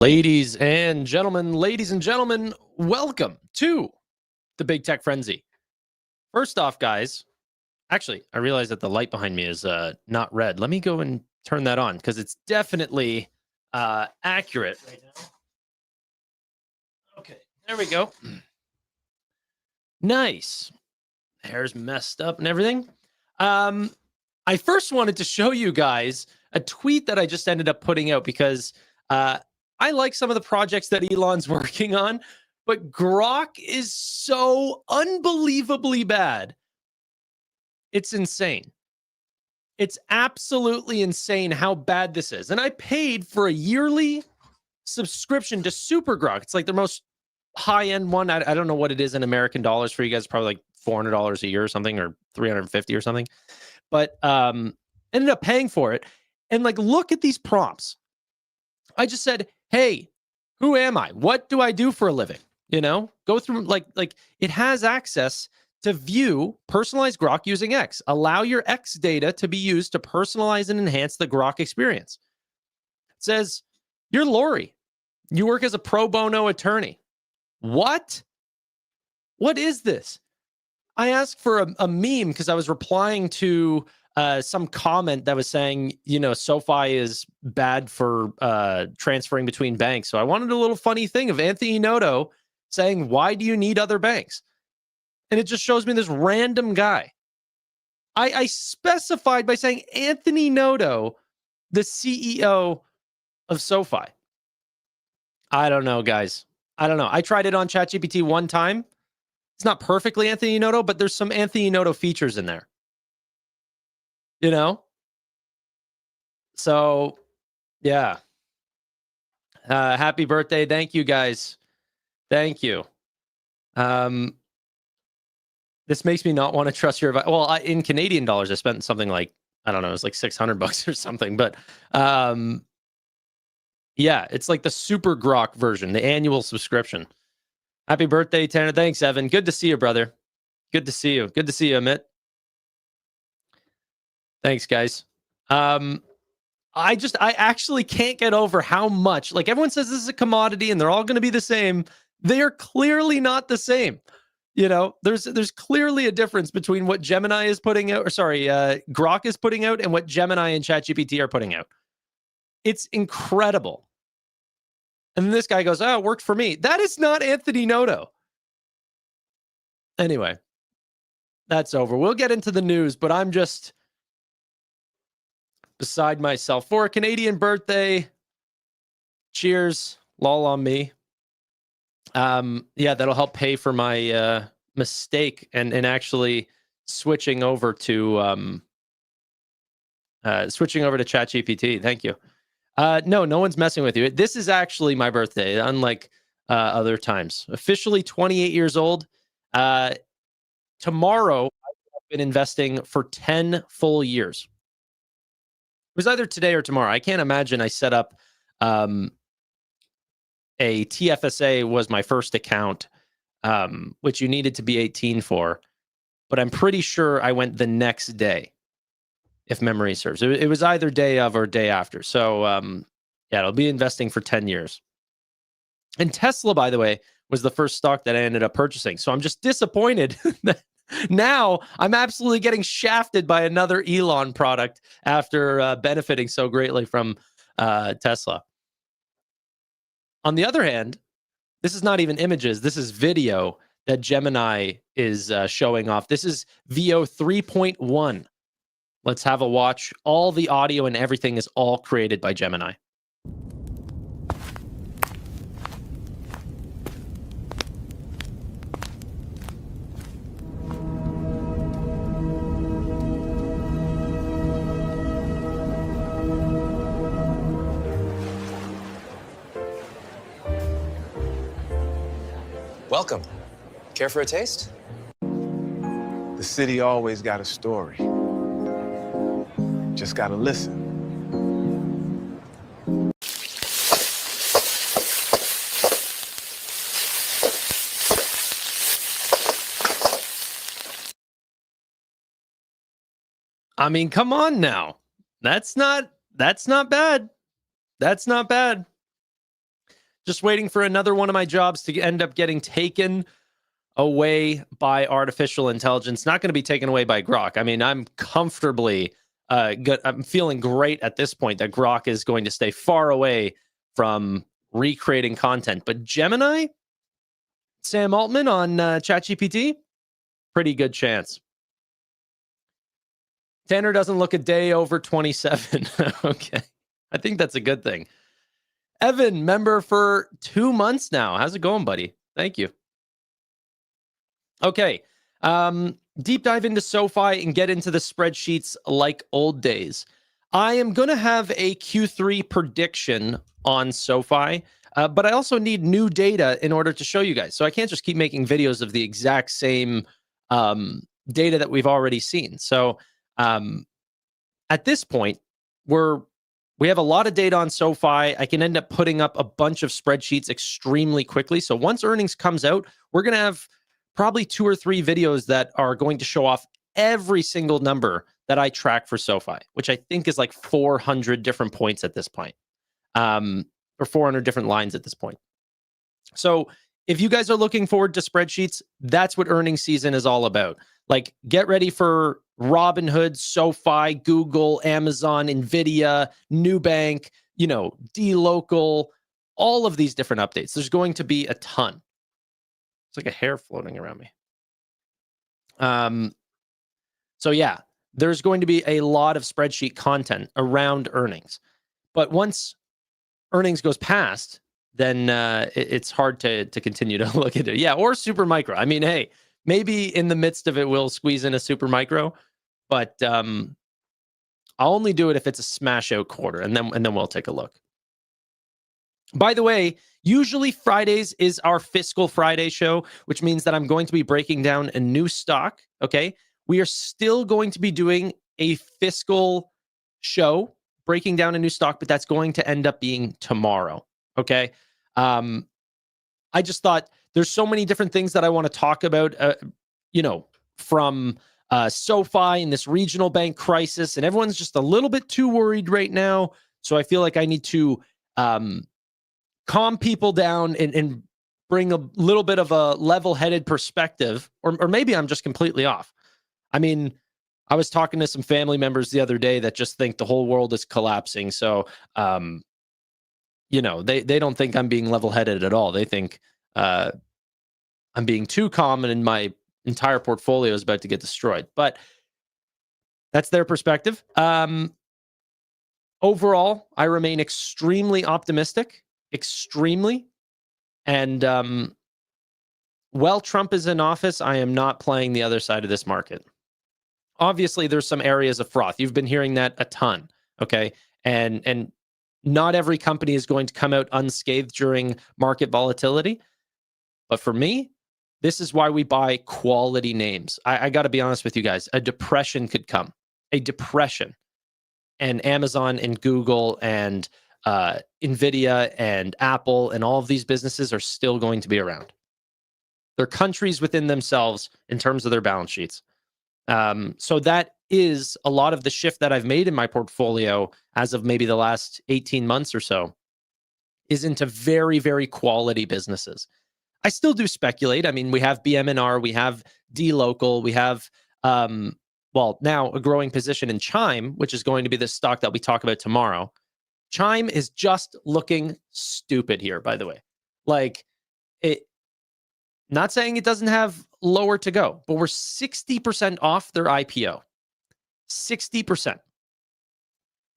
Ladies and gentlemen, welcome to the Big Tech Frenzy. First off, guys, actually, I realize that the light behind me is not red. Let me go and turn that on because it's definitely accurate right now. Okay, there we go. Nice. Hair's messed up and everything. I first wanted to show you guys a tweet that I just ended up putting out because I like some of the projects that Elon's working on, but Grok is so unbelievably bad. It's insane. It's absolutely insane how bad this is. And I paid for a yearly subscription to Super Grok. It's like the most high-end one. I don't know what it is in American dollars for you guys. Probably like $400 a year or something, or $350 or something. But ended up paying for it. And like, look at these prompts. I just said, hey, who am I? What do I do for a living? You know, go through like it has access to view personalized Grok using X. Allow your X data to be used to personalize and enhance the Grok experience. It says, you're Lori. You work as a pro bono attorney. What? What is this? I asked for a meme because I was replying to some comment that was saying, you know, SoFi is bad for transferring between banks. So I wanted a little funny thing of Anthony Noto saying, why do you need other banks? And it just shows me this random guy. I specified by saying Anthony Noto, the CEO of SoFi. I don't know, guys. I don't know. I tried it on ChatGPT one time. It's not perfectly Anthony Noto, but there's some Anthony Noto features in there. You know? So, yeah. Happy birthday. Thank you, guys. Thank you. This makes me not want to trust your advice. Well, in Canadian dollars, I spent something like, I don't know, it was like $600 or something. But yeah, it's like the Super Grok version, the annual subscription. Happy birthday, Tanner. Thanks, Evan. Good to see you, brother. Good to see you. Good to see you, Amit. Thanks, guys. I actually can't get over how much, like, everyone says this is a commodity and they're all going to be the same. They are clearly not the same. You know, there's clearly a difference between what Gemini is putting out, or sorry, Grok is putting out, and what Gemini and ChatGPT are putting out. It's incredible. And then this guy goes, oh, it worked for me. That is not Anthony Noto. Anyway, that's over. We'll get into the news, but I'm just beside myself. For a Canadian birthday, cheers, lol on me. Yeah, that'll help pay for my mistake and actually switching over to ChatGPT. Thank you. No one's messing with you. This is actually my birthday, unlike other times. Officially 28 years old. Tomorrow, I've been investing for 10 full years. It was either today or tomorrow. I can't imagine I set up a TFSA was my first account, which you needed to be 18 for. But I'm pretty sure I went the next day, if memory serves. It was either day of or day after. So, yeah, it'll be investing for 10 years. And Tesla, by the way, was the first stock that I ended up purchasing. So I'm just disappointed that now I'm absolutely getting shafted by another Elon product after benefiting so greatly from Tesla. On the other hand, this is not even images. This is video that Gemini is showing off. This is VO 3.1. Let's have a watch. All the audio and everything is all created by Gemini. Welcome. Care for a taste? The city always got a story. Just gotta listen. I mean, come on now. That's not bad. That's not bad. Just waiting for another one of my jobs to end up getting taken away by artificial intelligence. Not going to be taken away by Grok. I mean, I'm comfortably good. I'm feeling great at this point that Grok is going to stay far away from recreating content. But Gemini, Sam Altman on ChatGPT, pretty good chance. Tanner doesn't look a day over 27. Okay. I think that's a good thing. Evan, member for 2 months now. How's it going, buddy? Thank you. Okay. Deep dive into SoFi and get into the spreadsheets like old days. I am going to have a Q3 prediction on SoFi, but I also need new data in order to show you guys. So I can't just keep making videos of the exact same data that we've already seen. So at this point, we have a lot of data on SoFi. I can end up putting up a bunch of spreadsheets extremely quickly. So once earnings comes out, we're going to have probably 2 or 3 videos that are going to show off every single number that I track for SoFi, which I think is like 400 different points at this point, or 400 different lines at this point. So if you guys are looking forward to spreadsheets, that's what earnings season is all about. Like, get ready for Robinhood, SoFi, Google, Amazon, Nvidia, Nubank, dLocal, all of these different updates. There's going to be a ton. It's like a hair floating around me. So yeah, there's going to be a lot of spreadsheet content around earnings. But once earnings goes past, then it's hard to continue to look at it. Yeah, or super micro. I mean, hey, maybe in the midst of it, we'll squeeze in a super micro, but I'll only do it if it's a smash out quarter, and then we'll take a look. By the way, usually Fridays is our Fiscal Friday show, which means that I'm going to be breaking down a new stock. Okay, we are still going to be doing a fiscal show, breaking down a new stock, but that's going to end up being tomorrow. Okay, I just thought there's so many different things that I want to talk about. From SoFi and this regional bank crisis, and everyone's just a little bit too worried right now. So I feel like I need to calm people down and bring a little bit of a level-headed perspective, or maybe I'm just completely off. I mean, I was talking to some family members the other day that just think the whole world is collapsing. So, they don't think I'm being level-headed at all. They think I'm being too calm and my entire portfolio is about to get destroyed. But that's their perspective. Overall, I remain extremely optimistic. Extremely. And while Trump is in office, I am not playing the other side of this market. Obviously, there's some areas of froth. You've been hearing that a ton, okay? And not every company is going to come out unscathed during market volatility. But for me, this is why we buy quality names. I got to be honest with you guys. A depression could come. A depression. And Amazon and Google and Nvidia and Apple and all of these businesses are still going to be around. They're countries within themselves in terms of their balance sheets. So that is a lot of the shift that I've made in my portfolio as of maybe the last 18 months or so, is into very, very quality businesses. I still do speculate. I mean, we have BM&R, we have dLocal, we have, now a growing position in Chime, which is going to be the stock that we talk about tomorrow. Chime is just looking stupid here, by the way. Like, not saying it doesn't have lower to go, but we're 60% off their IPO. 60%.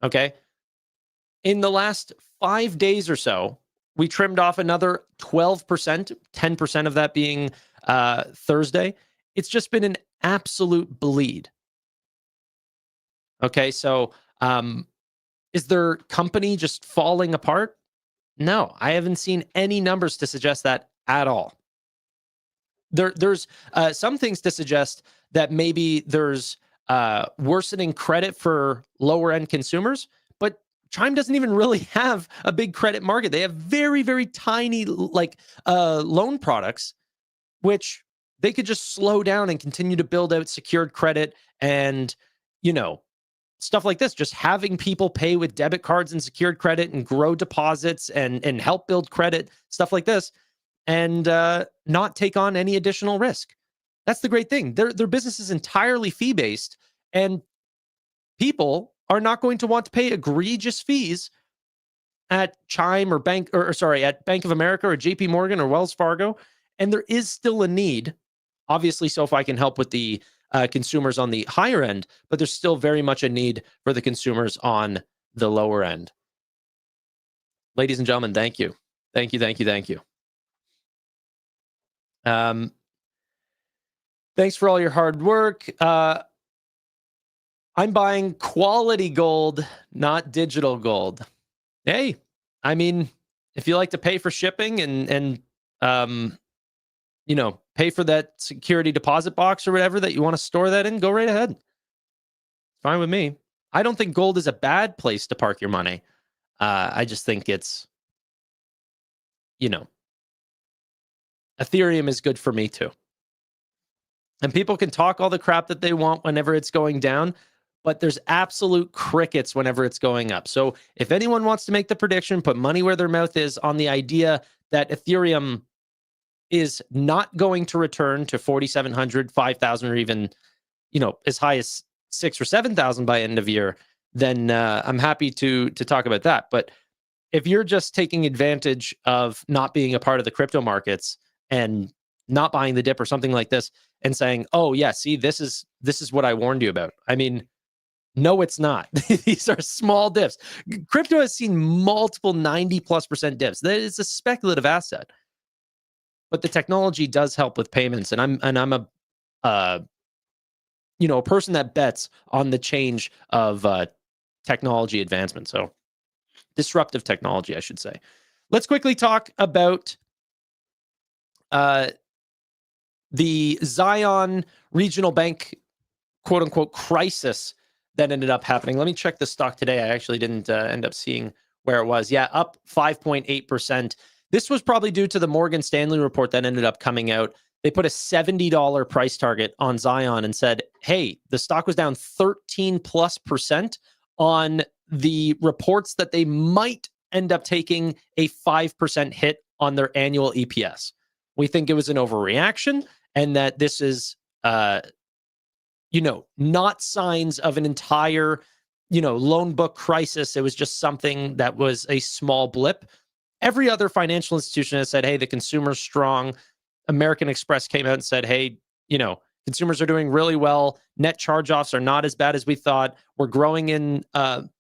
Okay. In the last 5 days or so, we trimmed off another 12%, 10% of that being Thursday. It's just been an absolute bleed. Okay, so is their company just falling apart? No, I haven't seen any numbers to suggest that at all. There's some things to suggest that maybe there's worsening credit for lower end consumers, but Chime doesn't even really have a big credit market. They have very, very tiny loan products, which they could just slow down and continue to build out secured credit and, stuff like this, just having people pay with debit cards and secured credit and grow deposits and help build credit, stuff like this, and not take on any additional risk. That's the great thing. Their business is entirely fee-based, and people are not going to want to pay egregious fees at Chime or at Bank of America or JP Morgan or Wells Fargo. And there is still a need. Obviously, SoFi can help with the consumers on the higher end, but there's still very much a need for the consumers on the lower end. Ladies and gentlemen, thank you. Thank you, thank you, thank you. Thanks for all your hard work. I'm buying quality gold, not digital gold. Hey, I mean, if you like to pay for shipping and pay for that security deposit box or whatever that you want to store that in, go right ahead. It's fine with me. I don't think gold is a bad place to park your money. I just think it's, Ethereum is good for me too. And people can talk all the crap that they want whenever it's going down, but there's absolute crickets whenever it's going up. So if anyone wants to make the prediction, put money where their mouth is on the idea that Ethereum is not going to return to 4,700, 5,000, or even, as high as 6,000 or 7,000 by end of year, then I'm happy to talk about that. But if you're just taking advantage of not being a part of the crypto markets and not buying the dip or something like this and saying, oh yeah, see, this is what I warned you about. I mean, no, it's not. These are small dips. Crypto has seen multiple 90+% dips. That is a speculative asset. But the technology does help with payments, and I'm a person that bets on the change of technology advancement. So disruptive technology, I should say. Let's quickly talk about the Zion Regional Bank, quote unquote, crisis that ended up happening. Let me check the stock today. I actually didn't end up seeing where it was. Yeah, up 5.8%. This was probably due to the Morgan Stanley report that ended up coming out. They put a $70 price target on Zion and said, hey, the stock was down 13+% on the reports that they might end up taking a 5% hit on their annual EPS. We think it was an overreaction and that this is, not signs of an entire, loan book crisis. It was just something that was a small blip. Every other financial institution has said, hey, the consumer's strong. American Express came out and said, hey, consumers are doing really well. Net charge-offs are not as bad as we thought. We're growing in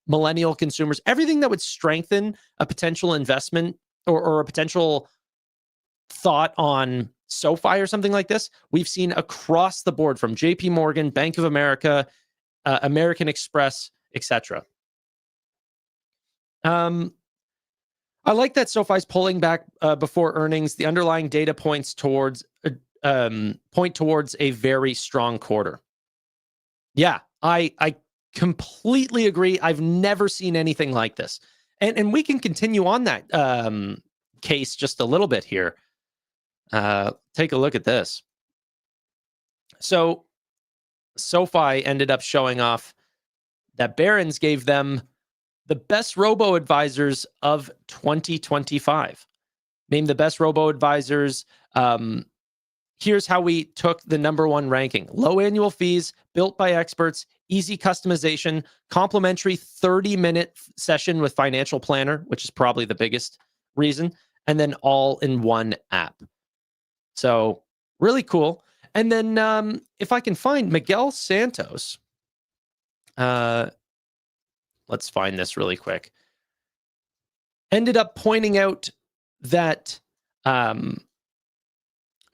millennial consumers. Everything that would strengthen a potential investment or a potential thought on SoFi or something like this, we've seen across the board from JP Morgan, Bank of America, American Express, etc. I like that SoFi's pulling back before earnings. The underlying data points towards point towards a very strong quarter. Yeah, I completely agree. I've never seen anything like this, and we can continue on that case just a little bit here. Take a look at this. So SoFi ended up showing off that Barron's gave them the best robo-advisors of 2025. Name the best robo-advisors. Here's how we took the number one ranking. Low annual fees, built by experts, easy customization, complimentary 30-minute session with financial planner, which is probably the biggest reason, and then all in one app. So really cool. And then if I can find Miguel Santos, let's find this really quick. Ended up pointing out that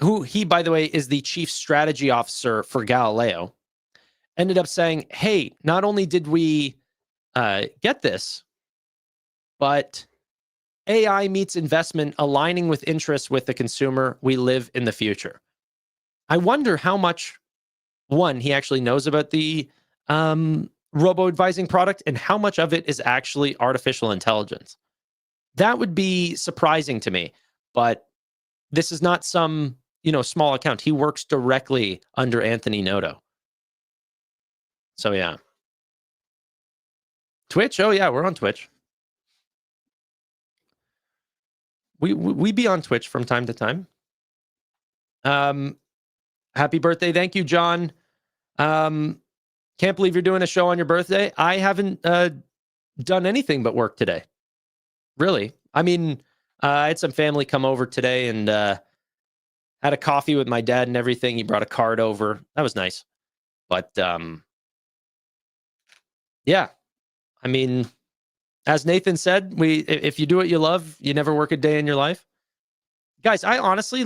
who he, by the way, is the chief strategy officer for Galileo, ended up saying, hey, not only did we get this, but AI meets investment aligning with interests with the consumer. We live in the future. I wonder how much, one, he actually knows about the robo-advising product and how much of it is actually artificial intelligence. That would be surprising to me, but this is not some, small account. He works directly under Anthony Noto. So yeah. Twitch? Oh yeah, we're on Twitch. We be on Twitch from time to time. Happy birthday. Thank you, John. Can't believe you're doing a show on your birthday. I haven't done anything but work today. Really. I mean, I had some family come over today and had a coffee with my dad and everything. He brought a card over. That was nice. But yeah, I mean, as Nathan said, if you do what you love, you never work a day in your life. Guys, I honestly,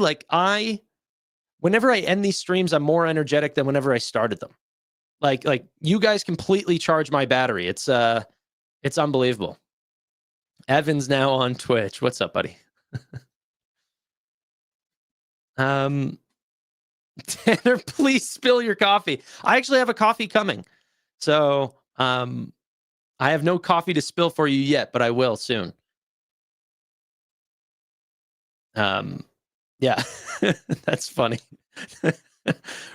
whenever I end these streams, I'm more energetic than whenever I started them. Like you guys completely charge my battery. It's unbelievable. Evan's now on Twitch. What's up, buddy? Tanner, please spill your coffee. I actually have a coffee coming. So I have no coffee to spill for you yet, but I will soon. Yeah, that's funny.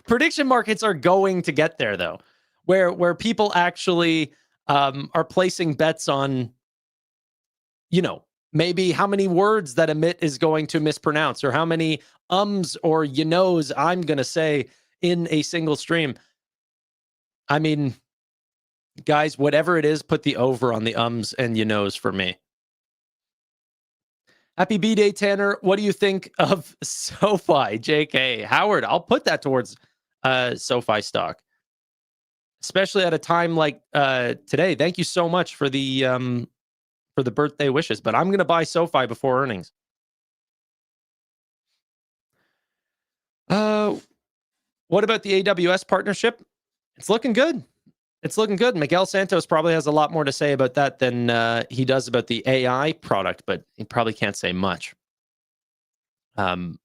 Prediction markets are going to get there, though, where people actually are placing bets on, maybe how many words that Amit is going to mispronounce, or how many ums or knows I'm going to say in a single stream. I mean, guys, whatever it is, put the over on the ums and knows for me. Happy B-Day, Tanner. What do you think of SoFi, JK? Howard, I'll put that towards SoFi stock, especially at a time like today. Thank you so much for the birthday wishes, but I'm going to buy SoFi before earnings. What about the AWS partnership? It's looking good. It's looking good. Miguel Santos probably has a lot more to say about that than he does about the AI product, but he probably can't say much. But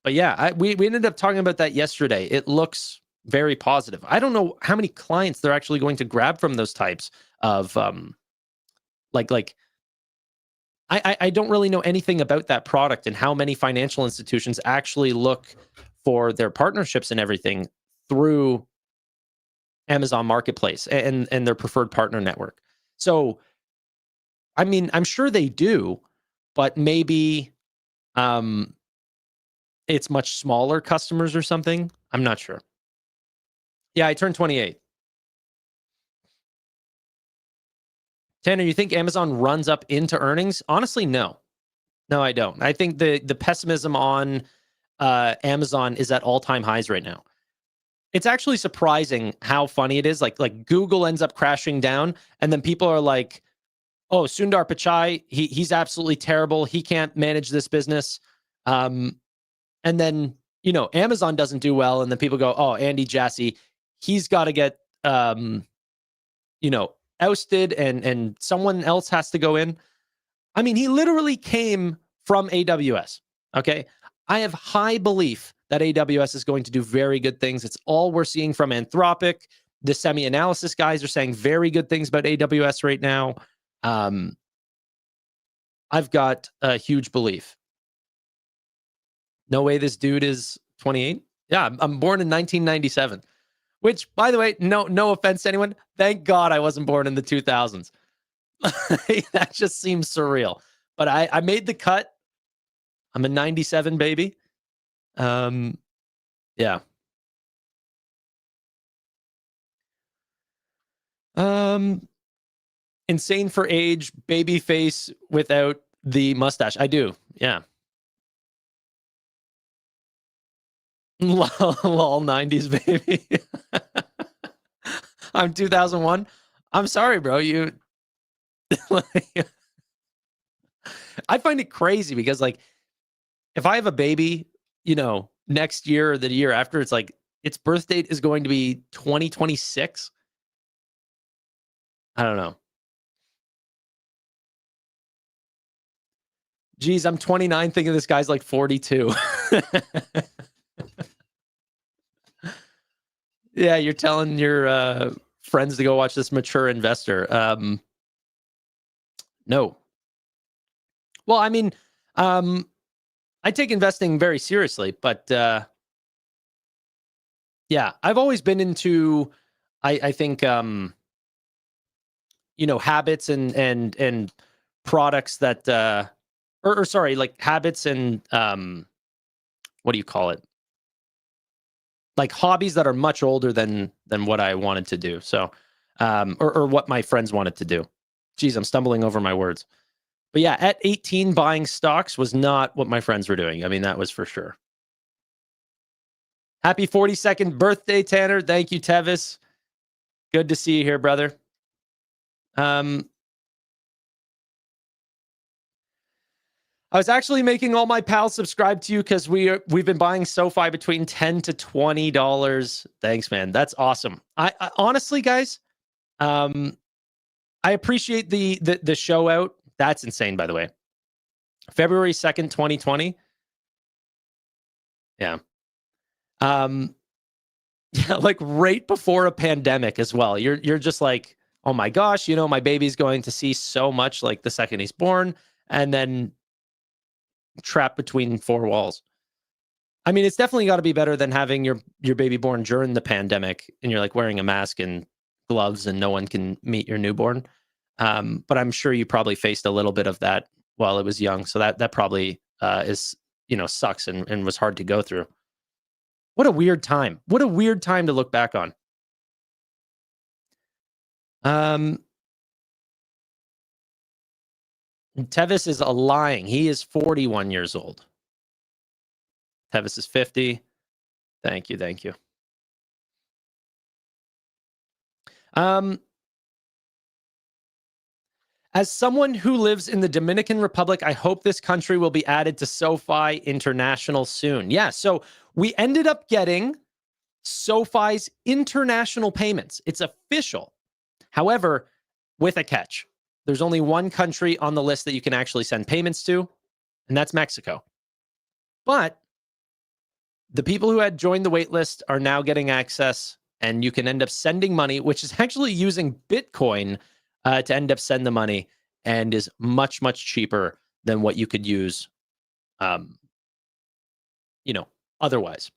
yeah, we ended up talking about that yesterday. It looks very positive. I don't know how many clients they're actually going to grab from those types of I don't really know anything about that product and how many financial institutions actually look for their partnerships and everything through Amazon Marketplace and their preferred partner network. So, I mean, I'm sure they do, but maybe it's much smaller customers or something. I'm not sure. Yeah, I turned 28. Tanner, you think Amazon runs up into earnings? Honestly, no. No, I don't. I think the pessimism on Amazon is at all-time highs right now. It's actually surprising how funny it is. Like Google ends up crashing down, and then people are like, "Oh, Sundar Pichai, he's absolutely terrible. He can't manage this business." And then Amazon doesn't do well, and then people go, "Oh, Andy Jassy, he's got to get ousted, and someone else has to go in." I mean, he literally came from AWS. Okay, I have high belief that AWS is going to do very good things. It's all we're seeing from Anthropic. The semi-analysis guys are saying very good things about AWS right now. I've got a huge belief. No way this dude is 28. Yeah, I'm born in 1997, which, by the way, no offense to anyone. Thank God I wasn't born in the 2000s. That just seems surreal. But I made the cut. I'm a 97 baby. Yeah. Insane for age, baby face without the mustache. I do. Yeah. Lol, 90s baby. I'm 2001. I'm sorry, bro. I find it crazy because, like, if I have a baby, next year or the year after, it's like its birth date is going to be 2026. I don't know. Geez, I'm 29 thinking this guy's like 42. Yeah, you're telling your friends to go watch this mature investor. No. Well, I mean, I take investing very seriously, but yeah, I've always been into, I think, habits and products that or sorry, like habits and what do you call it? Like hobbies that are much older than what I wanted to do. So or what my friends wanted to do. Geez, I'm stumbling over my words. But yeah, at 18, buying stocks was not what my friends were doing. I mean, that was for sure. Happy 42nd birthday, Tanner. Thank you, Tevis. Good to see you here, brother. I was actually making all my pals subscribe to you because we've been buying SoFi between $10 to $20. Thanks, man. That's awesome. I honestly, guys, I appreciate the show out. That's insane, by the way. February 2nd, 2020. Yeah. Yeah, like right before a pandemic as well. You're just like, oh my gosh, my baby's going to see so much like the second he's born, and then trapped between four walls. I mean, it's definitely got to be better than having your baby born during the pandemic and you're like wearing a mask and gloves and no one can meet your newborn. But I'm sure you probably faced a little bit of that while it was young. So that probably is, sucks and was hard to go through. What a weird time. What a weird time to look back on. Tevis is lying. He is 41 years old. Tevis is 50. Thank you. Thank you. As someone who lives in the Dominican Republic, I hope this country will be added to SoFi International soon. Yeah, so we ended up getting SoFi's international payments. It's official. However, with a catch. There's only one country on the list that you can actually send payments to, and that's Mexico. But the people who had joined the wait list are now getting access, and you can end up sending money, which is actually using Bitcoin to end up send the money, and is much, much cheaper than what you could use, otherwise.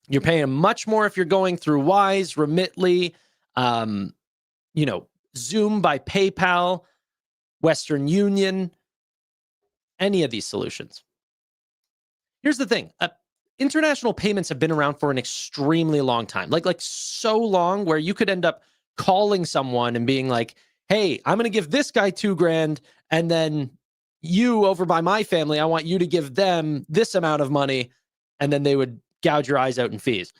You're paying much more if you're going through Wise, Remitly, Zoom by PayPal, Western Union, any of these solutions. Here's the thing. International payments have been around for an extremely long time, like so long where you could end up calling someone and being like, hey, I'm going to give this guy $2,000, and then you over by my family, I want you to give them this amount of money, and then they would gouge your eyes out in fees.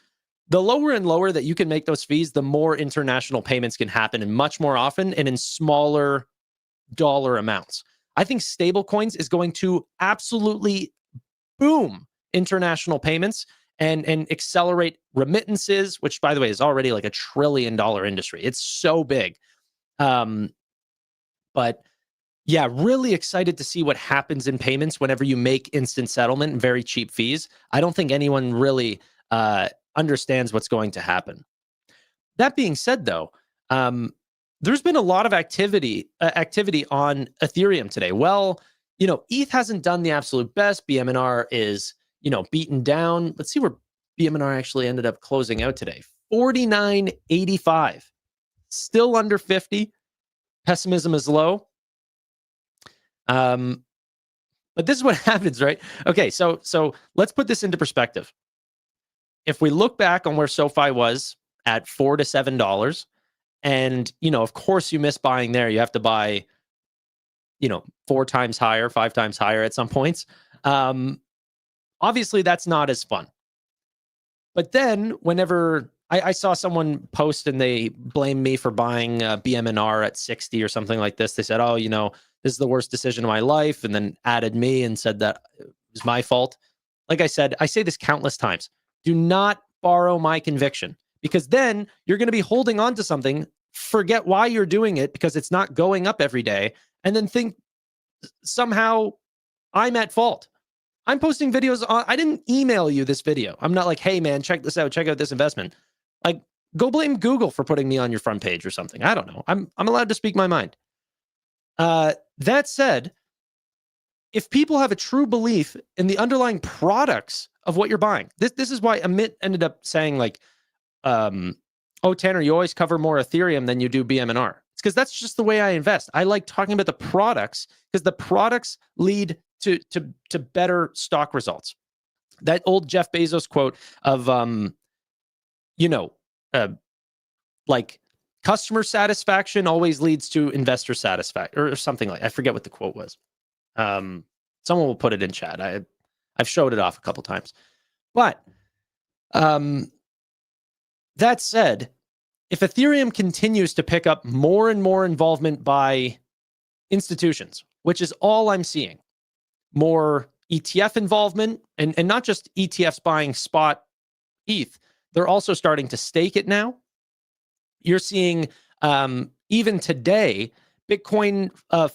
The lower and lower that you can make those fees, the more international payments can happen, and much more often and in smaller dollar amounts. I think stablecoins is going to absolutely boom international payments and accelerate remittances, which, by the way, is already like $1 trillion industry. It's so big. But yeah, really excited to see what happens in payments whenever you make instant settlement and very cheap fees. I don't think anyone really understands what's going to happen. That being said, though, there's been a lot of activity on Ethereum today. Well, ETH hasn't done the absolute best. BMNR is, beaten down. Let's see where BMNR actually ended up closing out today. 49.85, still under 50. Pessimism is low. But this is what happens, right? Okay, so let's put this into perspective. If we look back on where SoFi was at $4 to $7, and of course you miss buying there, you have to buy 4 times higher, 5 times higher at some points. Obviously that's not as fun. But then whenever I saw someone post and they blamed me for buying BMNR at 60 or something like this. They said, oh, this is the worst decision of my life, and then added me and said that it was my fault. Like I said, I say this countless times. Do not borrow my conviction, because then you're going to be holding on to something, forget why you're doing it because it's not going up every day, and then think somehow I'm at fault. I'm posting videos I didn't email you this video. I'm not like, hey man, check this out. Check out this investment. Like, go blame Google for putting me on your front page or something. I don't know. I'm allowed to speak my mind. That said, if people have a true belief in the underlying products of what you're buying, this is why Amit ended up saying like, oh, Tanner, you always cover more Ethereum than you do BMNR. It's because that's just the way I invest. I like talking about the products because the products lead to better stock results. That old Jeff Bezos quote of, like customer satisfaction always leads to investor satisfaction or something like, I forget what the quote was. Someone will put it in chat. I've showed it off a couple times. But that said, if Ethereum continues to pick up more and more involvement by institutions, which is all I'm seeing, more ETF involvement, and not just ETFs buying spot ETH, they're also starting to stake it now. You're seeing even today, Bitcoin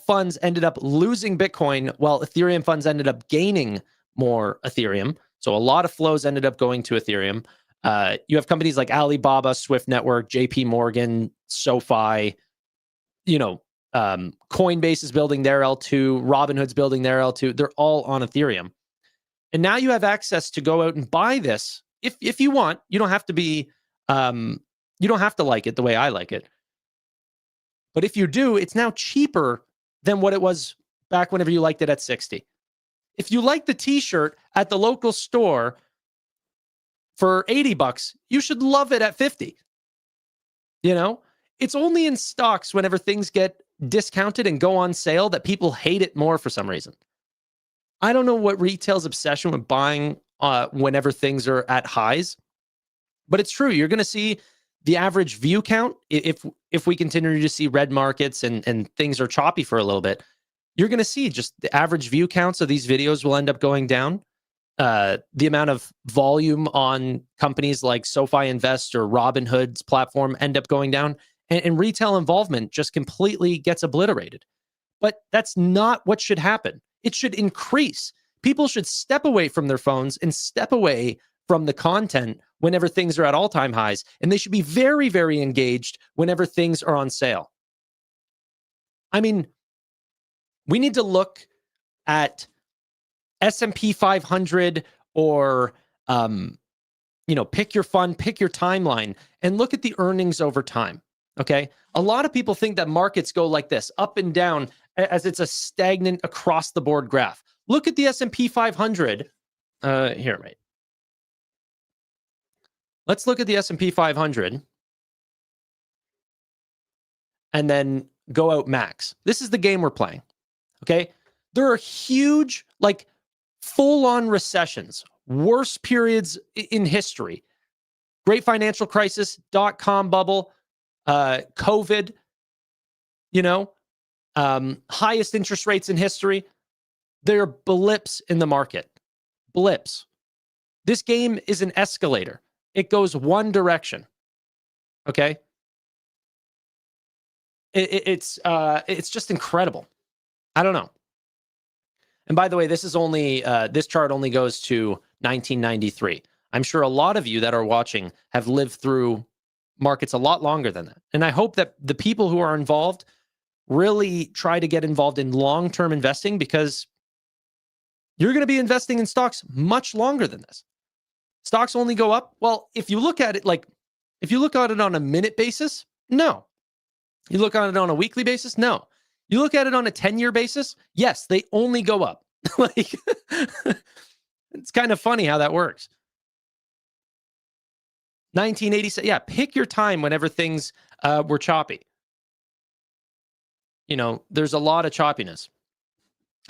funds ended up losing Bitcoin while Ethereum funds ended up gaining more Ethereum. So a lot of flows ended up going to Ethereum. You have companies like Alibaba, Swift Network, JP Morgan, SoFi, Coinbase is building their L2, Robinhood's building their L2. They're all on Ethereum. And now you have access to go out and buy this if you want. You don't have to be, you don't have to like it the way I like it. But if you do, it's now cheaper than what it was back whenever you liked it at 60. If you like the t-shirt at the local store for $80, you should love it at 50. It's only in stocks whenever things get discounted and go on sale that people hate it more for some reason. I don't know what retail's obsession with buying whenever things are at highs, but it's true. You're going to see the average view count. If we continue to see red markets and things are choppy for a little bit, you're going to see just the average view counts of these videos will end up going down. The amount of volume on companies like SoFi Invest or Robinhood's platform end up going down, and retail involvement just completely gets obliterated. But that's not what should happen. It should increase. People should step away from their phones and step away from the content whenever things are at all-time highs, and they should be very, very engaged whenever things are on sale. I mean, we need to look at S&P 500 or, pick your fund, pick your timeline, and look at the earnings over time, okay? A lot of people think that markets go like this, up and down, as it's a stagnant across-the-board graph. Look at the S&P 500. Here, mate. Let's look at the S&P 500 and then go out max. This is the game we're playing, okay? There are huge, full-on recessions, worst periods in history. Great financial crisis, dot-com bubble, COVID, highest interest rates in history. There are blips in the market. Blips. This game is an escalator. It goes one direction. Okay? It's just incredible. I don't know. And by the way, this is only this chart only goes to 1993. I'm sure a lot of you that are watching have lived through markets a lot longer than that. And I hope that the people who are involved really try to get involved in long-term investing, because you're going to be investing in stocks much longer than this. Stocks only go up. Well, if you look at it on a minute basis, no. You look at it on a weekly basis, no. You look at it on a 10-year basis, yes, they only go up. It's kind of funny how that works. 1987, yeah, pick your time whenever things were choppy. There's a lot of choppiness.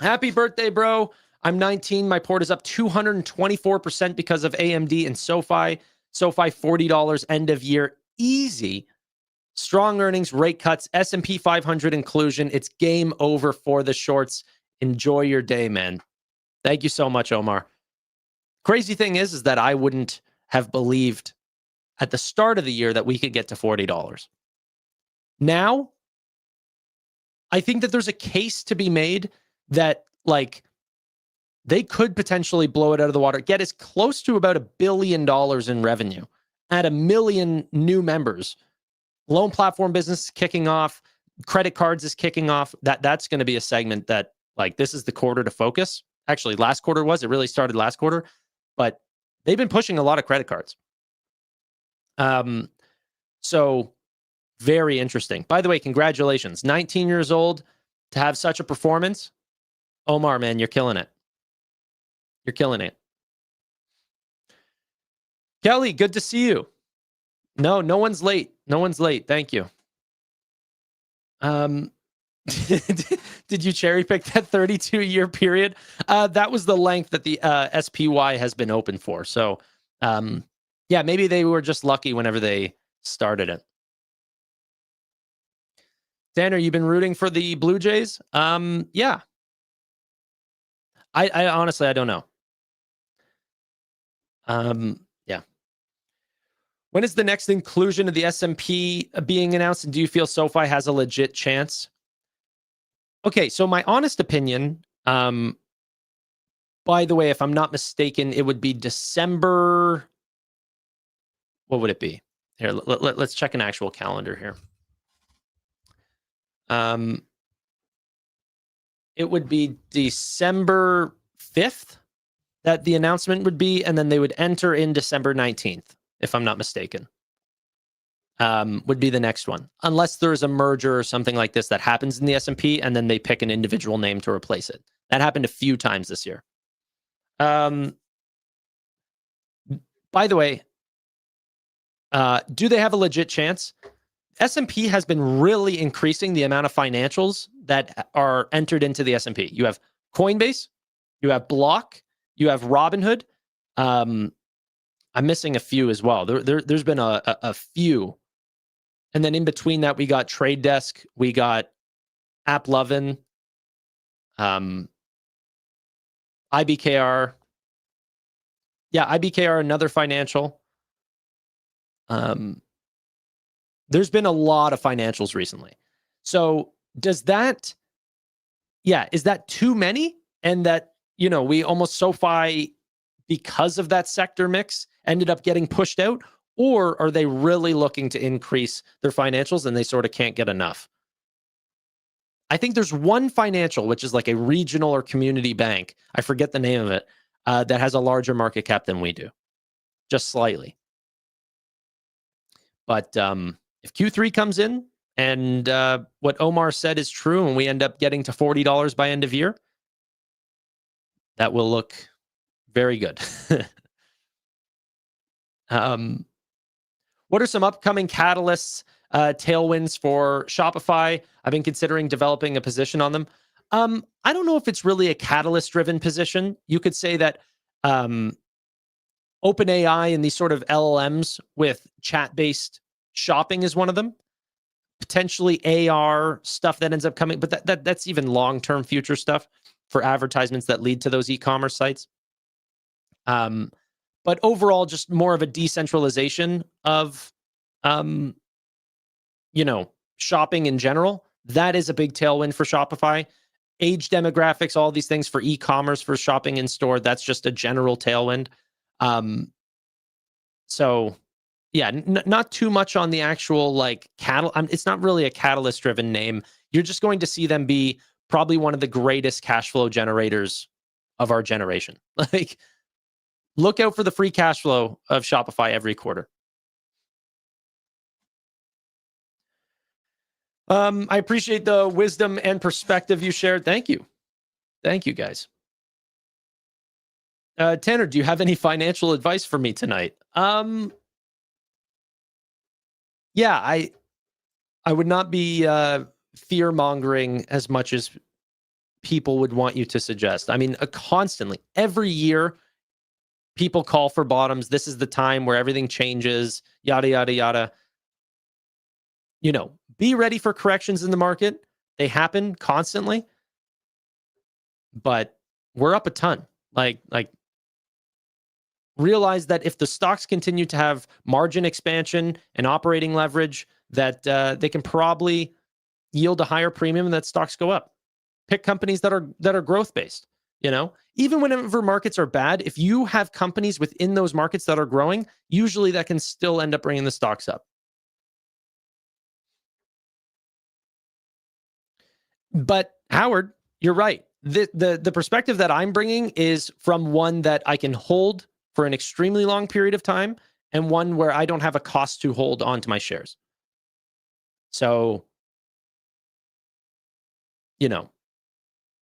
Happy birthday, bro. I'm 19. My port is up 224% because of AMD and SoFi. SoFi, $40 end of year. Easy. Strong earnings, rate cuts, S&P 500 inclusion. It's game over for the shorts. Enjoy your day, man. Thank you so much, Omar. Crazy thing is that I wouldn't have believed at the start of the year that we could get to $40. Now, I think that there's a case to be made that, they could potentially blow it out of the water, get as close to about $1 billion in revenue, add 1 million new members. Loan platform business is kicking off. Credit cards is kicking off. That's going to be a segment that, this is the quarter to focus. Actually, last quarter it really started last quarter, but they've been pushing a lot of credit cards. So Very interesting. By the way, congratulations. 19 years old to have such a performance. Omar, man, you're killing it. You're killing it. Kelly, good to see you. No one's late. No one's late. Thank you. Did you cherry pick that 32-year period? That was the length that the SPY has been open for. So, yeah, maybe they were just lucky whenever they started it. Tanner, you've been rooting for the Blue Jays? Yeah. I honestly, I don't know. Yeah. When is the next inclusion of the S&P being announced, and do you feel SoFi has a legit chance? Okay, so my honest opinion, by the way, if I'm not mistaken, it would be December. What would it be? Here, let's check an actual calendar here. It would be December 5th that the announcement would be, and then they would enter in December 19th, if I'm not mistaken. Would be the next one, unless there's a merger or something like this that happens in the S&P, and then they pick an individual name to replace it. That happened a few times this year. By the way, do they have a legit chance? S&P has been really increasing the amount of financials that are entered into the S&P. You have Coinbase, you have Block, you have Robinhood. I'm missing a few as well. There's been a few. And then in between that, we got Trade Desk, we got AppLovin, IBKR. Yeah, IBKR, another financial. There's been a lot of financials recently. So is that too many? And that, we almost SoFi, because of that sector mix, ended up getting pushed out? Or are they really looking to increase their financials and they sort of can't get enough? I think there's one financial, which is like a regional or community bank, I forget the name of it, that has a larger market cap than we do, just slightly. But if Q3 comes in and what Omar said is true, and we end up getting to $40 by end of year, that will look very good. What are some upcoming catalysts, tailwinds for Shopify? I've been considering developing a position on them. I don't know if it's really a catalyst-driven position. You could say that OpenAI and these sort of LLMs with chat-based shopping is one of them. Potentially AR stuff that ends up coming, but that's even long-term future stuff for advertisements that lead to those e-commerce sites. But overall, just more of a decentralization of, shopping in general. That is a big tailwind for Shopify. Age demographics, all these things for e-commerce, for shopping in store, that's just a general tailwind. So, yeah, not too much on the actual it's not really a catalyst-driven name. You're just going to see them be probably one of the greatest cash flow generators of our generation. Look out for the free cash flow of Shopify every quarter. I appreciate the wisdom and perspective you shared. Thank you. Thank you, guys. Tanner, do you have any financial advice for me tonight? Yeah, I would not be fear-mongering as much as people would want you to suggest. I mean, constantly, every year, people call for bottoms. This is the time where everything changes, yada, yada, yada. Be ready for corrections in the market. They happen constantly. But we're up a ton. Realize that if the stocks continue to have margin expansion and operating leverage, that they can probably yield a higher premium and that stocks go up. Pick companies that are growth-based. Even whenever markets are bad, if you have companies within those markets that are growing, usually that can still end up bringing the stocks up. But Howard, you're right. The perspective that I'm bringing is from one that I can hold for an extremely long period of time, and one where I don't have a cost to hold onto my shares. So,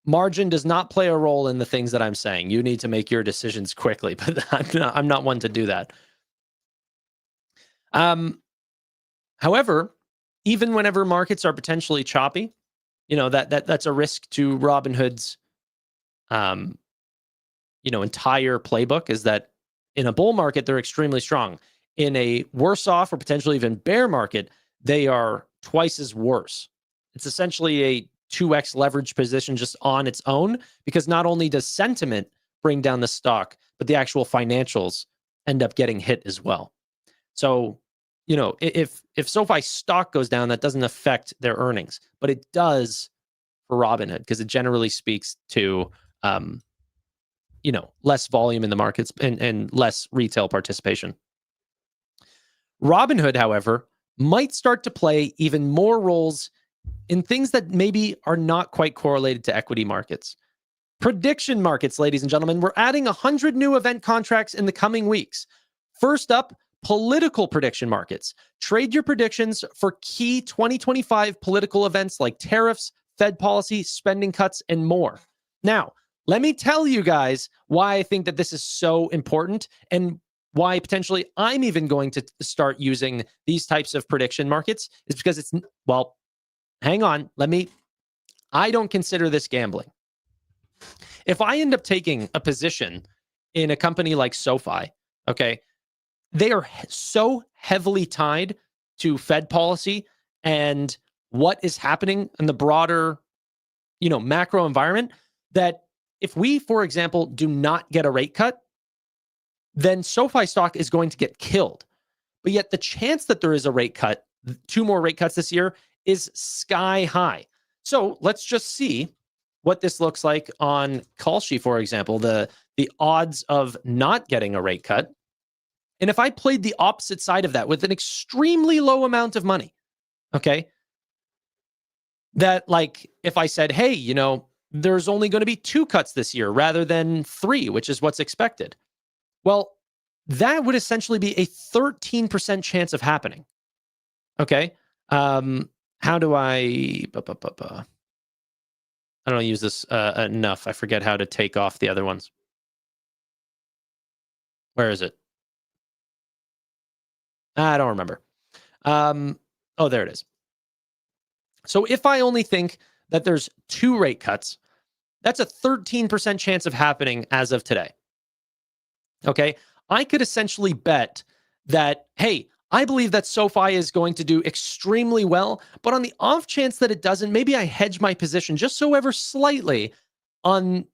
margin does not play a role in the things that I'm saying. You need to make your decisions quickly, but I'm not one to do that. However, even whenever markets are potentially choppy, that's a risk to Robinhood's entire playbook, is that in a bull market, they're extremely strong. In a worse off or potentially even bear market, they are twice as worse. It's essentially a 2x leverage position just on its own, because not only does sentiment bring down the stock, but the actual financials end up getting hit as well. So, if SoFi stock goes down, that doesn't affect their earnings, but it does for Robinhood, because it generally speaks to less volume in the markets and less retail participation. Robinhood, however, might start to play even more roles in things that maybe are not quite correlated to equity markets. Prediction markets, ladies and gentlemen. We're adding 100 new event contracts in the coming weeks. First up, political prediction markets. Trade your predictions for key 2025 political events like tariffs, Fed policy, spending cuts, and more. Now, let me tell you guys why I think that this is so important, and why potentially I'm even going to start using these types of prediction markets, is because it's, well, hang on, I don't consider this gambling. If I end up taking a position in a company like SoFi, okay, they are so heavily tied to Fed policy and what is happening in the broader, macro environment, that if we, for example, do not get a rate cut, then SoFi stock is going to get killed. But yet the chance that there is a rate cut, 2 more rate cuts this year, is sky high. So let's just see what this looks like on Kalshi, for example, the odds of not getting a rate cut. And if I played the opposite side of that with an extremely low amount of money, okay, that, like, if I said, hey, there's only going to be 2 cuts this year rather than 3, which is what's expected. Well, that would essentially be a 13% chance of happening. Okay. How do I don't use this enough. I forget how to take off the other ones. Where is it? I don't remember. Oh, there it is. So if I only think that there's 2 rate cuts, that's a 13% chance of happening as of today. Okay. I could essentially bet that, hey, I believe that SoFi is going to do extremely well, but on the off chance that it doesn't, maybe I hedge my position just so ever slightly on,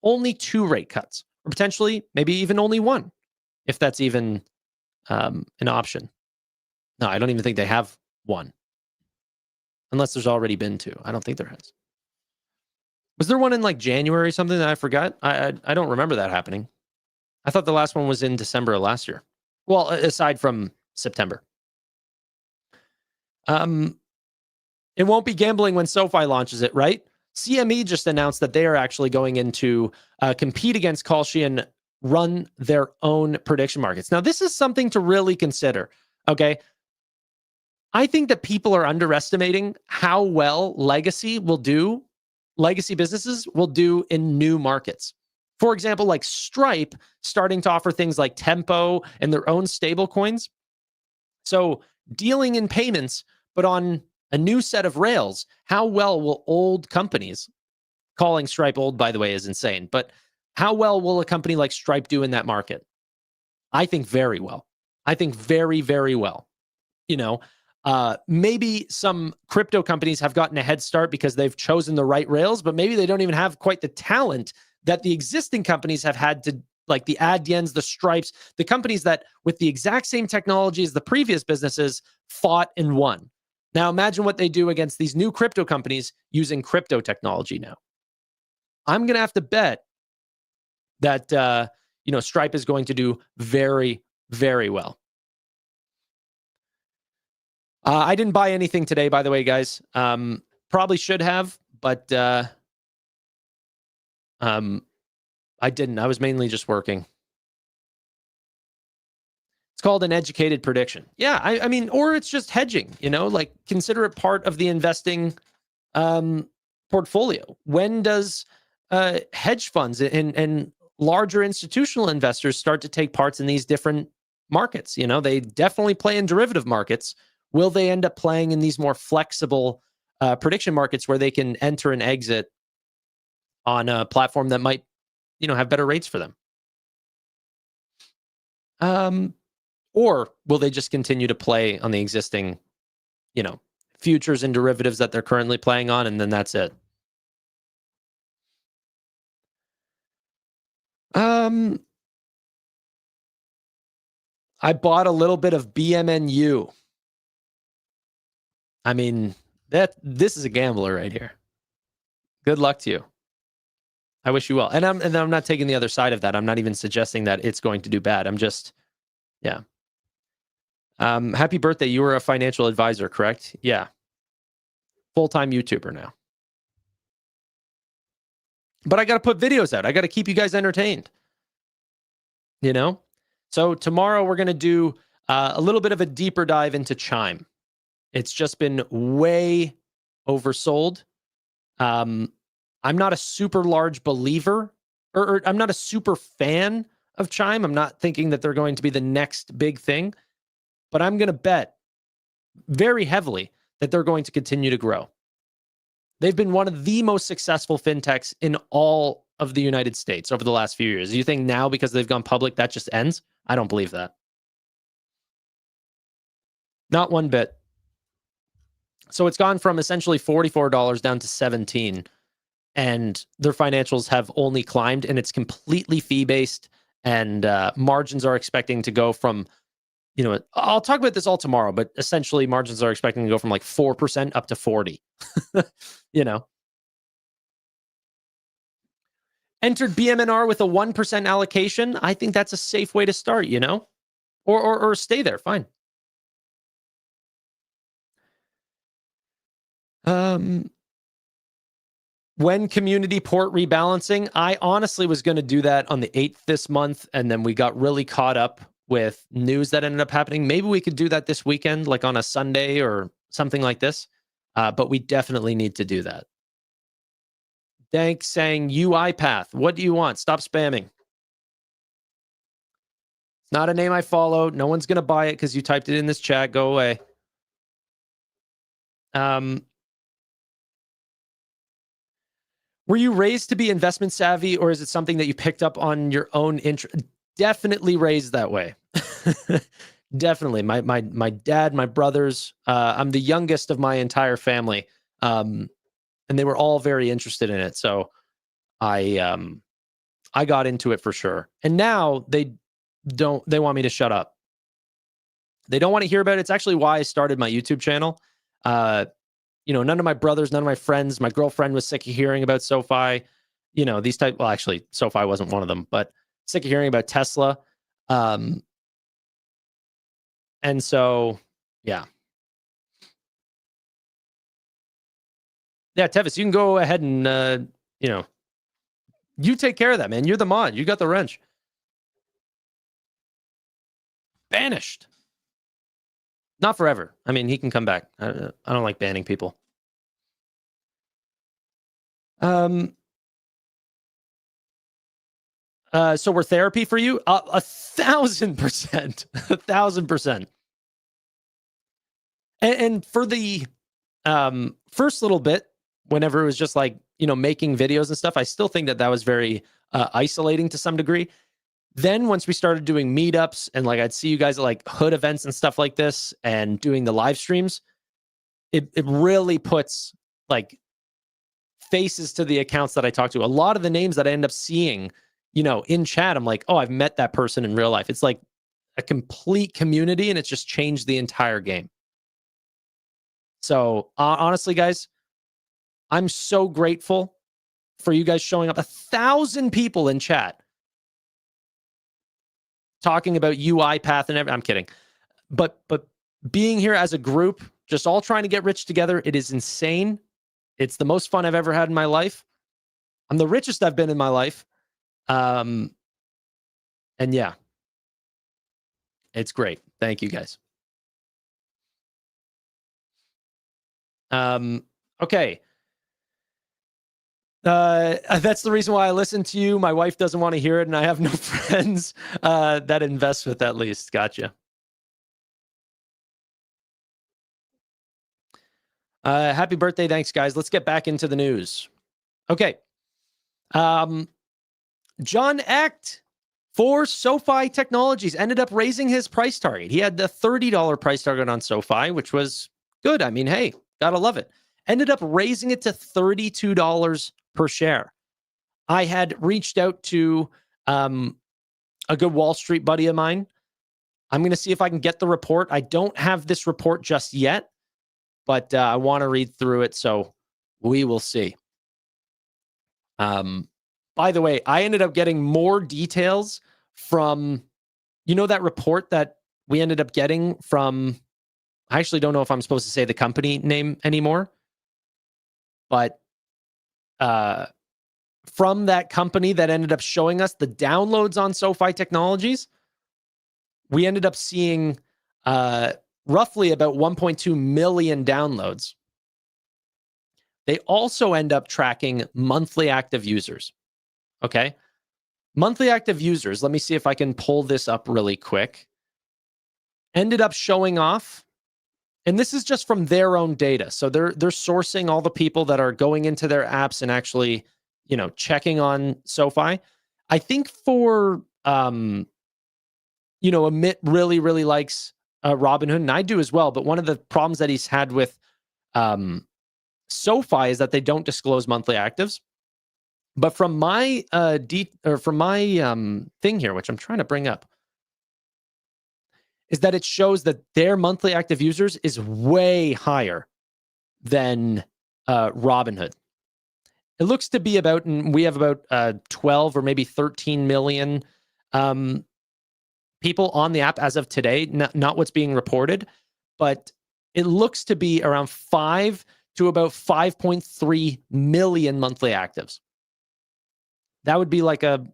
only 2 rate cuts, or potentially maybe even only 1, if that's even an option. No, I don't even think they have 1, unless there's already been 2. I don't think there has. Was there one in like January or something that I forgot? I don't remember that happening. I thought the last one was in December of last year. Well, aside from September. It won't be gambling when SoFi launches it, right? CME just announced that they are actually going into compete against Kalshi and run their own prediction markets. Now, this is something to really consider, okay? I think that people are underestimating how well legacy businesses will do in new markets. For example, like Stripe starting to offer things like Tempo and their own stable coins. So dealing in payments, but on a new set of rails, how well will old companies, calling Stripe old, by the way, is insane, but how well will a company like Stripe do in that market? I think very well. I think very, very well. Maybe some crypto companies have gotten a head start because they've chosen the right rails, but maybe they don't even have quite the talent that the existing companies have had to, like the Adyens, the Stripes, the companies that with the exact same technology as the previous businesses fought and won. Now imagine what they do against these new crypto companies using crypto technology now. I'm going to have to bet that, Stripe is going to do very, very well. I didn't buy anything today, by the way, guys. Probably should have, but I didn't. I was mainly just working. It's called an educated prediction. Yeah, I mean, or it's just hedging, like consider it part of the investing portfolio. When does hedge funds and larger institutional investors start to take parts in these different markets? They definitely play in derivative markets. Will they end up playing in these more flexible prediction markets where they can enter and exit on a platform that might, have better rates for them? Or will they just continue to play on the existing, futures and derivatives that they're currently playing on, and then that's it? I bought a little bit of BMNU. I mean, this is a gambler right here. Good luck to you. I wish you well. And I'm not taking the other side of that. I'm not even suggesting that it's going to do bad. I'm just, yeah. Happy birthday. You were a financial advisor, correct? Yeah. Full-time YouTuber now. But I got to put videos out. I got to keep you guys entertained. So tomorrow we're going to do a little bit of a deeper dive into Chime. It's just been way oversold. I'm not a super large believer, or I'm not a super fan of Chime. I'm not thinking that they're going to be the next big thing, but I'm going to bet very heavily that they're going to continue to grow. They've been one of the most successful fintechs in all of the United States over the last few years. You think now because they've gone public, that just ends? I don't believe that. Not one bit. So it's gone from essentially $44 down to $17, and their financials have only climbed, and it's completely fee-based, and margins are expecting to go from, I'll talk about this all tomorrow, but essentially margins are expecting to go from like 4% up to 40%. Entered BMNR with a 1% allocation. I think that's a safe way to start, or stay there. Fine. When community port rebalancing, I honestly was going to do that on the 8th this month, and then we got really caught up with news that ended up happening. Maybe we could do that this weekend, like on a Sunday or something like this, but we definitely need to do that. Dank saying UiPath. What do you want? Stop spamming. It's not a name I follow. No one's going to buy it because you typed it in this chat. Go away. Were you raised to be investment savvy, or is it something that you picked up on your own interest? Definitely raised that way. Definitely. My dad, my brothers, I'm the youngest of my entire family. And they were all very interested in it. So I got into it for sure. And now they want me to shut up. They don't want to hear about it. It's actually why I started my YouTube channel. None of my brothers, none of my friends, my girlfriend was sick of hearing about SoFi. These type. Well, actually, SoFi wasn't one of them, but sick of hearing about Tesla. And so, yeah. Yeah, Tevis, you can go ahead and, you take care of that, man. You're the mod. You got the wrench. Banished. Not forever. I mean, he can come back. I don't like banning people. So we're therapy for you? 1,000%. 1,000%. And for the first little bit, whenever it was just like, making videos and stuff, I still think that was very isolating to some degree. Then once we started doing meetups and like I'd see you guys at like hood events and stuff like this and doing the live streams, it really puts like faces to the accounts that I talk to. A lot of the names that I end up seeing, in chat, I'm like, oh, I've met that person in real life. It's like a complete community, and it's just changed the entire game. So honestly, guys, I'm so grateful for you guys showing up. 1,000 people in chat talking about UiPath and everything. I'm kidding. But being here as a group, just all trying to get rich together, it is insane. It's the most fun I've ever had in my life. I'm the richest I've been in my life. And yeah. It's great. Thank you, guys. Okay. That's the reason why I listen to you. My wife doesn't want to hear it, and I have no friends that invest with at least. Gotcha. Happy birthday. Thanks, guys. Let's get back into the news. Okay. John Echt for SoFi Technologies ended up raising his price target. He had the $30 price target on SoFi, which was good. I mean, hey, gotta love it. Ended up raising it to $32 per share. I had reached out to a good Wall Street buddy of mine. I'm going to see if I can get the report. I don't have this report just yet, but I want to read through it, so we will see. By the way, I ended up getting more details from, that report that we ended up getting from, I actually don't know if I'm supposed to say the company name anymore, but from that company that ended up showing us the downloads on SoFi Technologies, we ended up seeing roughly about 1.2 million downloads. They also end up tracking monthly active users. Okay. Monthly active users, let me see if I can pull this up really quick. Ended up showing off, and this is just from their own data. So they're sourcing all the people that are going into their apps and actually, checking on SoFi. I think for Amit really, really likes Robinhood, and I do as well. But one of the problems that he's had with SoFi is that they don't disclose monthly actives. But from my thing here, which I'm trying to bring up, is that it shows that their monthly active users is way higher than Robinhood. It looks to be about, and we have about 12 or maybe 13 million people on the app as of today, not what's being reported, but it looks to be around 5 to about 5.3 million monthly actives. That would be like a,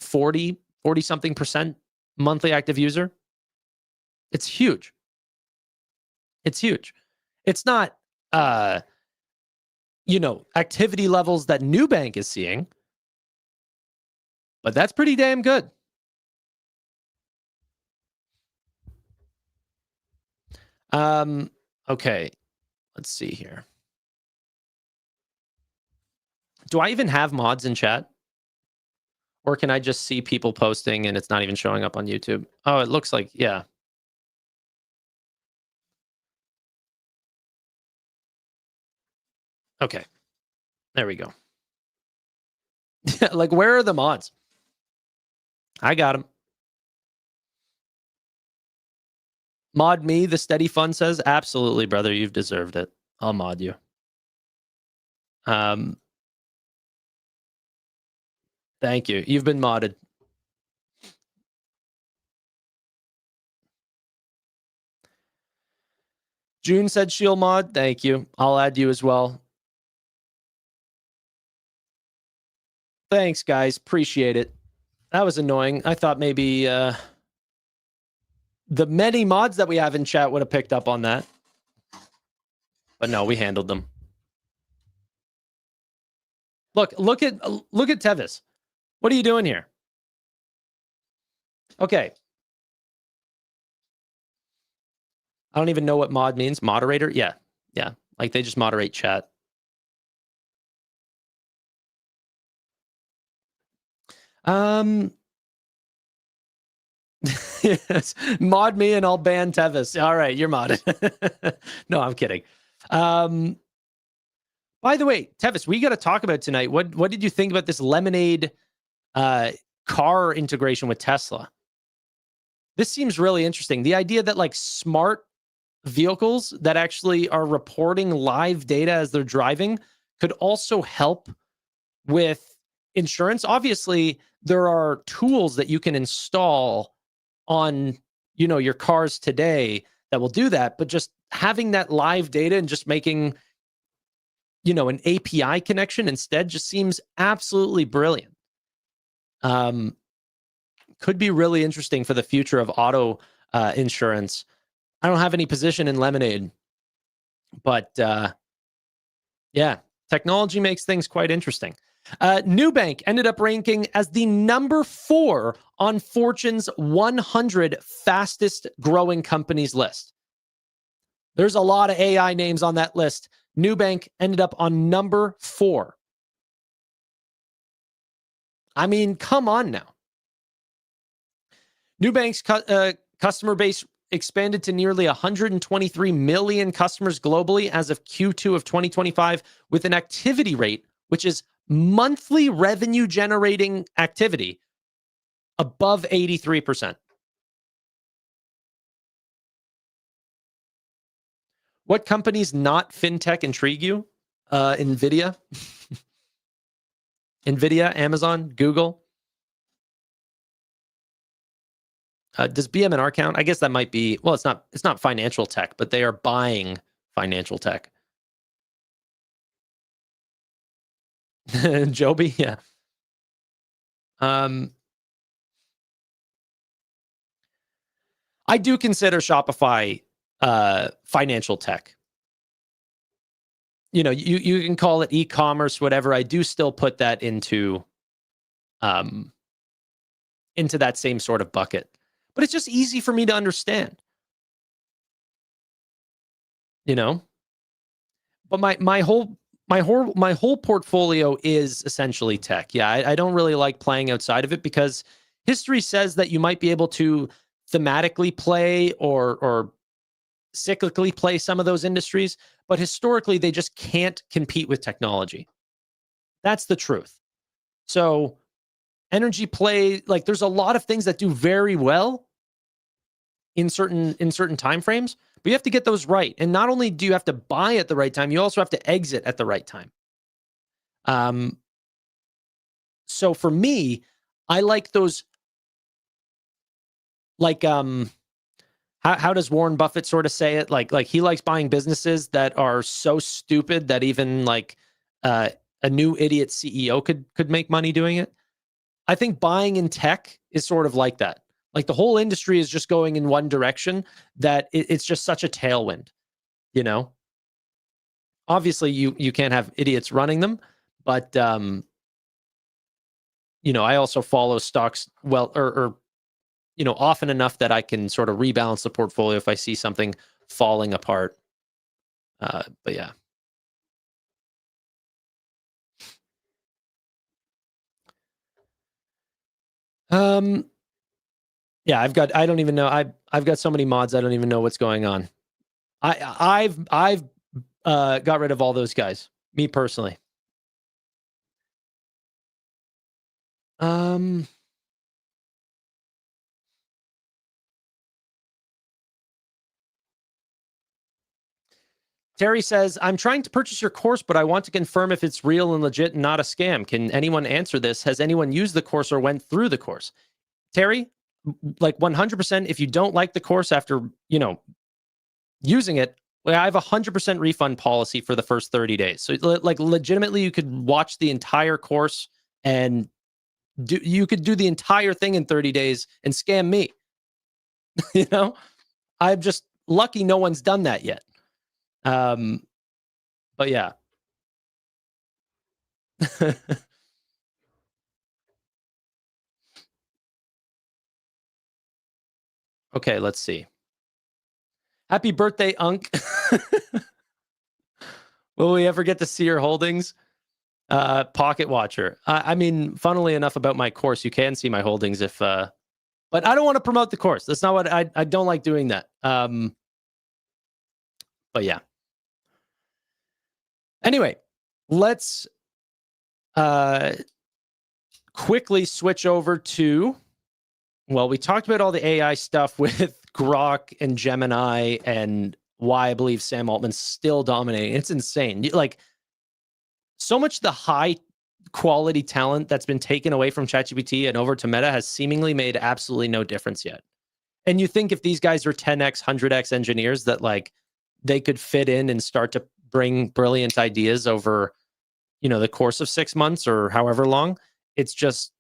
40 something percent monthly active user. It's huge. It's huge. It's not, activity levels that Nubank is seeing, but that's pretty damn good. Okay, let's see here. Do I even have mods in chat? Or can I just see people posting and it's not even showing up on YouTube? Oh, it looks like, yeah. Okay, there we go. Like, where are the mods? I got them. Mod me, the Steady Fund says. Absolutely, brother. You've deserved it. I'll mod you. Thank you. You've been modded. June said she'll mod. Thank you. I'll add you as well. Thanks, guys. Appreciate it. That was annoying. I thought maybe the many mods that we have in chat would have picked up on that. But no, we handled them. Look at Tevis. What are you doing here? Okay. I don't even know what mod means. Moderator? Yeah. Like they just moderate chat. Yes. Mod me and I'll ban Tevis. All right, you're modded. No, I'm kidding. By the way, Tevis, we got to talk about tonight. What did you think about this Lemonade car integration with Tesla? This seems really interesting. The idea that like smart vehicles that actually are reporting live data as they're driving could also help with insurance. Obviously, there are tools that you can install on, your cars today that will do that, but just having that live data and just making, an API connection instead just seems absolutely brilliant. could be really interesting for the future of auto insurance. I don't have any position in Lemonade, but yeah, technology makes things quite interesting. Nubank ended up ranking as the number 4 on Fortune's 100 fastest growing companies list. There's a lot of AI names on that list. Nubank ended up on number 4. I mean, come on now. Nubank's customer base expanded to nearly 123 million customers globally as of Q2 of 2025, with an activity rate, which is monthly revenue generating activity, above 83%. What companies not fintech intrigue you? Nvidia, Nvidia, Amazon, Google. Does BM&R count? I guess that might be. Well, it's not financial tech, but they are buying financial tech. Joby, yeah. I do consider Shopify financial tech. You know, you can call it e-commerce, whatever. I do still put that into that same sort of bucket. But it's just easy for me to understand. You know? But my whole portfolio is essentially tech. Yeah, I don't really like playing outside of it because history says that you might be able to thematically play or cyclically play some of those industries, but historically they just can't compete with technology. That's the truth. So energy play, like there's a lot of things that do very well in certain time frames, but you have to get those right. And not only do you have to buy at the right time, you also have to exit at the right time. So for me, I like those, like how does Warren Buffett sort of say it? Like he likes buying businesses that are so stupid that even like a new idiot CEO could make money doing it. I think buying in tech is sort of like that. Like the whole industry is just going in one direction that it's just such a tailwind, you know? Obviously you can't have idiots running them, but you know, I also follow stocks well or you know, often enough that I can sort of rebalance the portfolio if I see something falling apart. But yeah. Yeah, I don't even know. I've got so many mods. I don't even know what's going on. I've got rid of all those guys, me personally. Terry says, I'm trying to purchase your course, but I want to confirm if it's real and legit and not a scam. Can anyone answer this? Has anyone used the course or went through the course? Terry, like 100%, if you don't like the course after, you know, using it, well, I have 100% refund policy for the first 30 days. So like legitimately you could watch the entire course and you could do the entire thing in 30 days and scam me. You know, I'm just lucky no one's done that yet. But yeah. Okay, let's see. Happy birthday, Unk. Will we ever get to see your holdings? Pocket Watcher. I mean, funnily enough about my course, you can see my holdings if but I don't want to promote the course. That's not what I don't like doing that. But yeah. Anyway, let's quickly switch over to, well, we talked about all the AI stuff with Grok and Gemini and why I believe Sam Altman's still dominating. It's insane. Like so much the high quality talent that's been taken away from ChatGPT and over to Meta has seemingly made absolutely no difference yet. And you think if these guys are 10x, 100x engineers that like they could fit in and start to bring brilliant ideas over, you know, the course of 6 months or however long, it's just,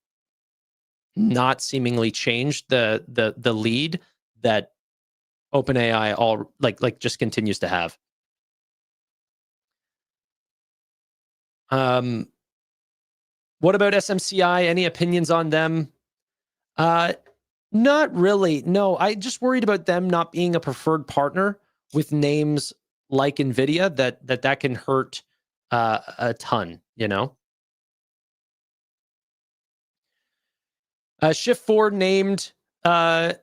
not seemingly changed the lead that OpenAI all like just continues to have. What about SMCI? Any opinions on them? Not really. No, I just worried about them not being a preferred partner with names like Nvidia. That can hurt a ton. You know, Shift 4 named to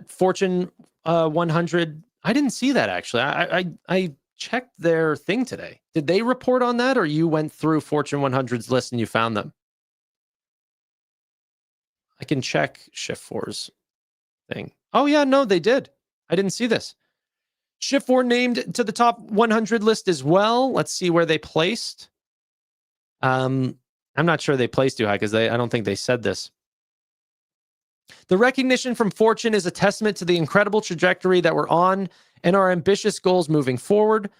Fortune 100. I didn't see that actually. I checked their thing today. Did they report on that, or you went through Fortune 100's list and you found them? I can check Shift 4's thing. Oh yeah, no, they did. I didn't see this. Shift 4 named to the top 100 list as well. Let's see where they placed. I'm not sure they placed too high because I don't think they said this. The recognition from Fortune is a testament to the incredible trajectory that we're on and our ambitious goals moving forward.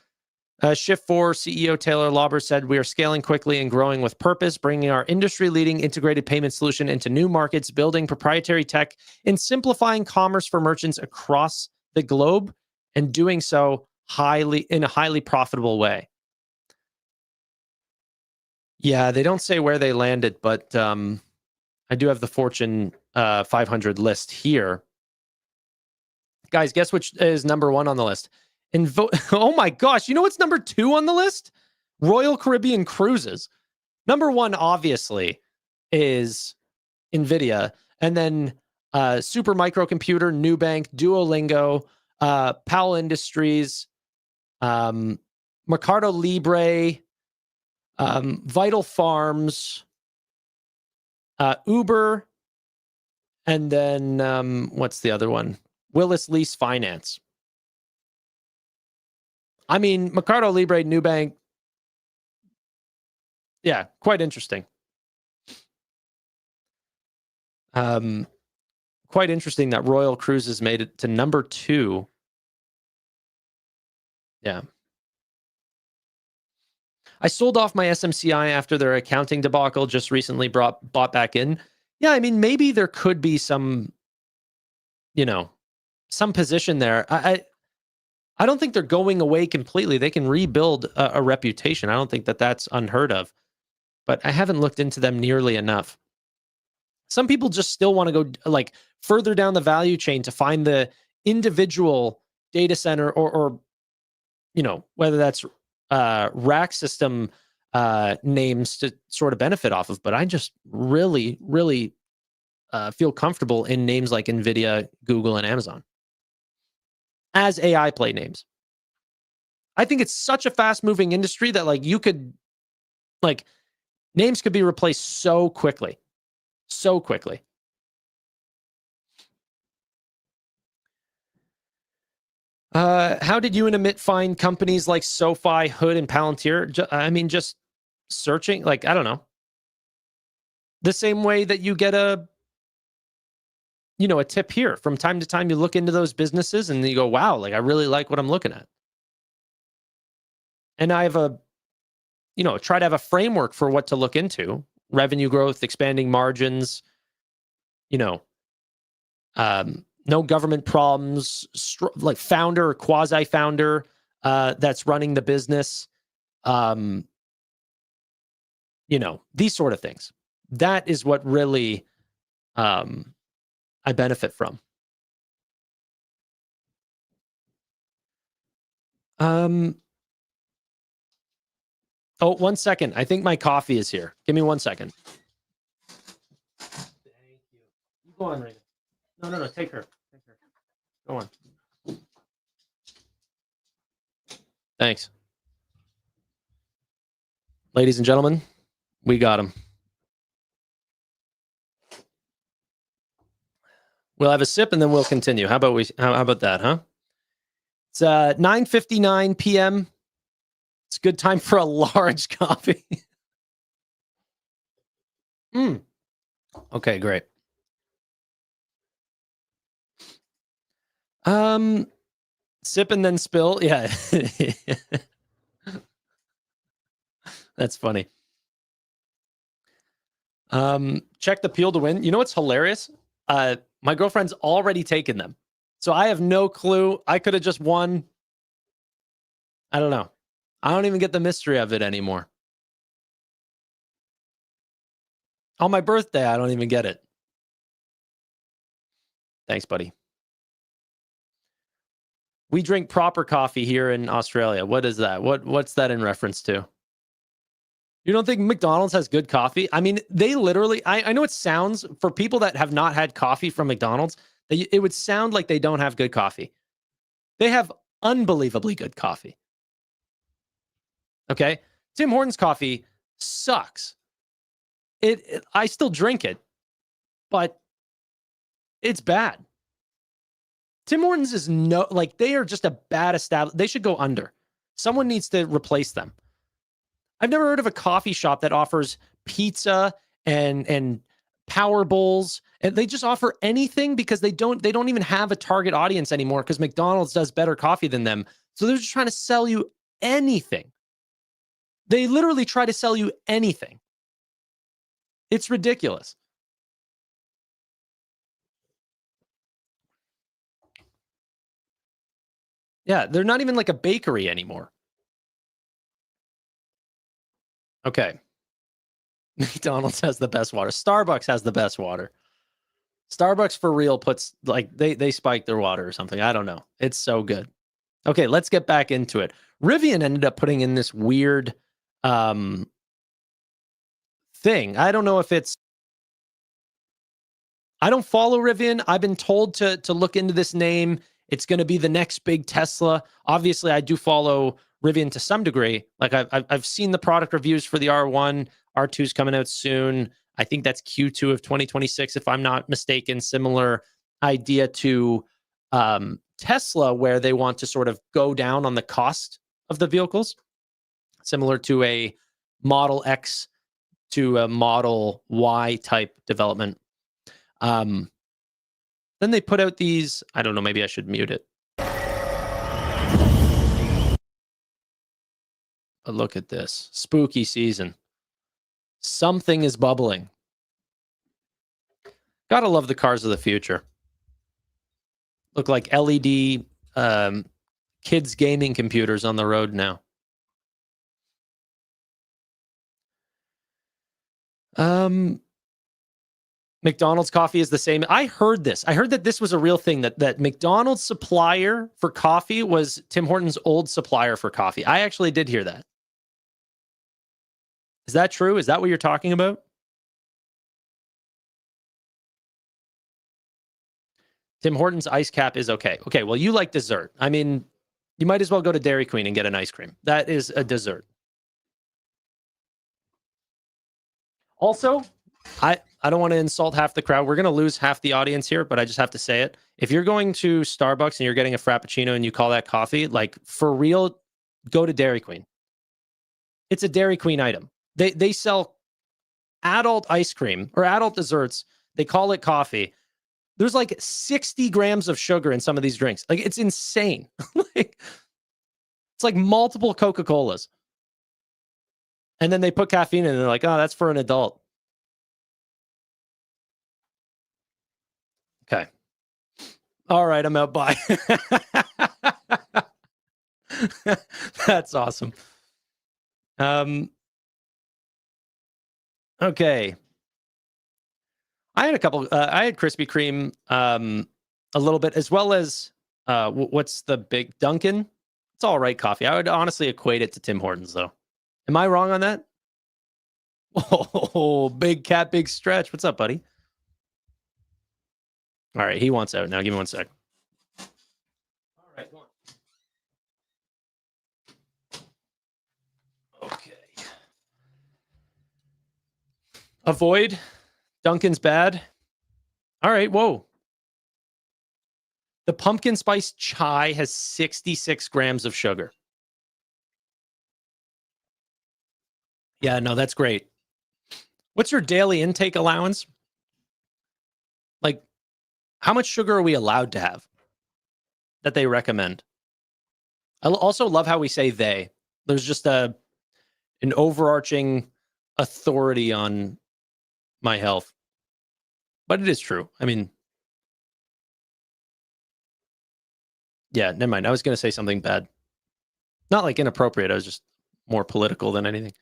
Shift 4 CEO Taylor Lauber said, "We are scaling quickly and growing with purpose, bringing our industry-leading integrated payment solution into new markets, building proprietary tech, and simplifying commerce for merchants across the globe, and doing so in a highly profitable way." Yeah, they don't say where they landed, but I do have the Fortune 500 list here. Guys, guess which is number one on the list? Oh my gosh, you know what's number 2 on the list? Royal Caribbean Cruises. Number 1, obviously, is NVIDIA. And then Super Microcomputer, Nubank, Duolingo, Powell Industries, Mercado Libre, Vital Farms, Uber, and then what's the other one? Willis Lease Finance. I mean, Mercado Libre, Nubank, yeah, quite interesting. Quite interesting that Royal Cruises made it to number 2. Yeah. I sold off my SMCI after their accounting debacle, just recently bought back in. Yeah, I mean, maybe there could be some, some position there. I don't think they're going away completely. They can rebuild a reputation. I don't think that's unheard of. But I haven't looked into them nearly enough. Some people just still want to go like further down the value chain to find the individual data center or whether that's rack system names to sort of benefit off of. But I just really, really feel comfortable in names like NVIDIA, Google, and Amazon as AI play names. I think it's such a fast moving industry that names could be replaced so quickly. So quickly. How did you and Amit find companies like SoFi, Hood, and Palantir? Just searching, I don't know. The same way that you get a tip here. From time to time, you look into those businesses and you go, wow, I really like what I'm looking at. And I have try to have a framework for what to look into. Revenue growth, expanding margins, no government problems, founder or quasi-founder that's running the business, these sort of things. That is what really I benefit from. Oh, 1 second. I think my coffee is here. Give me 1 second. Thank you. You go on, Raina. No. Take her. Go on. Thanks. Ladies and gentlemen, we got him. We'll have a sip and then we'll continue. How about that, huh? It's 9:59 p.m. It's a good time for a large coffee. Okay, great. Sip and then spill. Yeah. That's funny. Check the peel to win. You know what's hilarious? My girlfriend's already taken them. So I have no clue. I could have just won. I don't know. I don't even get the mystery of it anymore. On my birthday, I don't even get it. Thanks, buddy. We drink proper coffee here in Australia. What is that? What's that in reference to? You don't think McDonald's has good coffee? I mean, they literally, I know it sounds, for people that have not had coffee from McDonald's, it would sound like they don't have good coffee. They have unbelievably good coffee. Okay? Tim Hortons coffee sucks. I still drink it, but it's bad. Tim Hortons is they are just a bad establishment. They should go under. Someone needs to replace them. I've never heard of a coffee shop that offers pizza and power bowls, and they just offer anything because they don't even have a target audience anymore because McDonald's does better coffee than them. So they're just trying to sell you anything. They literally try to sell you anything. It's ridiculous. Yeah, they're not even like a bakery anymore. Okay. McDonald's has the best water. Starbucks has the best water. Starbucks for real puts they spike their water or something. I don't know. It's so good. Okay, let's get back into it. Rivian ended up putting in this weird thing. I don't know if I don't follow Rivian. I've been told to look into this name. It's going to be the next big Tesla. Obviously, I do follow Rivian to some degree. Like I've seen the product reviews for the R1. R2 is coming out soon. I think that's Q2 of 2026, if I'm not mistaken. Similar idea to Tesla, where they want to sort of go down on the cost of the vehicles, similar to a Model X to a Model Y type development. Then they put out these, I don't know, maybe I should mute it. But look at this. Spooky season. Something is bubbling. Gotta love the cars of the future. Look like LED kids gaming computers on the road now. McDonald's coffee is the same. I heard this. I heard that this was a real thing, that McDonald's supplier for coffee was Tim Hortons' old supplier for coffee. I actually did hear that. Is that true? Is that what you're talking about? Tim Hortons ice cap is okay. Okay, well, you like dessert. I mean, you might as well go to Dairy Queen and get an ice cream. That is a dessert. Also, I don't want to insult half the crowd. We're going to lose half the audience here, but I just have to say it. If you're going to Starbucks and you're getting a Frappuccino and you call that coffee, like for real, go to Dairy Queen. It's a Dairy Queen item. They sell adult ice cream or adult desserts. They call it coffee. There's like 60 grams of sugar in some of these drinks. Like, it's insane. It's like multiple Coca-Colas. And then they put caffeine in and they're like, oh, that's for an adult. Okay. All right, I'm out. Bye. That's awesome. Okay. I had a couple. I had Krispy Kreme a little bit, as well as what's the big Dunkin'? It's all right coffee. I would honestly equate it to Tim Hortons, though. Am I wrong on that? Oh, big cat, big stretch. What's up, buddy? All right, he wants out now. Give me 1 sec. All right, go on. Okay. Avoid. Dunkin's bad. All right, whoa. The pumpkin spice chai has 66 grams of sugar. Yeah, no, that's great. What's your daily intake allowance? Like, how much sugar are we allowed to have that they recommend? I also love how we say they. There's just an overarching authority on my health. But it is true. I mean, yeah, never mind. I was going to say something bad. Not like inappropriate. I was just more political than anything.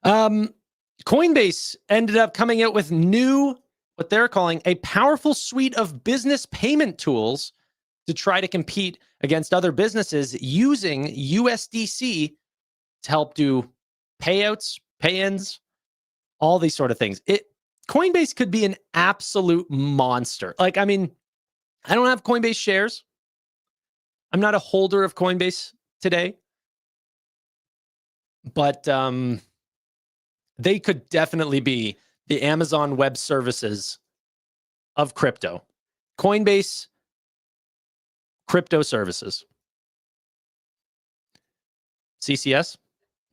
Coinbase ended up coming out with what they're calling a powerful suite of business payment tools to try to compete against other businesses using USDC to help do payouts, pay-ins, all these sort of things. Coinbase could be an absolute monster. Like, I mean, I don't have Coinbase shares. I'm not a holder of Coinbase today. But they could definitely be the Amazon Web Services of crypto. Coinbase Crypto Services. CCS?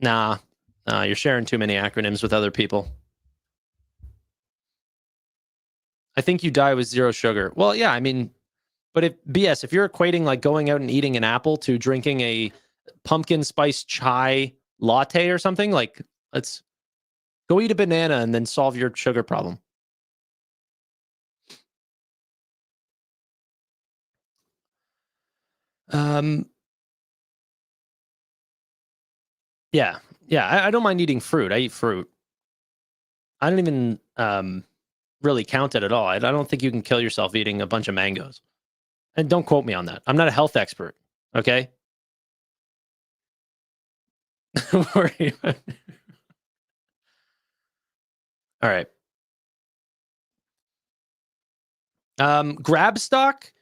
Nah, you're sharing too many acronyms with other people. I think you die with zero sugar. Well, yeah, I mean, but if you're equating like going out and eating an apple to drinking a pumpkin spice chai latte or something, like, let's go eat a banana and then solve your sugar problem. Yeah. I don't mind eating fruit. I eat fruit. I don't even really count it at all. I don't think you can kill yourself eating a bunch of mangoes. And don't quote me on that. I'm not a health expert. Okay. Worry about it. All right. Grab stock.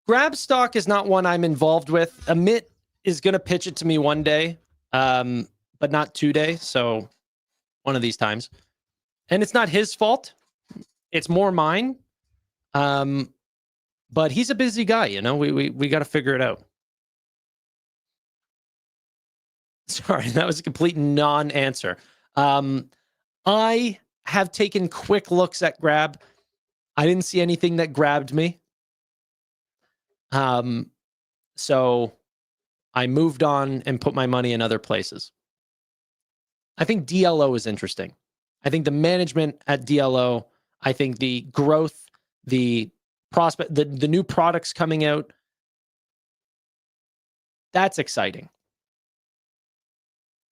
Grab stock is not one I'm involved with. Amit is going to pitch it to me one day, but not today. So one of these times. And it's not his fault. It's more mine. But he's a busy guy, you know. We got to figure it out. Sorry, that was a complete non-answer. I have taken quick looks at Grab. I didn't see anything that grabbed me. So I moved on and put my money in other places. I think DLO is interesting. I think the management at DLO, I think the growth, the prospect, the new products coming out, that's exciting.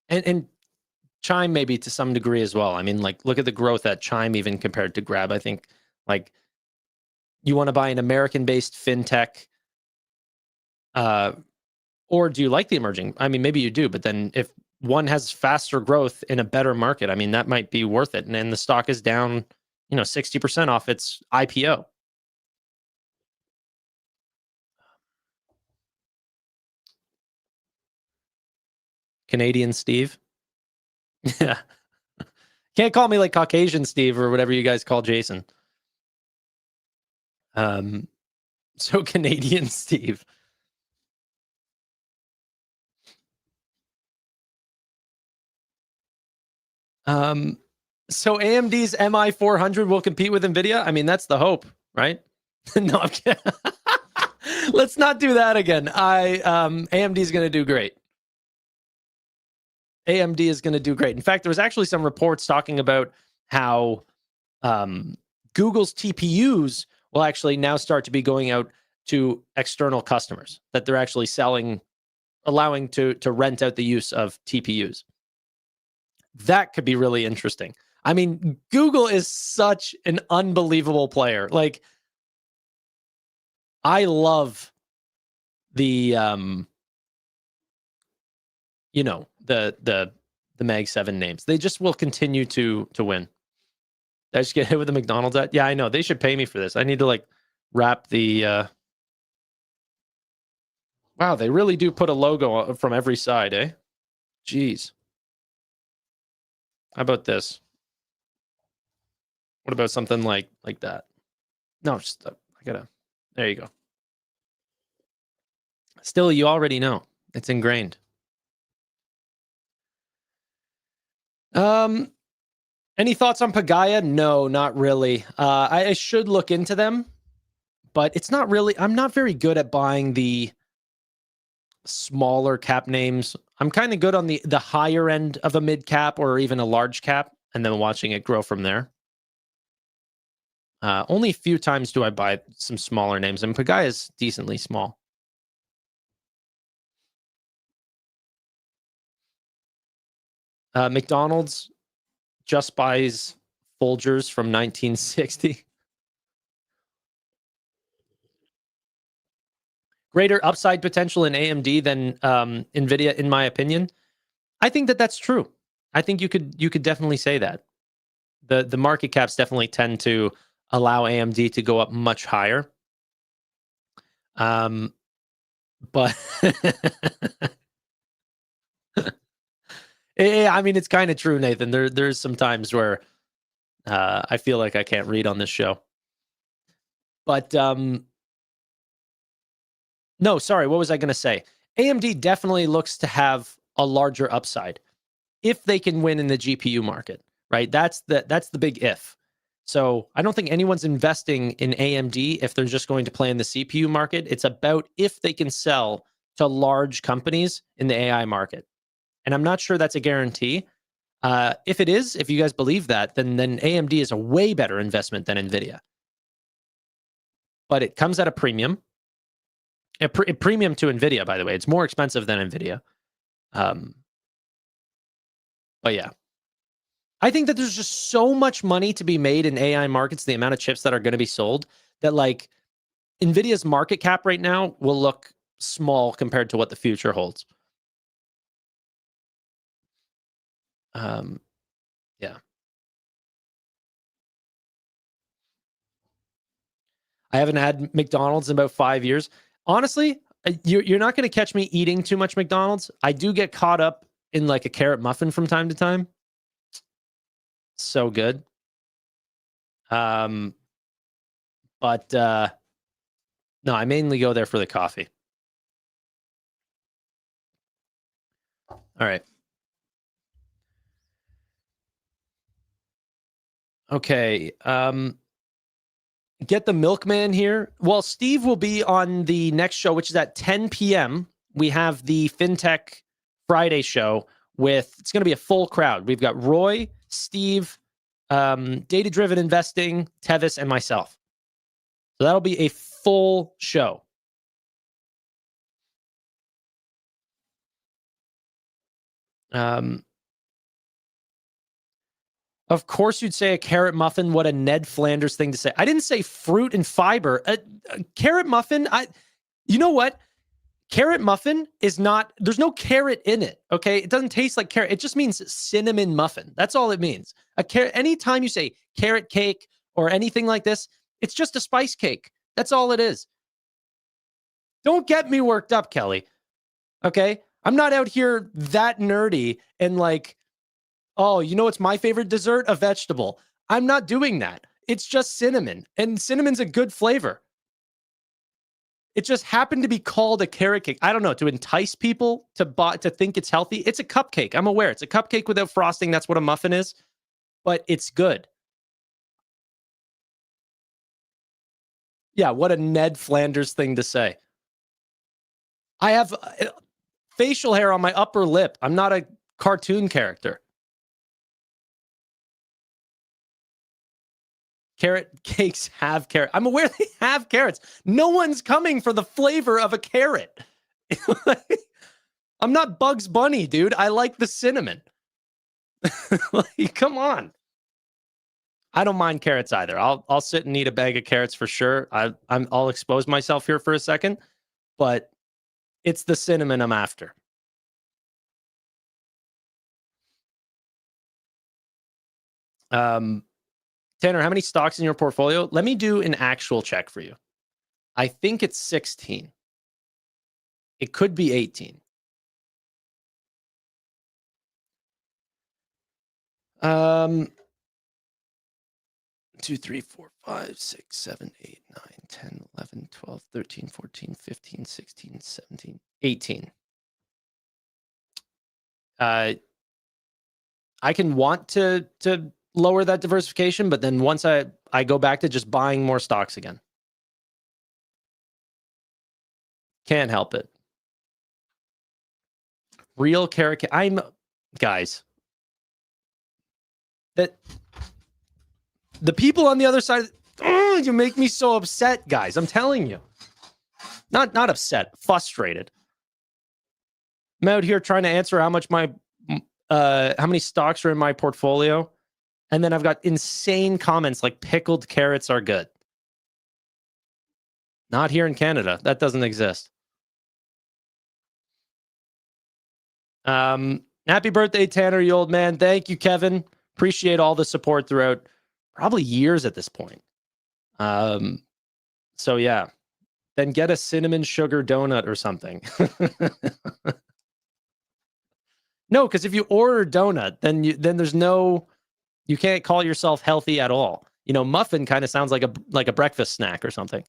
And Chime maybe to some degree as well. I mean, like, look at the growth at Chime even compared to Grab. I think, like, you want to buy an American-based fintech, or do you like the emerging? I mean, maybe you do, but then if one has faster growth in a better market, I mean, that might be worth it. And then the stock is down, 60% off its IPO. Canadian Steve. Yeah. Can't call me like Caucasian Steve or whatever you guys call Jason. So Canadian Steve. So AMD's MI400 will compete with NVIDIA? I mean, that's the hope, right? No, I'm kidding. Let's not do that again. AMD is going to do great. AMD is going to do great. In fact, there was actually some reports talking about how Google's TPUs will actually now start to be going out to external customers, that they're actually allowing to rent out the use of TPUs. That could be really interesting. I mean, Google is such an unbelievable player. Like, I love the the Mag 7 names. They just will continue to win. Did I just get hit with the McDonald's ad? Yeah, I know. They should pay me for this. I need to like wrap the wow, they really do put a logo from every side, eh? Jeez. How about this? What about something like that? No, just there you go. Still, you already know. It's ingrained. Any thoughts on Pagaya? No, not really. I should look into them, but it's not really. I'm not very good at buying the smaller cap names. I'm kind of good on the higher end of a mid cap or even a large cap, and then watching it grow from there. Only a few times do I buy some smaller names, and Pagaya is decently small. McDonald's just buys Folgers from 1960. Greater upside potential in AMD than Nvidia, in my opinion. I think that that's true. I think you could definitely say that. The market caps definitely tend to allow AMD to go up much higher. But I mean, it's kind of true, Nathan. There's some times where I feel like I can't read on this show. But no, sorry, what was I going to say? AMD definitely looks to have a larger upside if they can win in the GPU market, right? That's the big if. So I don't think anyone's investing in AMD if they're just going to play in the CPU market. It's about if they can sell to large companies in the AI market. And I'm not sure that's a guarantee. If it is, if you guys believe that, then AMD is a way better investment than NVIDIA. But it comes at a premium. A premium to NVIDIA, by the way. It's more expensive than NVIDIA. But yeah. I think that there's just so much money to be made in AI markets, the amount of chips that are going to be sold, that like NVIDIA's market cap right now will look small compared to what the future holds. Yeah. I haven't had McDonald's in about 5 years. Honestly, you're not going to catch me eating too much McDonald's. I do get caught up in like a carrot muffin from time to time. So good. But no, I mainly go there for the coffee. All right. Okay. Get the milkman here. Well, Steve will be on the next show, which is at 10 p.m. We have the Fintech Friday show it's going to be a full crowd. We've got Roy, Steve, Data-Driven Investing, Tevis, and myself. So that'll be a full show. Of course, you'd say a carrot muffin. What a Ned Flanders thing to say. I didn't say fruit and fiber. A carrot muffin. You know what? Carrot muffin is not. There's no carrot in it. Okay, it doesn't taste like carrot. It just means cinnamon muffin. That's all it means. A carrot. Anytime you say carrot cake or anything like this, it's just a spice cake. That's all it is. Don't get me worked up, Kelly. Okay, I'm not out here that nerdy and like, oh, you know what's my favorite dessert? A vegetable. I'm not doing that. It's just cinnamon, and cinnamon's a good flavor. It just happened to be called a carrot cake. I don't know, to entice people to think it's healthy. It's a cupcake. I'm aware. It's a cupcake without frosting. That's what a muffin is, but it's good. Yeah, what a Ned Flanders thing to say. I have facial hair on my upper lip. I'm not a cartoon character. Carrot cakes have carrot. I'm aware they have carrots. No one's coming for the flavor of a carrot. I'm not Bugs Bunny, dude. I like the cinnamon. Like, come on. I don't mind carrots either. I'll sit and eat a bag of carrots for sure. I'll expose myself here for a second, but it's the cinnamon I'm after. Tanner, how many stocks in your portfolio? Let me do an actual check for you. I think it's 16. It could be 18. 2, 3, 4, 5, 6, 7, 8, 9, 10, 11, 12, 13, 14, 15, 16, 17, 18. I can want to lower that diversification, but then once I go back to just buying more stocks again. Can't help it. Real carrot. Guys. that the people on the other side, you make me so upset, guys. I'm telling you. Not upset, frustrated. I'm out here trying to answer how many stocks are in my portfolio. And then I've got insane comments like pickled carrots are good. Not here in Canada. That doesn't exist. Happy birthday, Tanner, you old man. Thank you, Kevin. Appreciate all the support throughout probably years at this point. So yeah, then get a cinnamon sugar donut or something. No, because if you order a donut, then there's no, you can't call yourself healthy at all. You know, muffin kind of sounds like a breakfast snack or something.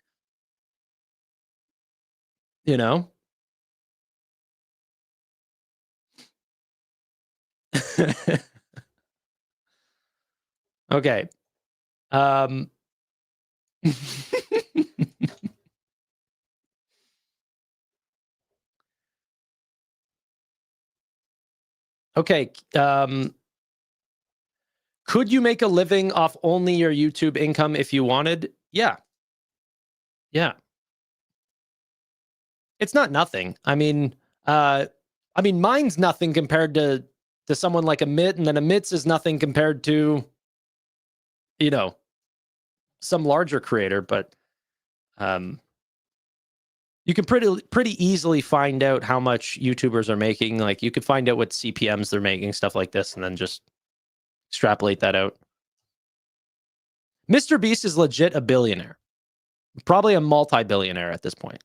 You know? Okay. Okay. Could you make a living off only your YouTube income if you wanted? Yeah. Yeah. It's not nothing. I mean, mine's nothing compared to someone like Amit, and then Amit's is nothing compared to, you know, some larger creator, but you can pretty easily find out how much YouTubers are making. Like, you could find out what CPMs they're making, stuff like this, and then just extrapolate that out. Mr. Beast is legit a billionaire. Probably a multi-billionaire at this point.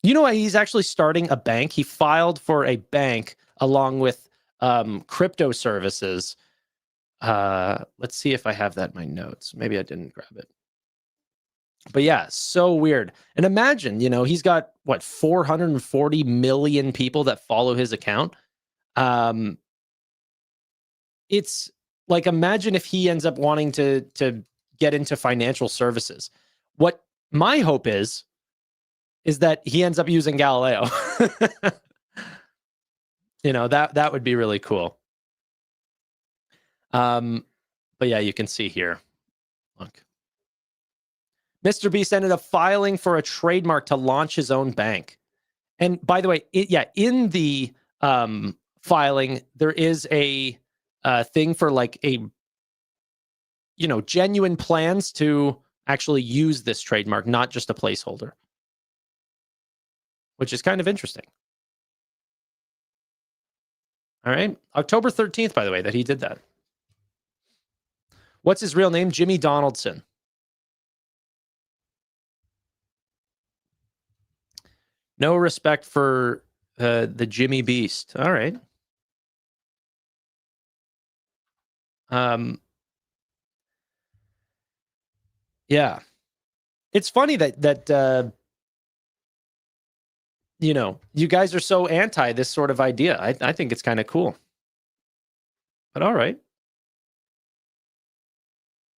You know why he's actually starting a bank? He filed for a bank along with crypto services. Let's see if I have that in my notes. Maybe I didn't grab it. But yeah, so weird. And imagine, you know, he's got, 440 million people that follow his account. It's like, imagine if he ends up wanting to get into financial services. What my hope is that he ends up using Galileo. You know, that would be really cool. But yeah, you can see here. Look. Mr. Beast ended up filing for a trademark to launch his own bank. And by the way, in the filing, there is a thing for like a, you know, genuine plans to actually use this trademark, not just a placeholder, which is kind of interesting. All right. October 13th, by the way, that he did that. What's his real name? Jimmy Donaldson. No respect for the Jimmy Beast. All right. Yeah. It's funny that you know, you guys are so anti this sort of idea. I think it's kind of cool. But all right.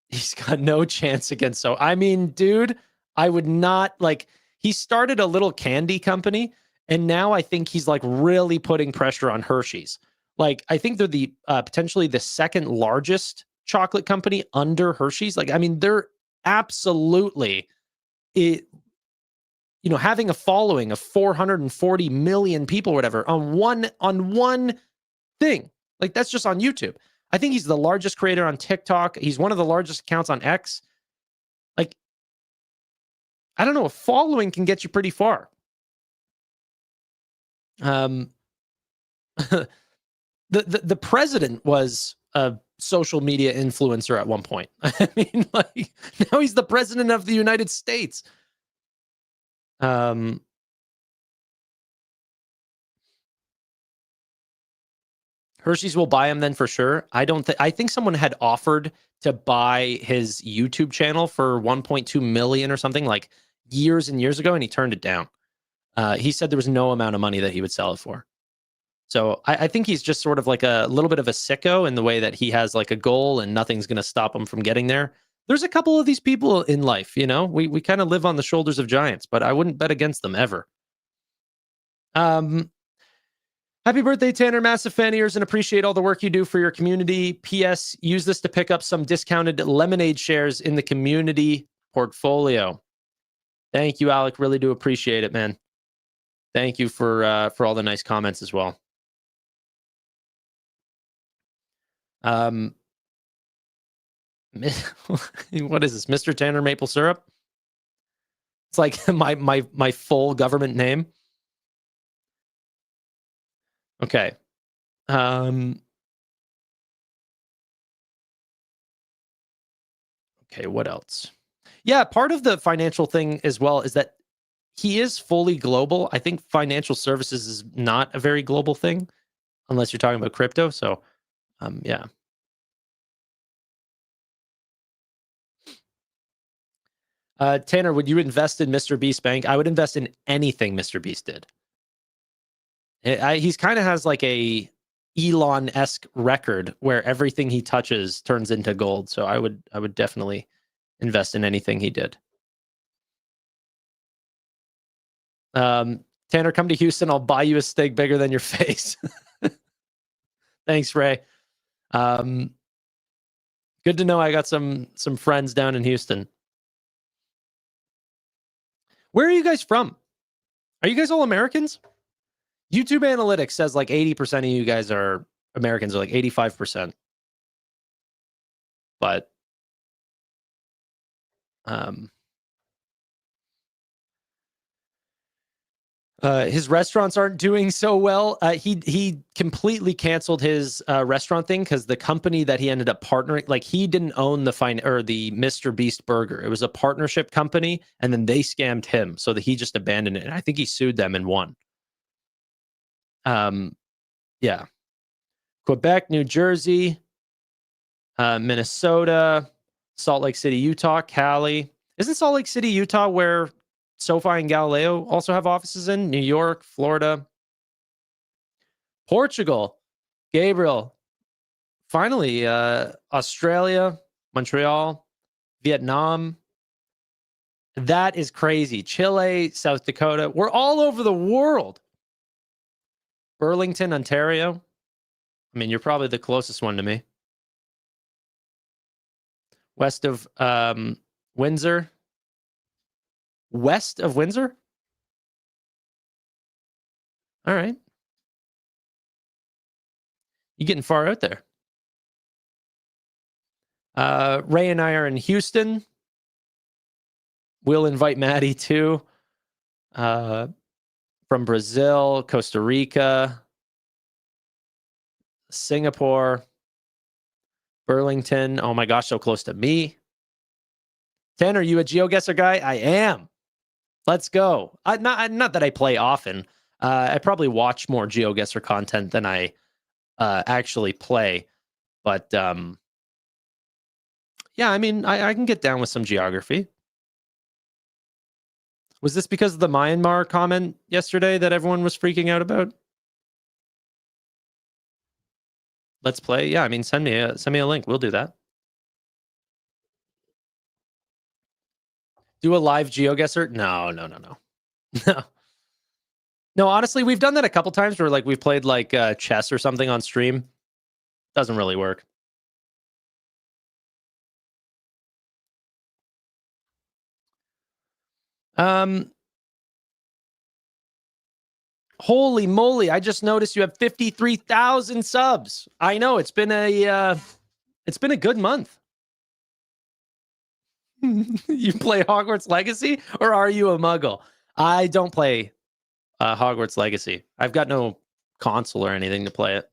He's got no chance against. So, I mean, dude, I would not like, he started a little candy company, and now I think he's like really putting pressure on Hershey's. Like, I think they're the potentially the second largest chocolate company under Hershey's. Like, I mean, they're absolutely, you know, having a following of 440 million people, or whatever, on one thing. Like, that's just on YouTube. I think he's the largest creator on TikTok. He's one of the largest accounts on X. Like, I don't know, a following can get you pretty far. The president was a social media influencer at one point. I mean, like, now he's the president of the United States. Hershey's will buy him then for sure. I think someone had offered to buy his YouTube channel for 1.2 million or something, like years and years ago, and he turned it down. He said there was no amount of money that he would sell it for. So I think he's just sort of like a little bit of a sicko in the way that he has like a goal and nothing's going to stop him from getting there. There's a couple of these people in life, you know, we kind of live on the shoulders of giants, but I wouldn't bet against them ever. Happy birthday, Tanner. Massive fan of yours and appreciate all the work you do for your community. P.S. Use this to pick up some discounted Lemonade shares in the community portfolio. Thank you, Alec. Really do appreciate it, man. Thank you for all the nice comments as well. What is this, Mr. Tanner Maple Syrup? It's like my full government name. Okay. Okay, what else? Yeah, part of the financial thing as well is that he is fully global. I think financial services is not a very global thing unless you're talking about crypto. So, yeah. Tanner, would you invest in Mr. Beast Bank? I would invest in anything Mr. Beast did. He's kind of has like a Elon-esque record where everything he touches turns into gold. So I would definitely invest in anything he did. Tanner, come to Houston. I'll buy you a steak bigger than your face. Thanks, Ray. Good to know I got some friends down in Houston. Where are you guys from? Are you guys all Americans? YouTube analytics says like 80% of you guys are Americans, or like 85%. But his restaurants aren't doing so well. He completely canceled his restaurant thing because the company that he ended up partnering, like he didn't own the Mr. Beast burger. It was a partnership company, and then they scammed him, so that he just abandoned it. And I think he sued them and won. Yeah. Quebec, New Jersey, Minnesota, Salt Lake City, Utah, Cali. Isn't Salt Lake City, Utah, where SoFi and Galileo also have offices in? New York, Florida, Portugal, Gabriel. Finally, Australia, Montreal, Vietnam. That is crazy. Chile, South Dakota. We're all over the world. Burlington, Ontario. I mean, you're probably the closest one to me. West of Windsor. West of Windsor? All right. You're getting far out there. Ray and I are in Houston. We'll invite Maddie too. From Brazil, Costa Rica, Singapore, Burlington. Oh my gosh, so close to me. Tanner, are you a GeoGuessr guy? I am. Let's go. Not that I play often. I probably watch more GeoGuessr content than I actually play. But yeah, I mean, I can get down with some geography. Was this because of the Myanmar comment yesterday that everyone was freaking out about? Let's play. Yeah, I mean, send me a link. We'll do that. Do a live GeoGuessr? No. No. No, honestly, we've done that a couple times where like we've played like chess or something on stream. Doesn't really work. Holy moly, I just noticed you have 53,000 subs. I know, it's been a good month. You play Hogwarts Legacy, or are you a muggle? I don't play Hogwarts Legacy. I've got no console or anything to play it.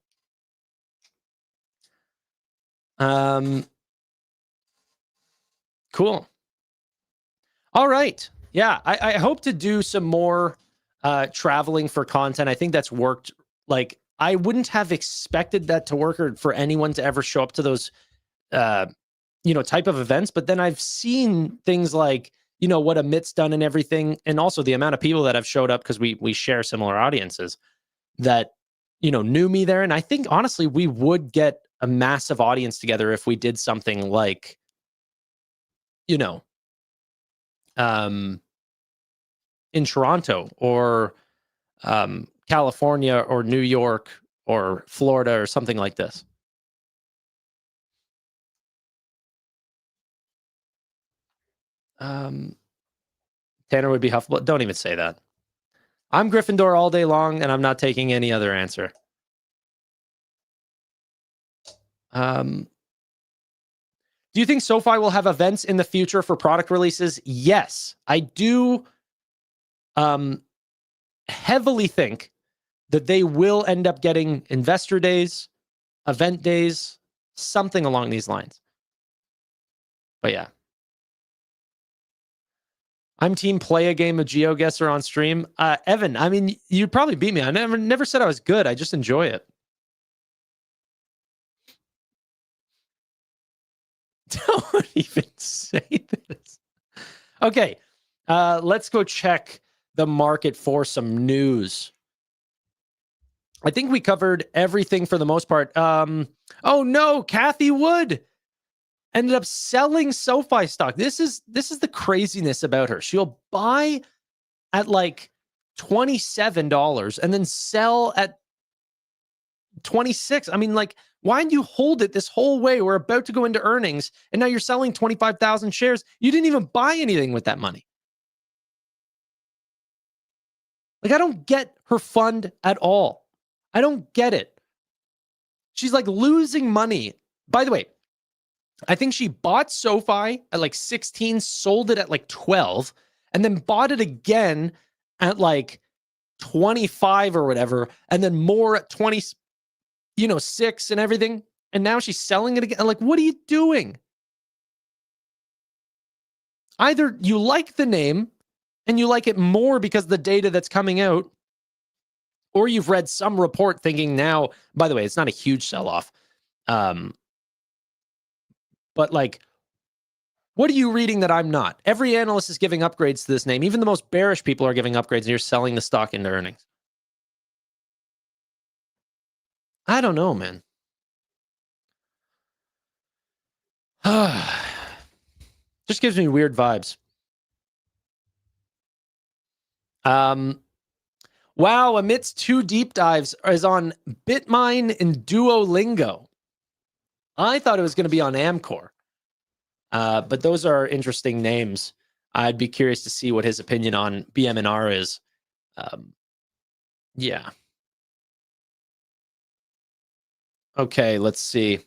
Cool. All right. Yeah, I hope to do some more traveling for content. I think that's worked. Like, I wouldn't have expected that to work, or for anyone to ever show up to those type of events. But then I've seen things like, what Amit's done and everything, and also the amount of people that have showed up because we share similar audiences that knew me there. And I think honestly we would get a massive audience together if we did something like in Toronto or California or New York or Florida or something like this. Tanner would be Hufflepuff. Don't even say that. I'm Gryffindor all day long, and I'm not taking any other answer. Do you think SoFi will have events in the future for product releases? Yes, I do heavily think that they will end up getting investor days, event days, something along these lines. But yeah. I'm team play a game of GeoGuessr on stream. Evan, I mean, you'd probably beat me. I never said I was good. I just enjoy it. Don't even say this. Okay, let's go check the market for some news. I think we covered everything for the most part. Oh no, Kathy Wood ended up selling SoFi stock. This is the craziness about her. She'll buy at like $27 and then sell at 26. I mean, like, why did you hold it this whole way? We're about to go into earnings, and now you're selling 25,000 shares. You didn't even buy anything with that money. Like, I don't get her fund at all. I don't get it. She's like losing money. By the way, I think she bought SoFi at like 16, sold it at like 12, and then bought it again at like 25 or whatever, and then more at 6 and everything. And now she's selling it again. Like, what are you doing? Either you like the name and you like it more because of the data that's coming out, or you've read some report thinking now, by the way, it's not a huge sell-off. But like, what are you reading that I'm not? Every analyst is giving upgrades to this name. Even the most bearish people are giving upgrades, and you're selling the stock into earnings. I don't know, man. Just gives me weird vibes. Wow, amidst 2 deep dives is on Bitmine and Duolingo. I thought it was going to be on Amcor. But those are interesting names. I'd be curious to see what his opinion on BM&R is. Yeah. Okay, let's see.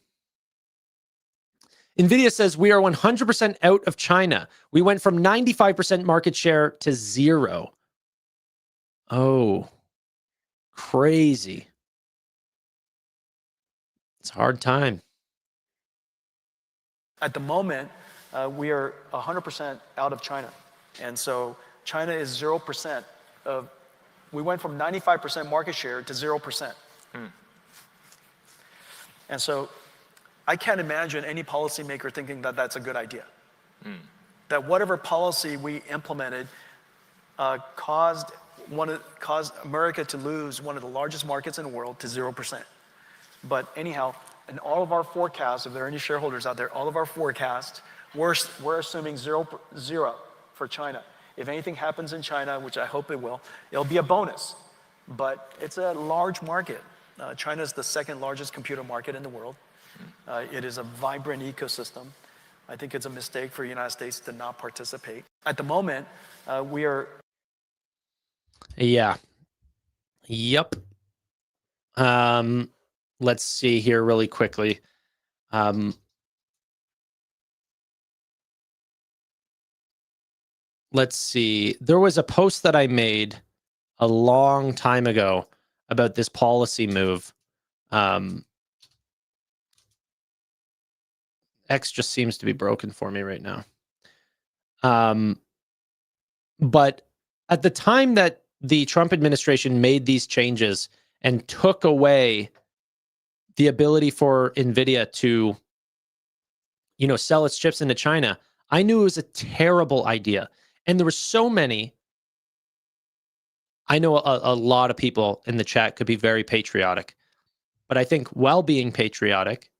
NVIDIA says we are 100% out of China. We went from 95% market share to 0. Oh, crazy. It's a hard time. At the moment, we are 100% out of China. And so China is 0% of, we went from 95% market share to 0%. And so I can't imagine any policymaker thinking that that's a good idea. That whatever policy we implemented caused America to lose one of the largest markets in the world to 0%. But anyhow, in all of our forecasts, if there are any shareholders out there, all of our forecasts, we're assuming zero for China. If anything happens in China, which I hope it will, it'll be a bonus. But it's a large market. China is the 2nd largest computer market in the world. It is a vibrant ecosystem. I think it's a mistake for the United States to not participate. At the moment, we are... Yeah. Yep. Let's see here really quickly. Let's see. There was a post that I made a long time ago about this policy move. X just seems to be broken for me right now. But at the time that the Trump administration made these changes and took away the ability for NVIDIA to, sell its chips into China, I knew it was a terrible idea. And there were so many. I know a lot of people in the chat could be very patriotic, but I think while being patriotic,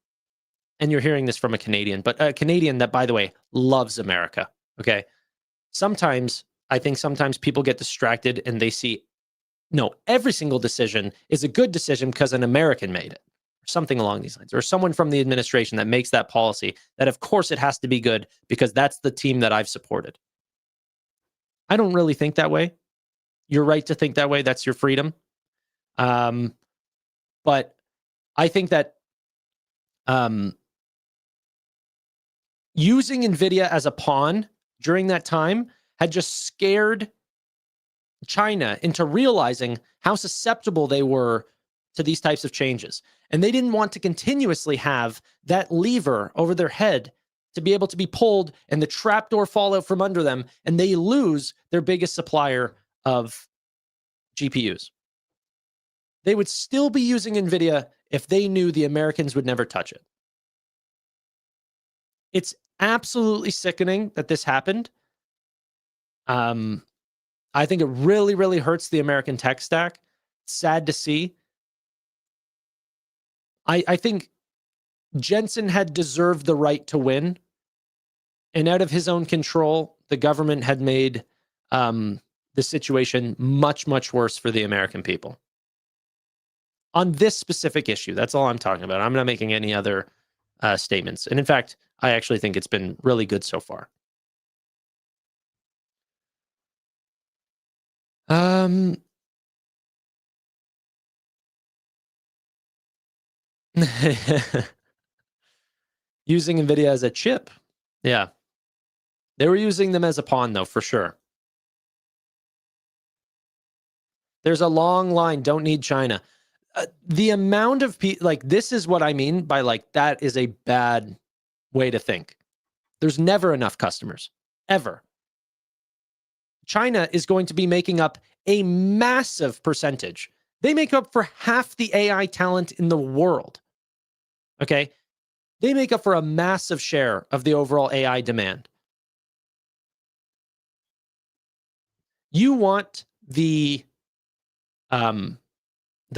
and you're hearing this from a Canadian, but a Canadian that, by the way, loves America, okay? I think sometimes people get distracted and they see No, every single decision is a good decision because an American made it, or something along these lines, or someone from the administration that makes that policy, that of course it has to be good because that's the team that I've supported. I don't really think that way. You're right to think that way. That's your freedom. But I think that using NVIDIA as a pawn during that time had just scared China into realizing how susceptible they were to these types of changes. And they didn't want to continuously have that lever over their head to be able to be pulled and the trapdoor fall out from under them, and they lose their biggest supplier of GPUs. They would still be using NVIDIA if they knew the Americans would never touch it. It's absolutely sickening that this happened. I think it really, really hurts the American tech stack. Sad to see. I think Jensen had deserved the right to win. And out of his own control, the government had made the situation much, much worse for the American people. On this specific issue, that's all I'm talking about. I'm not making any other statements. And in fact, I actually think it's been really good so far. Using NVIDIA as a chip. Yeah. They were using them as a pawn, though, for sure. There's a long line. Don't need China. The amount of people, like, this is what I mean by, like, that is a bad way to think. There's never enough customers, ever. China is going to be making up a massive percentage. They make up for half the AI talent in the world. Okay? They make up for a massive share of the overall AI demand. You want the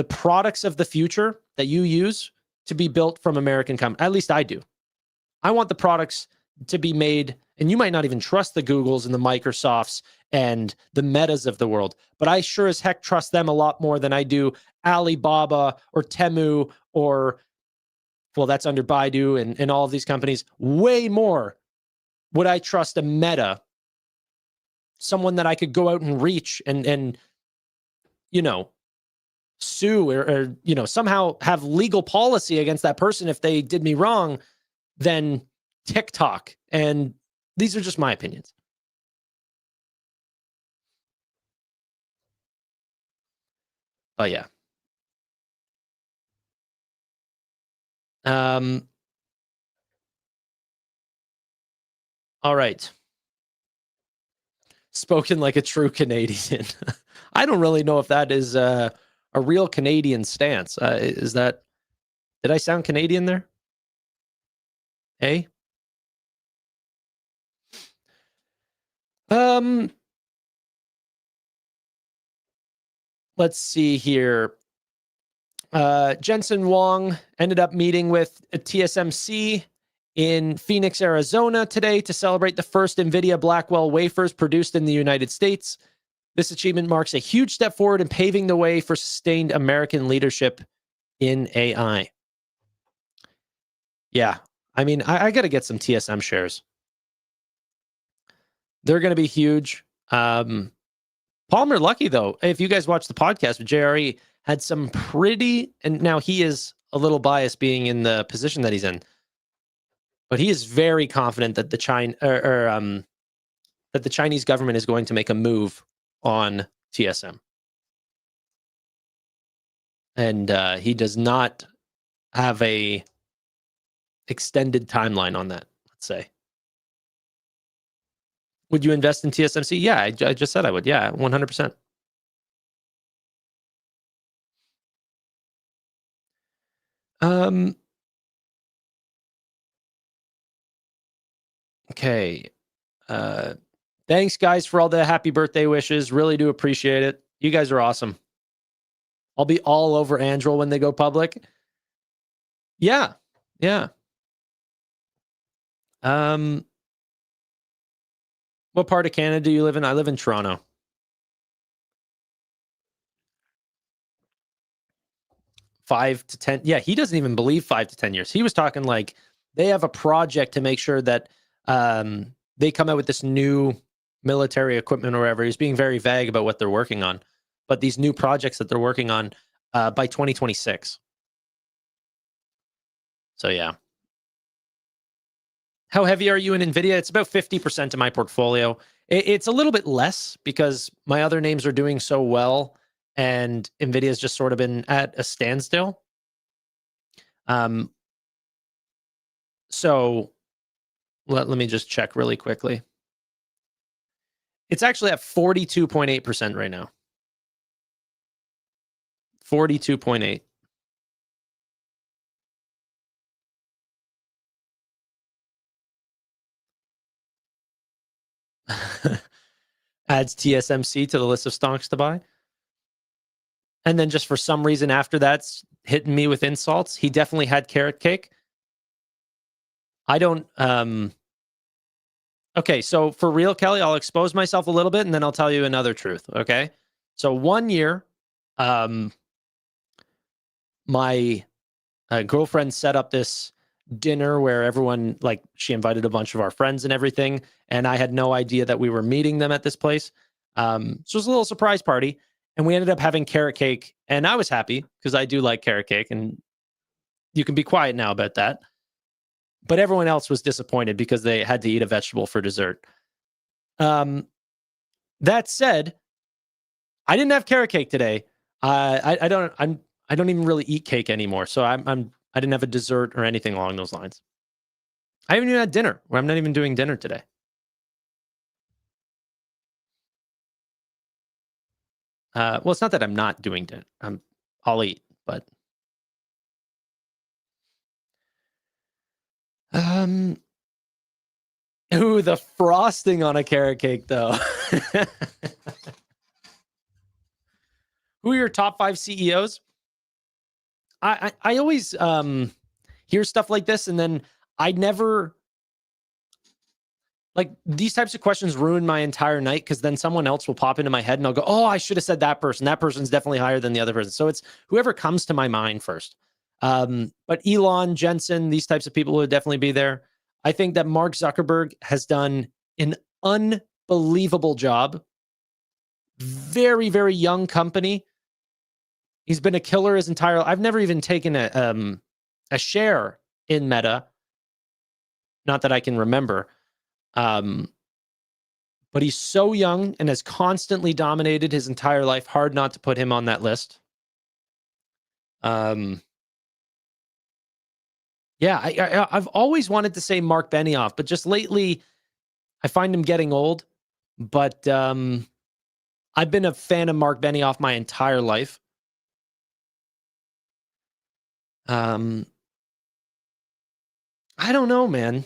products of the future that you use to be built from American companies. At least I do. I want the products to be made, and you might not even trust the Googles and the Microsofts and the Metas of the world, but I sure as heck trust them a lot more than I do Alibaba or Temu or, well, that's under Baidu and all of these companies. Way more would I trust a Meta, someone that I could go out and reach and you know, sue or you know, somehow have legal policy against that person if they did me wrong, than TikTok. And these are just my opinions. But yeah. All right. Spoken like a true Canadian. I don't really know if that is a real Canadian stance. Is that, did I sound Canadian there? Hey? Let's see here. Jensen Huang ended up meeting with a TSMC in Phoenix, Arizona today to celebrate the first NVIDIA Blackwell wafers produced in the United States. This achievement marks a huge step forward in paving the way for sustained American leadership in AI. Yeah, I mean, I got to get some TSM shares. They're going to be huge. Palmer Luckey, though, if you guys watch the podcast with JRE, had some pretty, and now he is a little biased being in the position that he's in, but he is very confident that the that the Chinese government is going to make a move on TSM. And he does not have a extended timeline on that, let's say. Would you invest in TSMC? Yeah, I just said I would. Yeah, 100%. Okay. Thanks, guys, for all the happy birthday wishes. Really do appreciate it. You guys are awesome. I'll be all over Anduril when they go public. Yeah. Yeah. What part of Canada do you live in? I live in Toronto. 5 to 10. Yeah, he doesn't even believe 5 to 10 years. He was talking like they have a project to make sure that they come out with this new military equipment or whatever. He's being very vague about what they're working on, but these new projects that they're working on by 2026. So yeah. How heavy are you in NVIDIA? It's about 50% of my portfolio. It's a little bit less because my other names are doing so well and NVIDIA's just sort of been at a standstill. So let me just check really quickly. It's actually at 42.8% right now. 42.8. Adds TSMC to the list of stocks to buy. And then just for some reason after that's hitting me with insults, he definitely had carrot cake. I don't... Okay, so for real, Kelly, I'll expose myself a little bit and then I'll tell you another truth, okay? So 1 year, my girlfriend set up this dinner where everyone, like, she invited a bunch of our friends and everything, and I had no idea that we were meeting them at this place. So it was a little surprise party, and we ended up having carrot cake, and I was happy because I do like carrot cake, and you can be quiet now about that. But everyone else was disappointed because they had to eat a vegetable for dessert. That said, I didn't have carrot cake today. I don't even really eat cake anymore, so I didn't have a dessert or anything along those lines. I haven't even had dinner. I'm not even doing dinner today. Well, it's not that I'm not doing dinner. I'll eat, but ooh, the frosting on a carrot cake, though. Who are your top 5 CEOs? I always hear stuff like this, and then I never... Like, these types of questions ruin my entire night because then someone else will pop into my head and I'll go, oh, I should have said that person. That person's definitely higher than the other person. So it's whoever comes to my mind first. But Elon, Jensen, these types of people would definitely be there. I think that Mark Zuckerberg has done an unbelievable job. Very, very young company. He's been a killer his entire life. I've never even taken a share in Meta. Not that I can remember. But he's so young and has constantly dominated his entire life. Hard not to put him on that list. Yeah, I've always wanted to say Mark Benioff, but just lately I find him getting old. But I've been a fan of Mark Benioff my entire life. I don't know, man.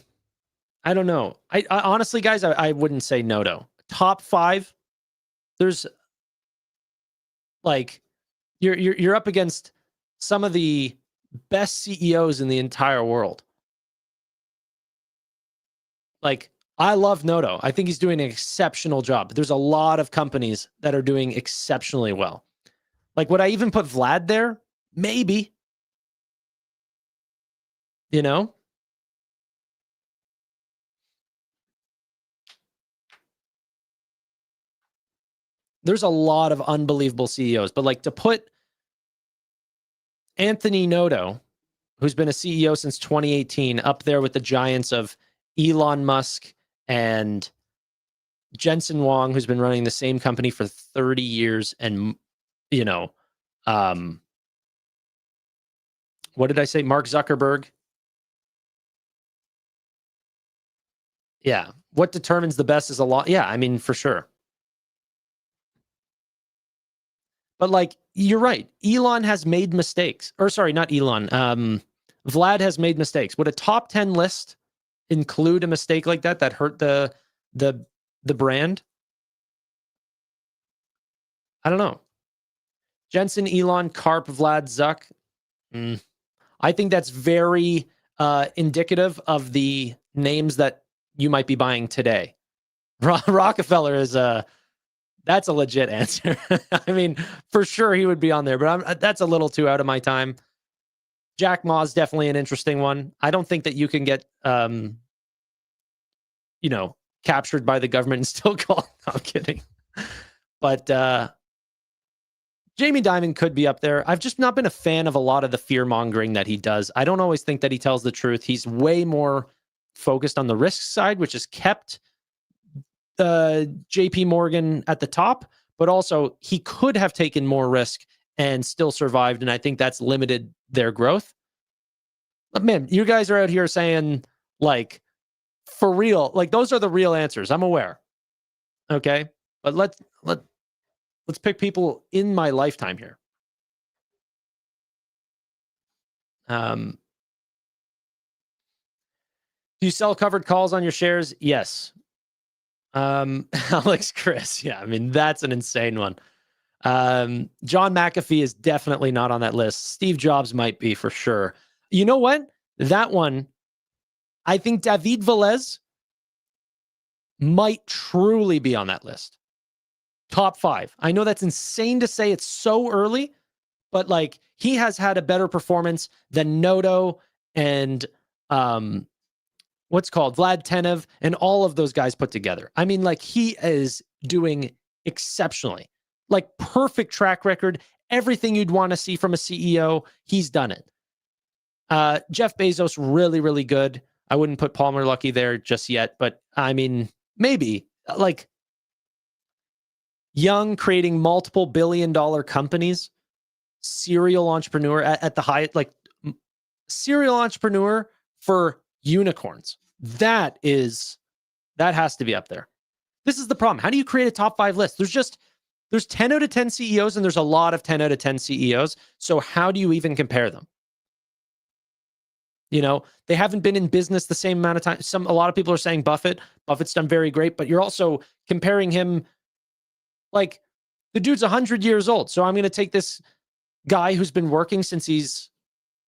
I don't know. I honestly, guys, I wouldn't say Noto. Top 5. There's like you're up against some of the best CEOs in the entire world. Like, I love Noto. I think he's doing an exceptional job. But there's a lot of companies that are doing exceptionally well. Like, would I even put Vlad there? Maybe. You know? There's a lot of unbelievable CEOs, but like to put Anthony Noto, who's been a CEO since 2018, up there with the giants of Elon Musk and Jensen Huang, who's been running the same company for 30 years, and, you know, what did I say? Mark Zuckerberg. Yeah. What determines the best is a lot. Yeah, I mean, for sure. But like, you're right. Elon has made mistakes. Or sorry, not Elon. Vlad has made mistakes. Would a top 10 list include a mistake like that hurt the brand? I don't know. Jensen, Elon, Karp, Vlad, Zuck. I think that's very indicative of the names that you might be buying today. Rockefeller is that's a legit answer. I mean, for sure he would be on there, but that's a little too out of my time. Jack Ma's definitely an interesting one. I don't think that you can get, captured by the government and still call. I'm kidding. But Jamie Dimon could be up there. I've just not been a fan of a lot of the fear mongering that he does. I don't always think that he tells the truth. He's way more focused on the risk side, which has kept JP Morgan at the top, but also he could have taken more risk and still survived. And I think that's limited their growth. But man, you guys are out here saying, like, for real, like those are the real answers. I'm aware. Okay. But let's pick people in my lifetime here. Do you sell covered calls on your shares? Yes. Alex Chris. Yeah, I mean, that's an insane one. John McAfee is definitely not on that list. Steve Jobs might be for sure. You know what? That one, I think David Velez might truly be on that list. Top 5. I know that's insane to say, it's so early, but like he has had a better performance than Noto and Vlad Tenev and all of those guys put together. I mean, like he is doing exceptionally. Like perfect track record, everything you'd want to see from a CEO, he's done it. Jeff Bezos, really, really good. I wouldn't put Palmer Luckey there just yet, but I mean, maybe. Like young, creating multiple billion-dollar companies, serial entrepreneur at the highest, like serial entrepreneur for unicorns. That has to be up there. This is the problem. How do you create a top 5 list? There's 10 out of 10 CEOs and there's a lot of 10 out of 10 CEOs. So how do you even compare them? You know, they haven't been in business the same amount of time. A lot of people are saying Buffett's done very great, but you're also comparing him, like the dude's 100 years old. So I'm going to take this guy who's been working since he's,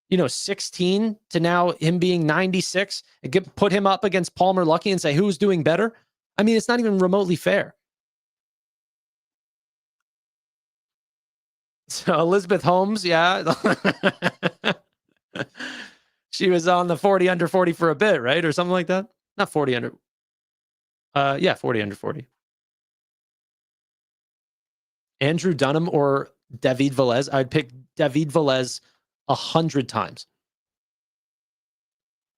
16 to now him being 96 and put him up against Palmer Luckey and say, who's doing better? I mean, it's not even remotely fair. So Elizabeth Holmes, yeah. She was on the 40 under 40 for a bit, right? Or something like that. Not 40 under. 40 under 40. Andrew Dunham or David Velez. I'd pick David Velez 100 times.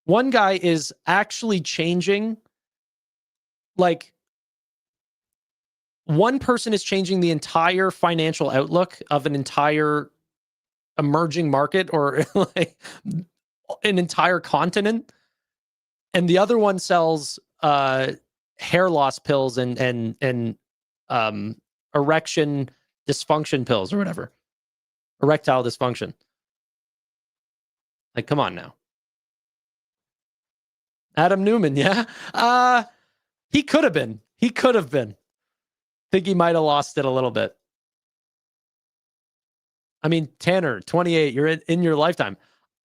One guy is actually changing, like, one person is changing the entire financial outlook of an entire emerging market or like an entire continent, and the other one sells hair loss pills and erection dysfunction pills or whatever, erectile dysfunction. Like, come on now. Adam Newman, yeah. He could have been. I think he might have lost it a little bit. I mean, Tanner, 28, you're in your lifetime.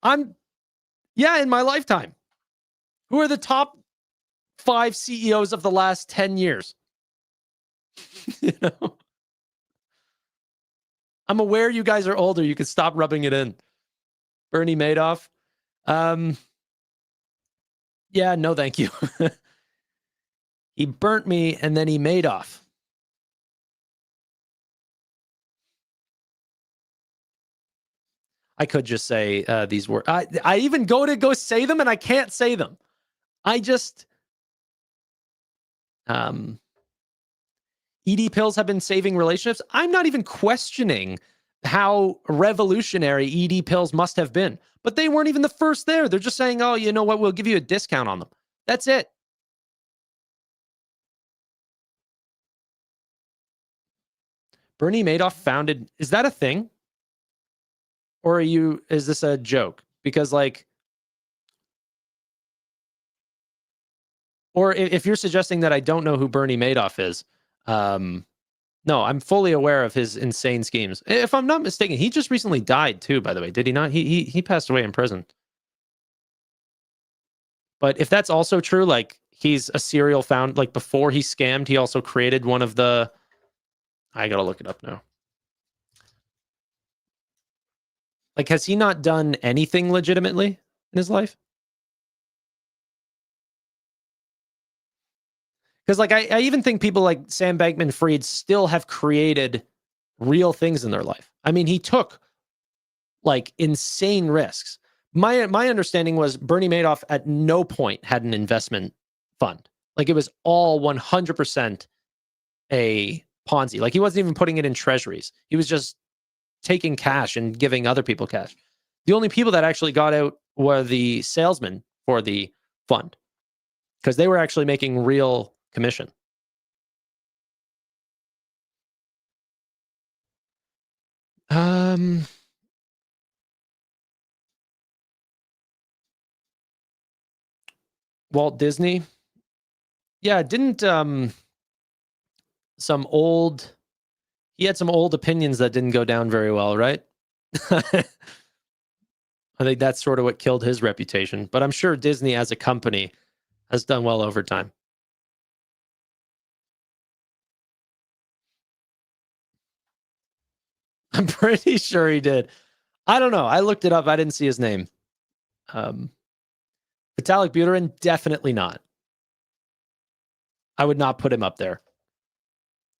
In my lifetime. Who are the top 5 CEOs of the last 10 years? I'm aware you guys are older. You can stop rubbing it in. Bernie Madoff. No, thank you. He burnt me and then he made off. I could just say these words. I even go say them and I can't say them. I just... ED pills have been saving relationships. I'm not even questioning how revolutionary ED pills must have been, but they weren't even the first there. They're just saying, oh, you know what? We'll give you a discount on them. That's it. Bernie Madoff founded, is that a thing? Or is this a joke? Because like, or if you're suggesting that I don't know who Bernie Madoff is, no, I'm fully aware of his insane schemes. If I'm not mistaken, he just recently died too, by the way. Did he not? He passed away in prison. But if that's also true, like he's a serial found, like before he scammed, he also created one of the, I gotta look it up now. Like, has he not done anything legitimately in his life? Because, like, I even think people like Sam Bankman-Fried still have created real things in their life. I mean, he took like insane risks. My understanding was Bernie Madoff at no point had an investment fund. Like, it was all 100% a Ponzi. Like, he wasn't even putting it in treasuries. He was just taking cash and giving other people cash. The only people that actually got out were the salesmen for the fund, because they were actually making real commission. Walt Disney. Yeah, didn't he had some old opinions that didn't go down very well, right? I think that's sort of what killed his reputation. But I'm sure Disney as a company has done well over time. I'm pretty sure he did. I don't know. I looked it up. I didn't see his name. Vitalik Buterin, definitely not. I would not put him up there.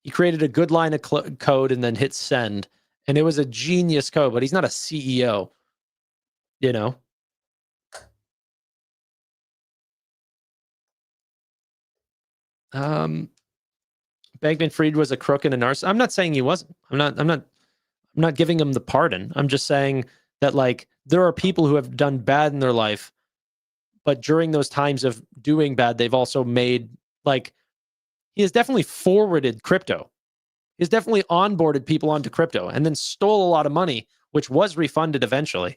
He created a good line of code and then hit send. And it was a genius code, but he's not a CEO, you know? Bankman-Fried was a crook and a narcissist. I'm not saying he wasn't. I'm not giving him the pardon. I'm just saying that, like, there are people who have done bad in their life, but during those times of doing bad, they've also made, like, he has definitely forwarded crypto. He's definitely onboarded people onto crypto and then stole a lot of money, which was refunded eventually.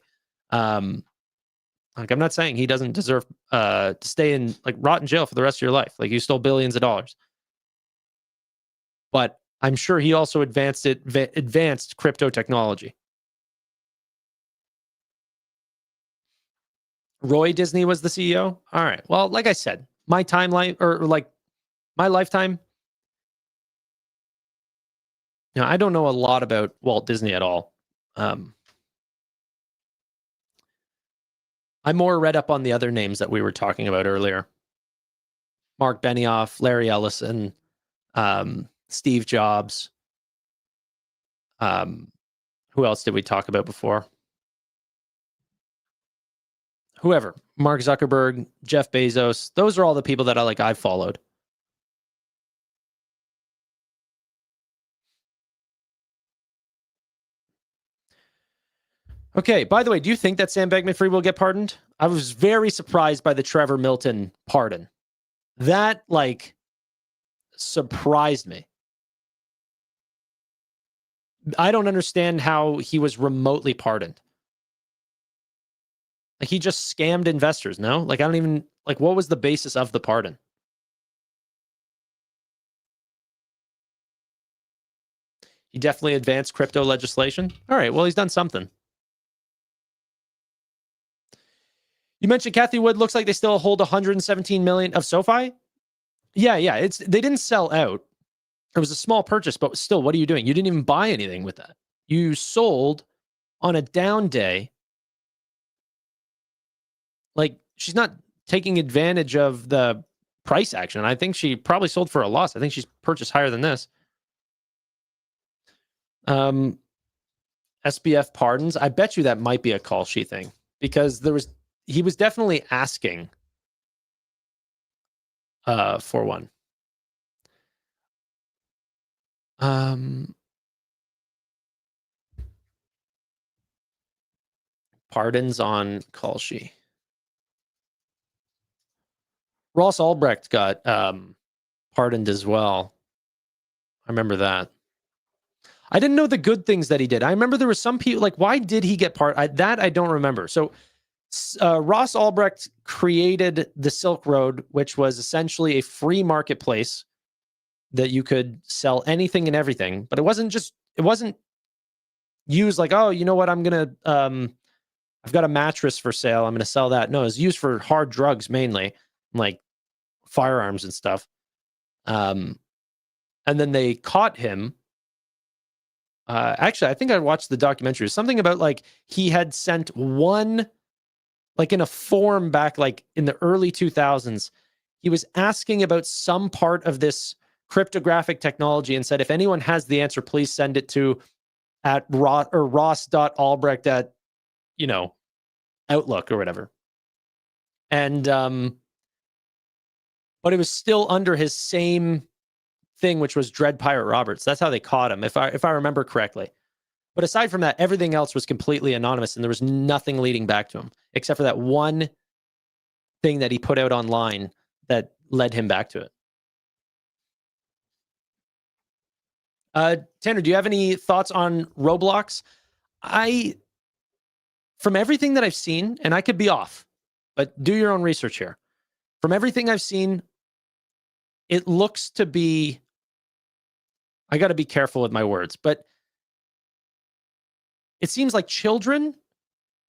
Like, I'm not saying he doesn't deserve to stay in, like, rot in jail for the rest of your life. Like, you stole billions of dollars. But I'm sure he also advanced crypto technology. Roy Disney was the CEO. All right. Well, like I said, my timeline, or like my lifetime, you know, I don't know a lot about Walt Disney at all. I'm more read up on the other names that we were talking about earlier. Mark Benioff, Larry Ellison, Steve Jobs. Who else did we talk about before? Whoever. Mark Zuckerberg, Jeff Bezos. Those are all the people that I've followed. Okay, by the way, do you think that Sam Bankman-Fried will get pardoned? I was very surprised by the Trevor Milton pardon. That, like, surprised me. I don't understand how he was remotely pardoned. Like, he just scammed investors, no? Like, I don't even, like, what was the basis of the pardon? He definitely advanced crypto legislation. All right, well, he's done something. You mentioned Kathy Wood. Looks like they still hold 117 million of SoFi. Yeah. They didn't sell out. It was a small purchase, but still, what are you doing? You didn't even buy anything with that. You sold on a down day. Like, she's not taking advantage of the price action. I think she probably sold for a loss. I think she's purchased higher than this. SBF pardons. I bet you that might be a call sheet thing, because he was definitely asking for one. Pardons on call sheet. Ross Ulbricht got pardoned as well. I remember that. I didn't know the good things that he did. I remember there were some people, like, why did he get pardoned? That I don't remember. So Ross Ulbricht created the Silk Road, which was essentially a free marketplace that you could sell anything and everything. But it wasn't used like, oh, you know what, I've got a mattress for sale, I'm going to sell that. No, it was used for hard drugs mainly, like firearms and stuff. And then they caught him Actually, I think I watched the documentary. Something about like he had sent one, like in a form back like in the early 2000s. He was asking about some part of this cryptographic technology and said, if anyone has the answer, please send it to at ross.albrecht at, Outlook or whatever. And, but it was still under his same thing, which was Dread Pirate Roberts. That's how they caught him, if I remember correctly. But aside from that, everything else was completely anonymous and there was nothing leading back to him except for that one thing that he put out online that led him back to it. Tanner, do you have any thoughts on Roblox? From everything that I've seen, and I could be off, but do your own research here. From everything I've seen, it looks to be, I got to be careful with my words, but it seems like children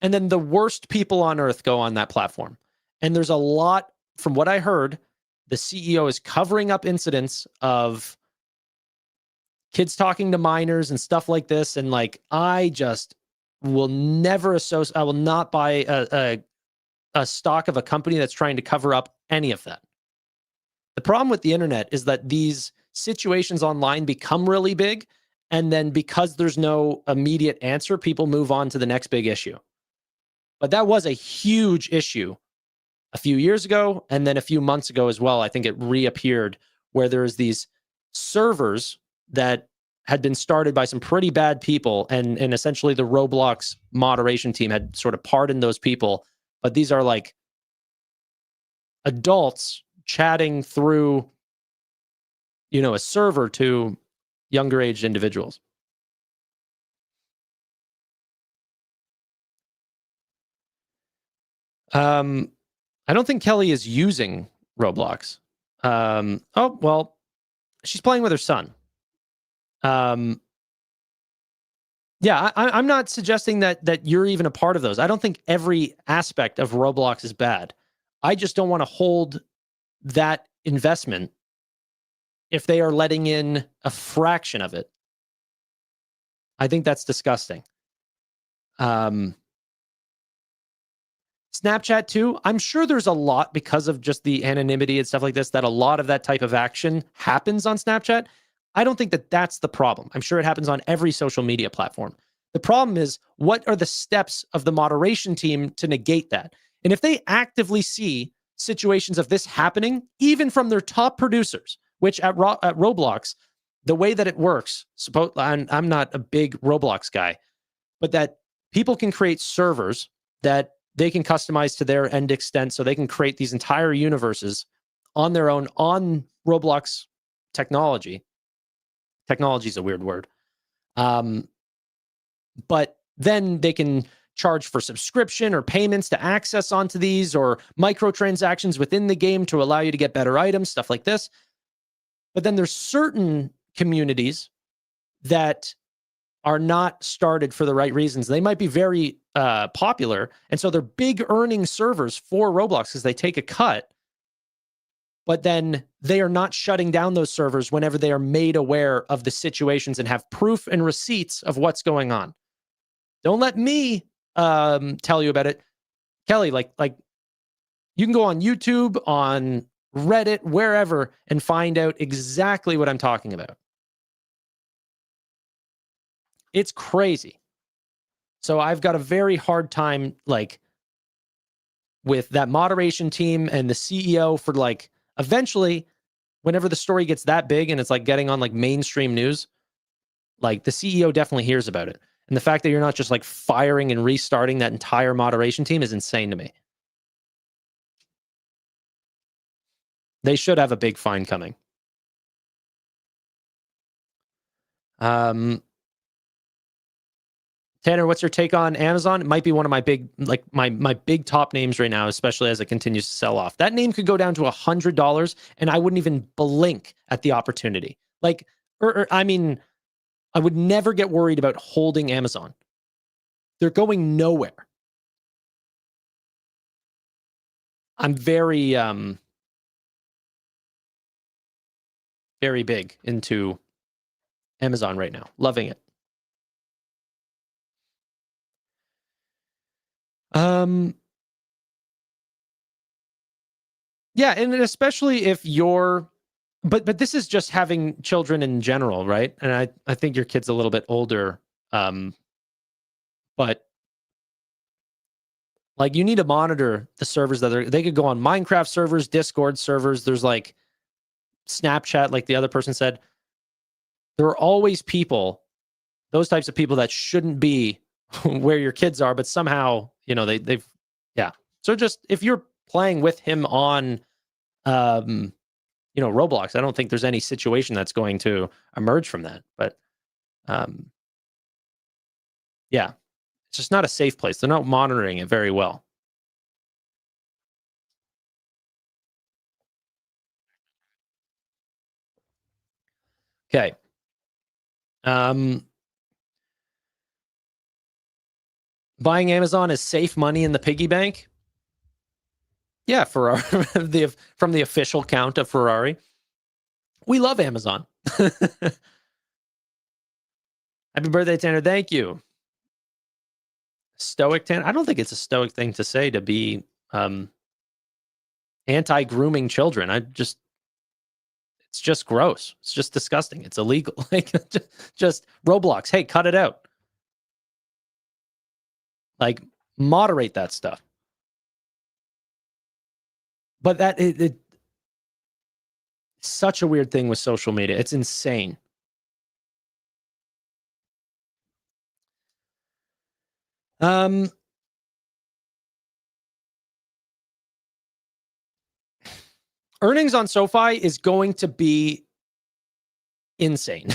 and then the worst people on earth go on that platform. And there's a lot, from what I heard, the CEO is covering up incidents of kids talking to minors and stuff like this. And like, I just will never associate, I will not buy a stock of a company that's trying to cover up any of that. The problem with the internet is that these situations online become really big. And then because there's no immediate answer, people move on to the next big issue. But that was a huge issue a few years ago. And then a few months ago as well, I think it reappeared where there's these servers that had been started by some pretty bad people. And essentially the Roblox moderation team had sort of pardoned those people. But these are like adults chatting through, a server to younger aged individuals. I don't think Kelly is using Roblox. Oh, well, she's playing with her son. Yeah, I'm not suggesting that you're even a part of those. I don't think every aspect of Roblox is bad. I just don't want to hold that investment if they are letting in a fraction of it. I think that's disgusting. Snapchat too. I'm sure there's a lot, because of just the anonymity and stuff like this, that a lot of that type of action happens on Snapchat. I don't think that that's the problem. I'm sure it happens on every social media platform. The problem is, what are the steps of the moderation team to negate that? And if they actively see situations of this happening, even from their top producers, which at Roblox, the way that it works, I'm not a big Roblox guy, but that people can create servers that they can customize to their end extent, so they can create these entire universes on their own on Roblox technology. Technology is a weird word. But then they can charge for subscription or payments to access onto these, or microtransactions within the game to allow you to get better items, stuff like this. But then there's certain communities that are not started for the right reasons. They might be very popular, and so they're big earning servers for Roblox because they take a cut, but then they are not shutting down those servers whenever they are made aware of the situations and have proof and receipts of what's going on. Don't let me tell you about it. Kelly, like you can go on YouTube, on Reddit, wherever, and find out exactly what I'm talking about. It's crazy. So I've got a very hard time, with that moderation team and the CEO for, eventually, whenever the story gets that big and it's getting on mainstream news, the CEO definitely hears about it. And the fact that you're not just firing and restarting that entire moderation team is insane to me. They should have a big fine coming. Tanner, what's your take on Amazon? It might be one of my big, my big top names right now, especially as it continues to sell off. That name could go down to $100, and I wouldn't even blink at the opportunity. I would never get worried about holding Amazon. They're going nowhere. I'm very, very big into Amazon right now. Loving it. Yeah, and then especially if you're, but this is just having children in general, right? And I think your kid's a little bit older, but like you need to monitor the servers they could go on Minecraft servers, Discord servers. There's like Snapchat, like the other person said. There are always people, those types of people that shouldn't be where your kids are, but somehow, they've, yeah. So just if you're playing with him on, Roblox, I don't think there's any situation that's going to emerge from that. But yeah, it's just not a safe place. They're not monitoring it very well. Okay. Buying Amazon is safe money in the piggy bank. Yeah, Ferrari, from the official count of Ferrari. We love Amazon. Happy birthday, Tanner. Thank you. Stoic Tanner. I don't think it's a stoic thing to say to be anti-grooming children. It's just gross. It's just disgusting. It's illegal. Like just Roblox. Hey, cut it out. Like moderate that stuff. But that it's such a weird thing with social media. It's insane. Earnings on SoFi is going to be insane.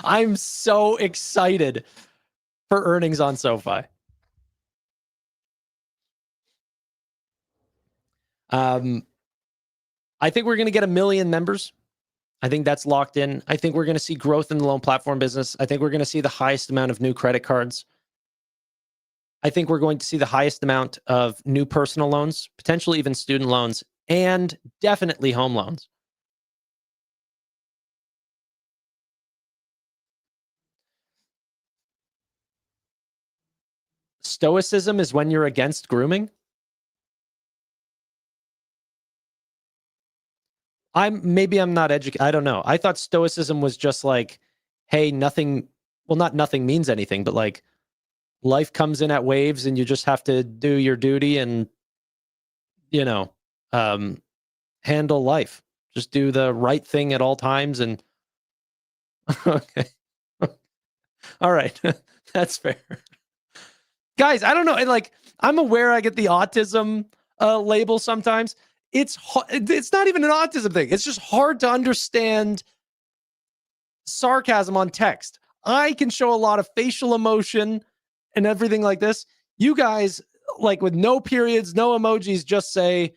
I'm so excited for earnings on SoFi. I think we're going to get 1 million members. I think that's locked in. I think we're going to see growth in the loan platform business. I think we're going to see the highest amount of new credit cards. I think we're going to see the highest amount of new personal loans, potentially even student loans, and definitely home loans. Stoicism is when you're against grooming. Maybe I'm not educated. I don't know. I thought stoicism was just like, hey, nothing, well, not nothing means anything, but like life comes in at waves and you just have to do your duty and, handle life. Just do the right thing at all times. And okay. All right. That's fair. Guys, I don't know. And like, I'm aware I get the autism label sometimes. It's not even an autism thing. It's just hard to understand sarcasm on text. I can show a lot of facial emotion and everything like this. You guys, like with no periods, no emojis, just say,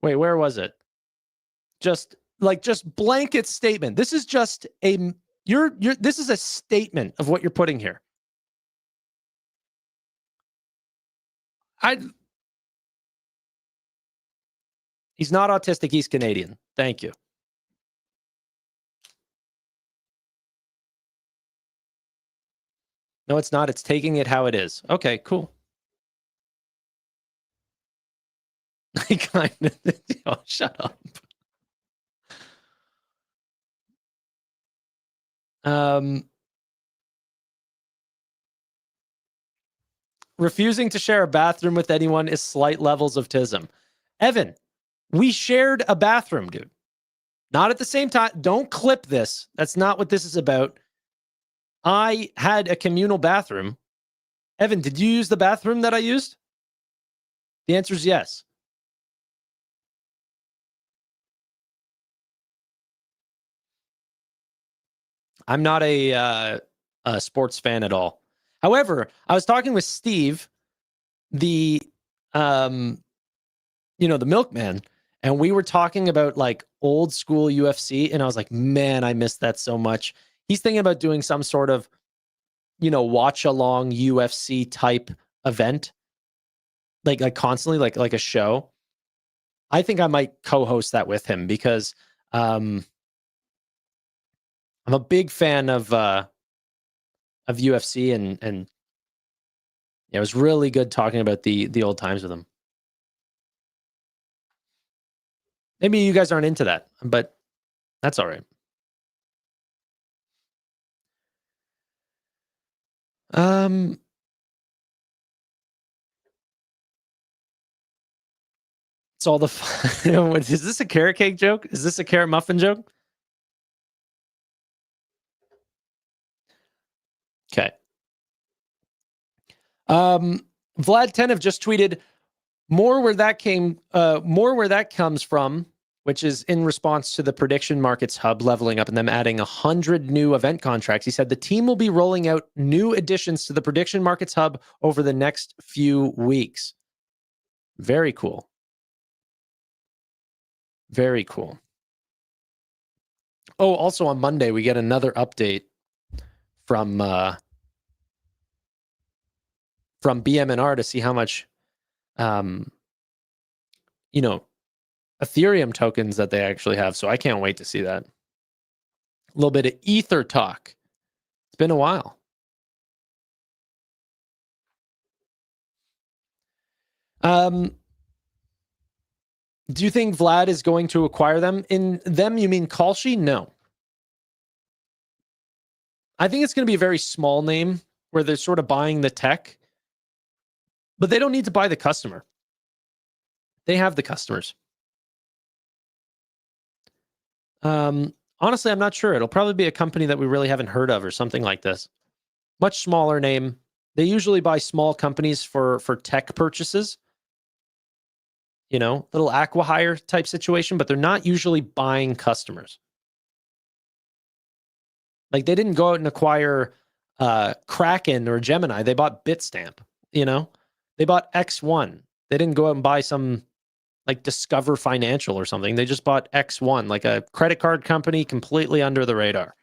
wait, where was it? Just blanket statement. This is just this is a statement of what you're putting here. He's not autistic, he's Canadian. Thank you. No, it's not. It's taking it how it is. Okay, cool. Shut up. Refusing to share a bathroom with anyone is slight levels of tism. Evan, we shared a bathroom, dude. Not at the same time. Don't clip this. That's not what this is about. I had a communal bathroom. Evan, did you use the bathroom that I used? The answer is yes. I'm not a sports fan at all. However, I was talking with Steve, the the milkman, and we were talking about like old school UFC, and I was like, man, I miss that so much. He's thinking about doing some sort of, watch along UFC type event, like constantly, like a show. I think I might co-host that with him because I'm a big fan of UFC and Yeah, it was really good talking about the old times with him. Maybe you guys aren't into that, but that's all right. It's all the fun. Is this a carrot cake joke? Is this a carrot muffin joke? Okay. Vlad Tenev just tweeted more where that comes from, which is in response to the prediction markets hub leveling up and them adding 100 new event contracts. He said the team will be rolling out new additions to the prediction markets hub over the next few weeks. Very cool. Very cool. Oh, also on Monday, we get another update from BMNR to see how much, Ethereum tokens that they actually have. So I can't wait to see that. A little bit of Ether talk. It's been a while. Do you think Vlad is going to acquire them? In them, you mean Kalshi? No. I think it's going to be a very small name where they're sort of buying the tech, but they don't need to buy the customer. They have the customers. Honestly, I'm not sure. It'll probably be a company that we really haven't heard of or something like this. Much smaller name. They usually buy small companies for tech purchases. Little acqui-hire type situation, but they're not usually buying customers. Like they didn't go out and acquire Kraken or Gemini. They bought Bitstamp, They bought X1. They didn't go out and buy some like Discover Financial or something. They just bought X1, like a credit card company completely under the radar.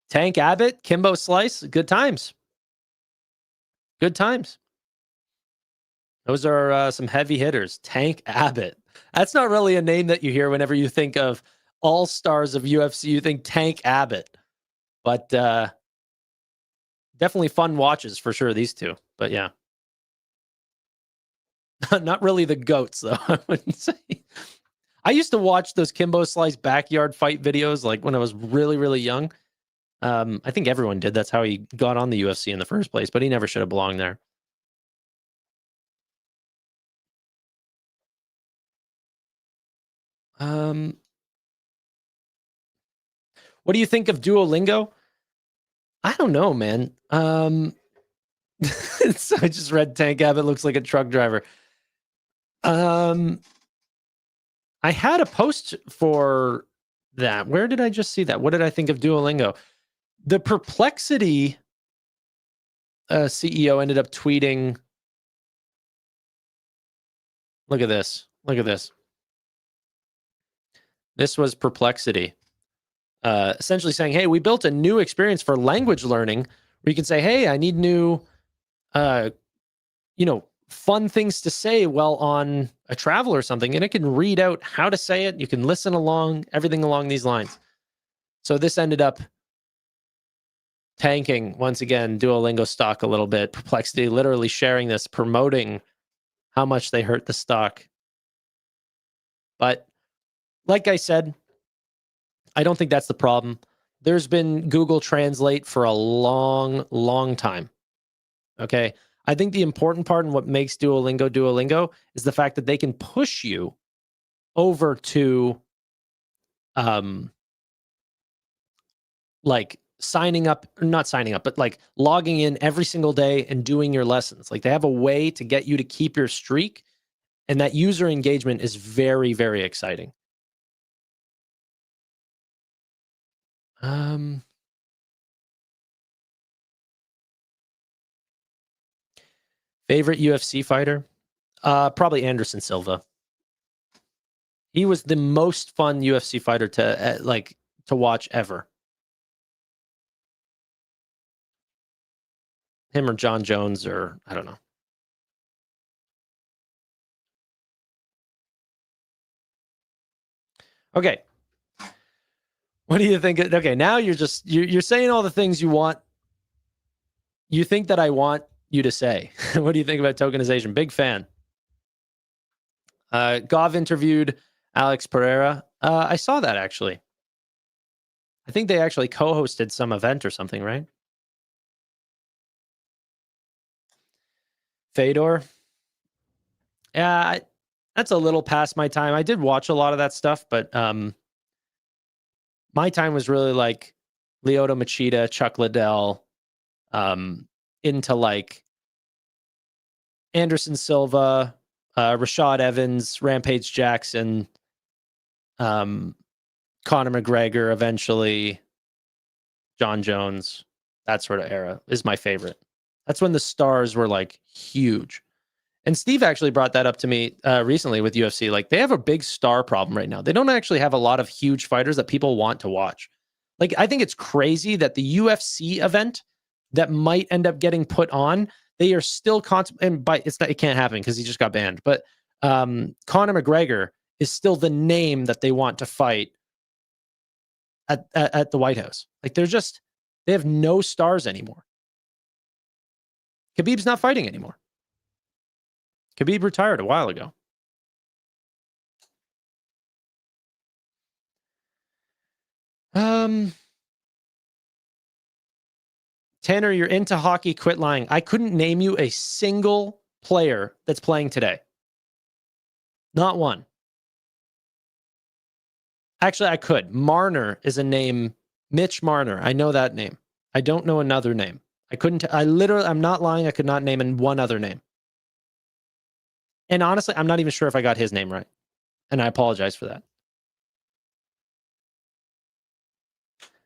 Tank Abbott, Kimbo Slice, good times. Good times. Those are some heavy hitters. Tank Abbott. That's not really a name that you hear whenever you think of all stars of UFC. You think Tank Abbott. But definitely fun watches for sure, these two. But yeah. Not really the GOATs, though, I wouldn't say. I used to watch those Kimbo Slice backyard fight videos like when I was really, really young. I think everyone did. That's how he got on the UFC in the first place, but he never should have belonged there. What do you think of Duolingo? I don't know, man. So I just read Tank Abbott looks like a truck driver. I had a post for that. Where did I just see that? What did I think of Duolingo? The Perplexity CEO ended up tweeting. Look at this. Look at this. This was Perplexity. Essentially saying, hey, we built a new experience for language learning where you can say, hey, I need new, fun things to say while on a travel or something. And it can read out how to say it. You can listen along, everything along these lines. So this ended up tanking, once again, Duolingo stock a little bit. Perplexity literally sharing this, promoting how much they hurt the stock. But like I said, I don't think that's the problem. There's been Google Translate for a long, long time. Okay. I think the important part and what makes Duolingo is the fact that they can push you over to like not signing up, but like logging in every single day and doing your lessons. Like they have a way to get you to keep your streak. And that user engagement is very, very exciting. Favorite UFC fighter? Probably Anderson Silva. He was the most fun UFC fighter to watch ever. Him or John Jones, or I don't know. Okay. What do you think? Okay, now you're saying all the things you want. You think that I want you to say. What do you think about tokenization? Big fan. Gov interviewed Alex Pereira. I saw that actually. I think they actually co-hosted some event or something, right? Fedor. Yeah, that's a little past my time. I did watch a lot of that stuff, but my time was really like Lyoto Machida, Chuck Liddell, into like Anderson Silva, Rashad Evans, Rampage Jackson, Conor McGregor, eventually John Jones. That sort of era is my favorite. That's when the stars were like huge. And Steve actually brought that up to me recently with UFC. Like, they have a big star problem right now. They don't actually have a lot of huge fighters that people want to watch. Like, I think it's crazy that the UFC event that might end up getting put on, they are still it can't happen because he just got banned. But Conor McGregor is still the name that they want to fight at the White House. Like, they have no stars anymore. Khabib's not fighting anymore. Khabib retired a while ago. Tanner, you're into hockey. Quit lying. I couldn't name you a single player that's playing today. Not one. Actually, I could. Marner is a name. Mitch Marner. I know that name. I don't know another name. I'm not lying. I could not name one other name. And honestly, I'm not even sure if I got his name right. And I apologize for that.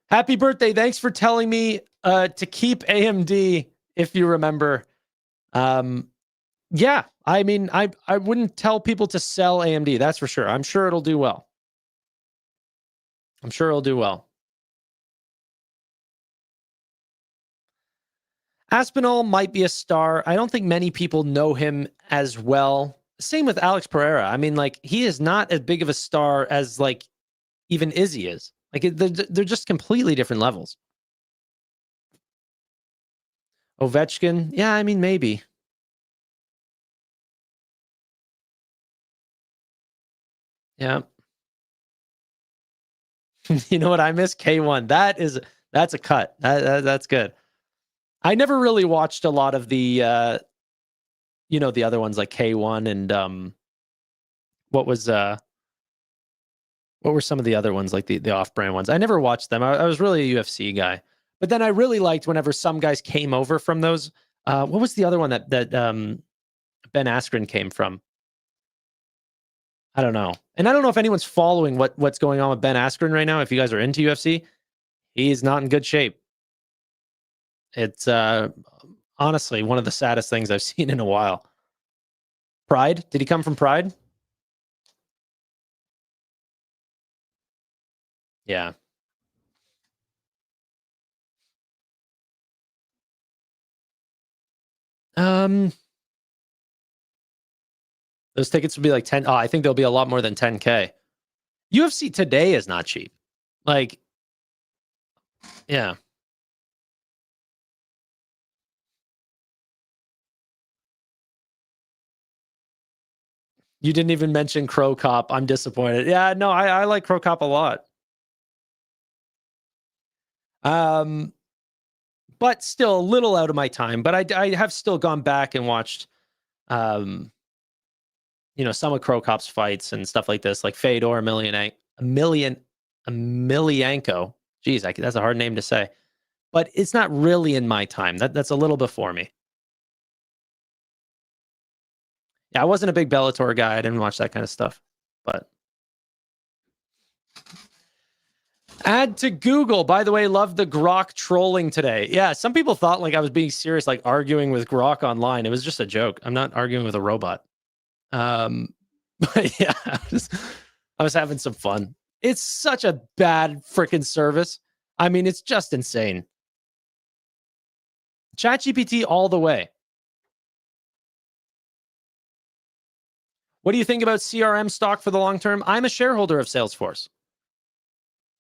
Happy birthday. Thanks for telling me to keep AMD, if you remember. Yeah, I mean, I wouldn't tell people to sell AMD. That's for sure. I'm sure it'll do well. Aspinall might be a star. I don't think many people know him as well. Same with Alex Pereira. I mean, like, he is not as big of a star as like even Izzy is. Like, they're just completely different levels. Ovechkin, yeah, I mean, maybe. Yeah. You know what I miss? K1. That's a cut. That's good. I never really watched a lot of the the other ones like K1 and what were some of the other ones, like the off-brand ones? I never watched them. I was really a UFC guy. But then I really liked whenever some guys came over from those. What was the other one that Ben Askren came from? I don't know. And I don't know if anyone's following what's going on with Ben Askren right now. If you guys are into UFC, he's not in good shape. It's honestly one of the saddest things I've seen in a while. Pride? Did he come from Pride? Yeah. Those tickets would be like 10. Oh, I think they'll be a lot more than 10K. UFC today is not cheap. Like, yeah. You didn't even mention Crow Cop. I'm disappointed. Yeah, no, I like Crow Cop a lot. But still a little out of my time. But I have still gone back and watched, some of Crow Cop's fights and stuff like this, like Fedor Emelianenko. Jeez, that's a hard name to say. But it's not really in my time. That's a little before me. Yeah, I wasn't a big Bellator guy. I didn't watch that kind of stuff. But add to Google. By the way, love the Grok trolling today. Yeah, some people thought like I was being serious, like arguing with Grok online. It was just a joke. I'm not arguing with a robot. But yeah, I was having some fun. It's such a bad freaking service. I mean, it's just insane. ChatGPT all the way. What do you think about CRM stock for the long term? I'm a shareholder of Salesforce.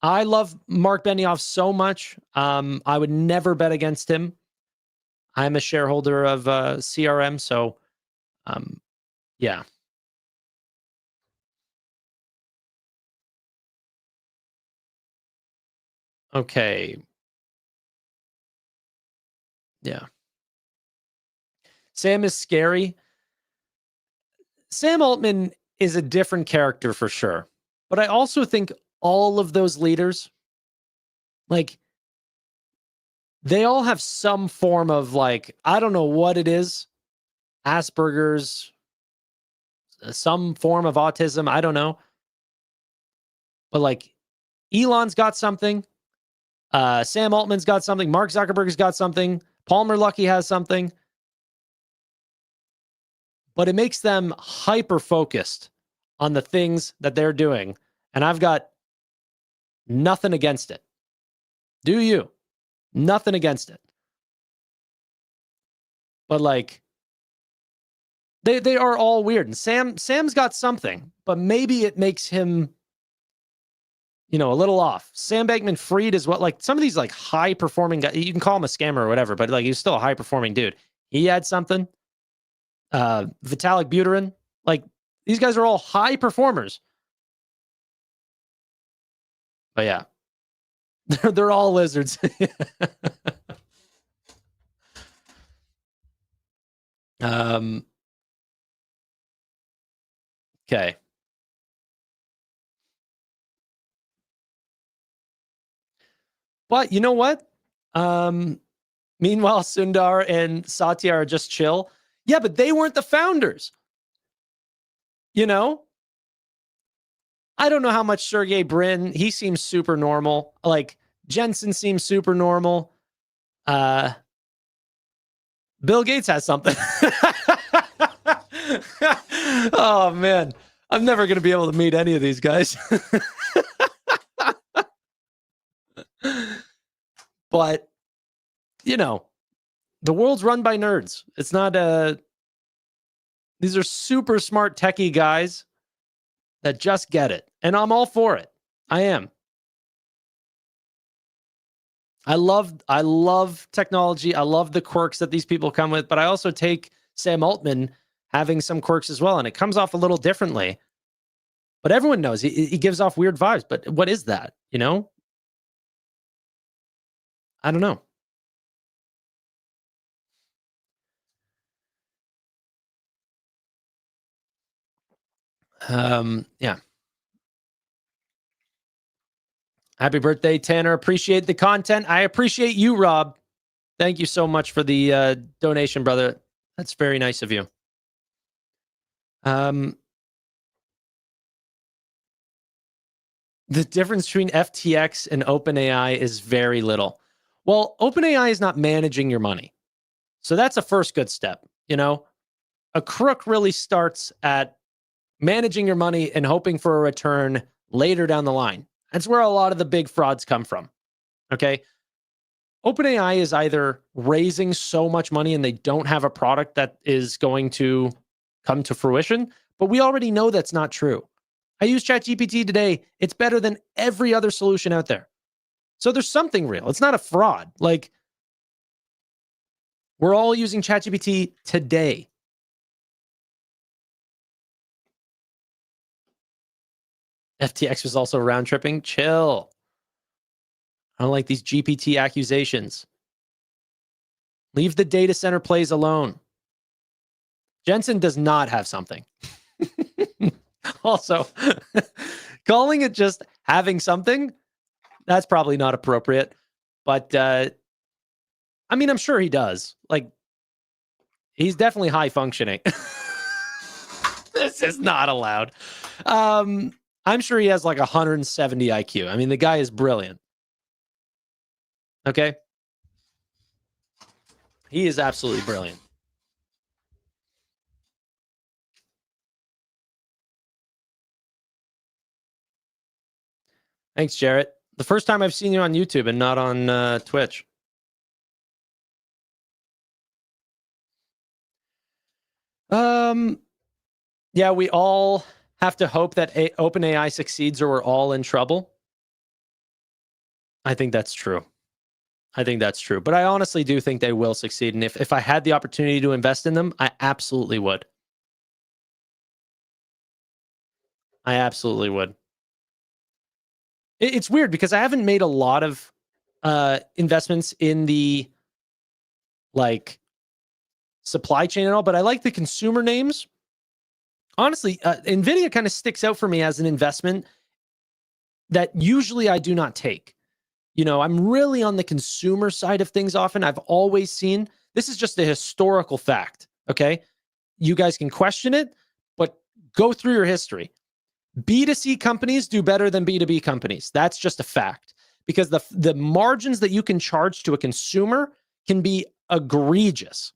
I love Mark Benioff so much. I would never bet against him. I'm a shareholder of CRM, so yeah. Okay. Yeah. Sam is scary. Sam Altman is a different character for sure. But I also think all of those leaders, like, they all have some form of, like, I don't know what it is, Asperger's, some form of autism. I don't know. But like, Elon's got something. Sam Altman's got something. Mark Zuckerberg's got something. Palmer Luckey has something. But it makes them hyper-focused on the things that they're doing. And I've got nothing against it. Do you? Nothing against it. But like, they are all weird. And Sam's got something, but maybe it makes him, a little off. Sam Bankman-Fried is what, like, some of these like high-performing guys, you can call him a scammer or whatever, but like, he's still a high-performing dude. He had something. Vitalik Buterin, like, these guys are all high performers. But yeah, they're all lizards. Okay. But you know what? Meanwhile, Sundar and Satya are just chill. Yeah, but they weren't the founders. I don't know how much Sergey Brin, he seems super normal. Like, Jensen seems super normal. Bill Gates has something. Oh, man. I'm never going to be able to meet any of these guys. But, the world's run by nerds. It's not these are super smart techie guys that just get it. And I'm all for it. I am. I love technology. I love the quirks that these people come with, but I also take Sam Altman having some quirks as well, and it comes off a little differently. But everyone knows he gives off weird vibes. But what is that? I don't know. Yeah. Happy birthday, Tanner. Appreciate the content. I appreciate you, Rob. Thank you so much for the donation, brother. That's very nice of you. The difference between FTX and OpenAI is very little. Well, OpenAI is not managing your money. So that's a first good step. A crook really starts at managing your money and hoping for a return later down the line. That's where a lot of the big frauds come from. Okay. OpenAI is either raising so much money and they don't have a product that is going to come to fruition, but we already know that's not true. I used ChatGPT today. It's better than every other solution out there. So there's something real. It's not a fraud. Like, we're all using ChatGPT today. FTX was also round tripping. Chill. I don't like these GPT accusations. Leave the data center plays alone. Jensen does not have something. Also, calling it just having something, that's probably not appropriate. But, I'm sure he does. Like, he's definitely high functioning. This is not allowed. I'm sure he has like 170 IQ. The guy is brilliant. Okay? He is absolutely brilliant. Thanks, Jarrett. The first time I've seen you on YouTube and not on Twitch. Yeah, we all have to hope that OpenAI succeeds or we're all in trouble. I think that's true. But I honestly do think they will succeed. And if I had the opportunity to invest in them, I absolutely would. It's weird because I haven't made a lot of investments in the like supply chain and all, but I like the consumer names. Honestly, NVIDIA kind of sticks out for me as an investment that usually I do not take. You know, I'm really on the consumer side of things often. I've always seen, this is just a historical fact, okay? You guys can question it, but go through your history. B2C companies do better than B2B companies. That's just a fact because the margins that you can charge to a consumer can be egregious.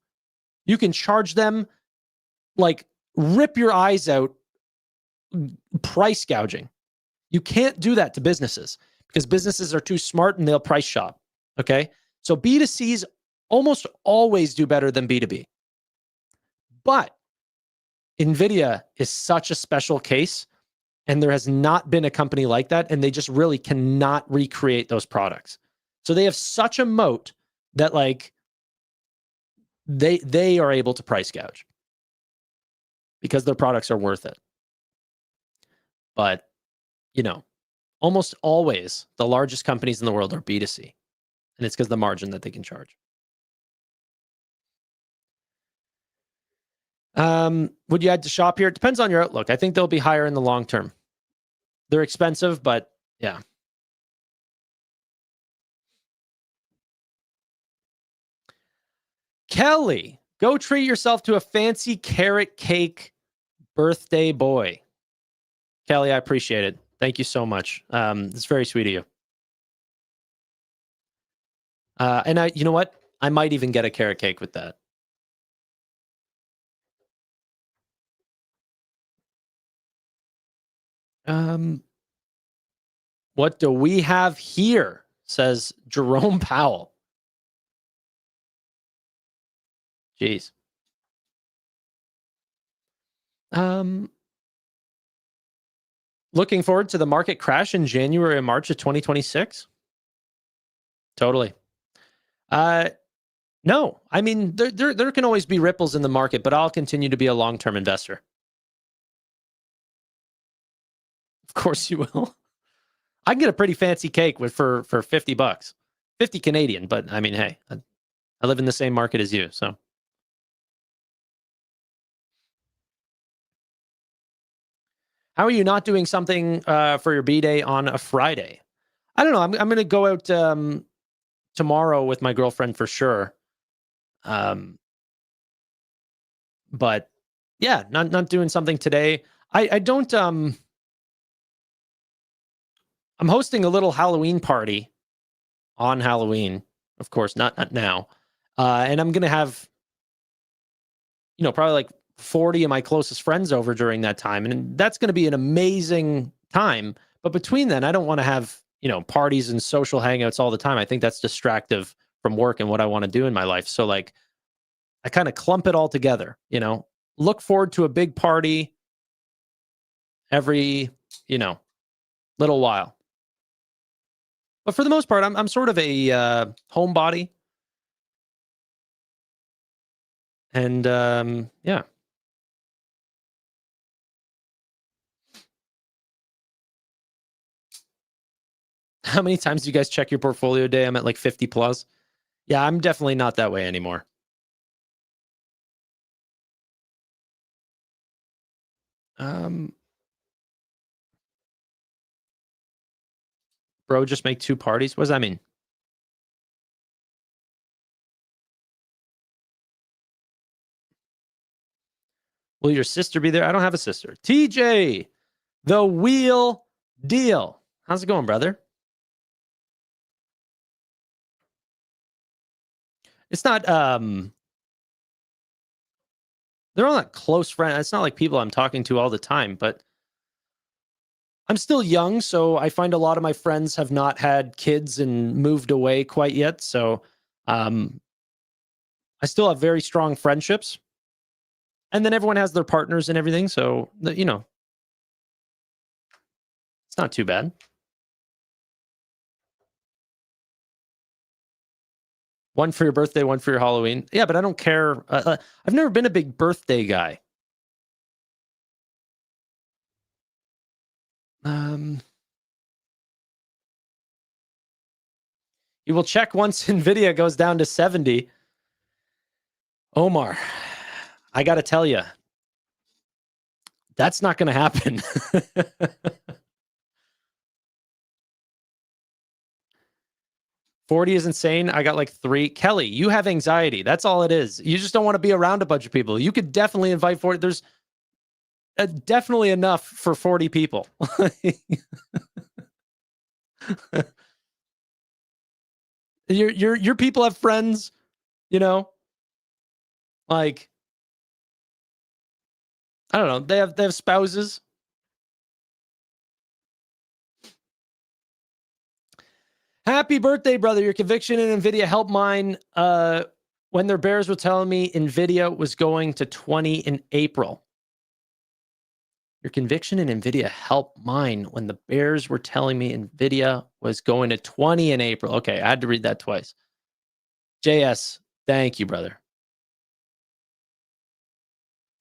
You can charge them like rip your eyes out price gouging. You can't do that to businesses because businesses are too smart and they'll price shop. Okay. So B2Cs almost always do better than B2B. But NVIDIA is such a special case, and there has not been a company like that, and they just really cannot recreate those products. So they have such a moat that like they are able to price gouge because their products are worth it. But, you know, almost always the largest companies in the world are B2C, and it's because of the margin that they can charge. Would you add to shop here? It depends on your outlook. I think they'll be higher in the long term. They're expensive, but yeah. Kelly, go treat yourself to a fancy carrot cake birthday boy. Kelly, I appreciate it. Thank you so much. It's very sweet of you. And you know what? I might even get a carrot cake with that. What do we have here? Says Jerome Powell. Jeez. Looking forward to the market crash in January and March of 2026. Totally. No, I mean, there can always be ripples in the market, but I'll continue to be a long-term investor. Of course you will. I can get a pretty fancy cake for $50, 50 Canadian, but I mean, hey, I live in the same market as you, so. How are you not doing something for your B-Day on a Friday? I don't know. I'm going to go out tomorrow with my girlfriend for sure. But yeah, not doing something today. I don't. I'm hosting a little Halloween party on Halloween, of course, not now. And I'm gonna have, you know, probably like 40 of my closest friends over during that time, and that's going to be an amazing time. But between then, I don't want to have, you know, parties and social hangouts all the time. I think that's distractive from work and what I want to do in my life. So like, I kind of clump it all together, you know, look forward to a big party every, you know, little while. But for the most part, I'm sort of a homebody. And yeah. How many times do you guys check your portfolio a day? I'm at like 50 plus. Yeah, I'm definitely not that way anymore. Bro, just make 2 parties? What does that mean? Will your sister be there? I don't have a sister. TJ, the wheel deal. How's it going, brother? It's not, they're all not close friends. It's not like people I'm talking to all the time, but I'm still young, so I find a lot of my friends have not had kids and moved away quite yet. So I still have very strong friendships. And then everyone has their partners and everything. So, you know, it's not too bad. One for your birthday, one for your Halloween. Yeah, but I don't care. I've never been a big birthday guy. You will check once NVIDIA goes down to 70. Omar, I got to tell you, that's not going to happen. $40 is insane. I got like 3. Kelly, you have anxiety. That's all it is. You just don't want to be around a bunch of people. You could definitely invite 40. There's definitely enough for 40 people. Your people have friends, you know, like, I don't know. They have spouses. Happy birthday, brother. Your conviction in NVIDIA helped mine. When their bears were telling me NVIDIA was going to 20 in April. Your conviction in NVIDIA helped mine when the bears were telling me NVIDIA was going to 20 in April. Okay, I had to read that twice. JS, thank you, brother.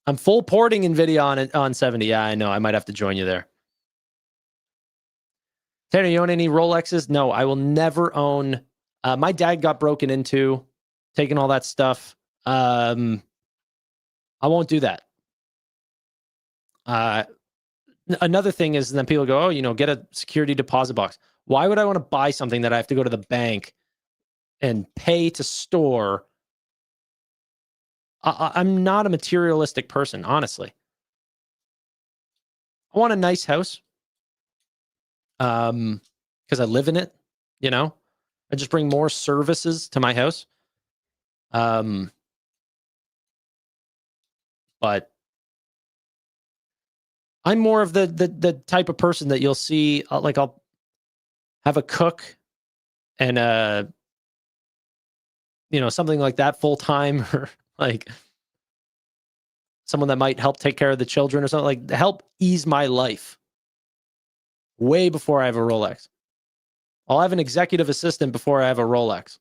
I'm full porting NVIDIA on 70. Yeah, I know. I might have to join you there. Tanner, you own any Rolexes? No, I will never own. My dad got broken into, taking all that stuff. I won't do that. Another thing is, then people go, oh, you know, get a security deposit box. Why would I want to buy something that I have to go to the bank and pay to store? I'm not a materialistic person, honestly. I want a nice house. Because I live in it, you know. I just bring more services to my house. But I'm more of the type of person that you'll see, like, I'll have a cook and you know, something like that full time, or like someone that might help take care of the children or something, like help ease my life way before I have a Rolex. I'll have an executive assistant before I have a Rolex.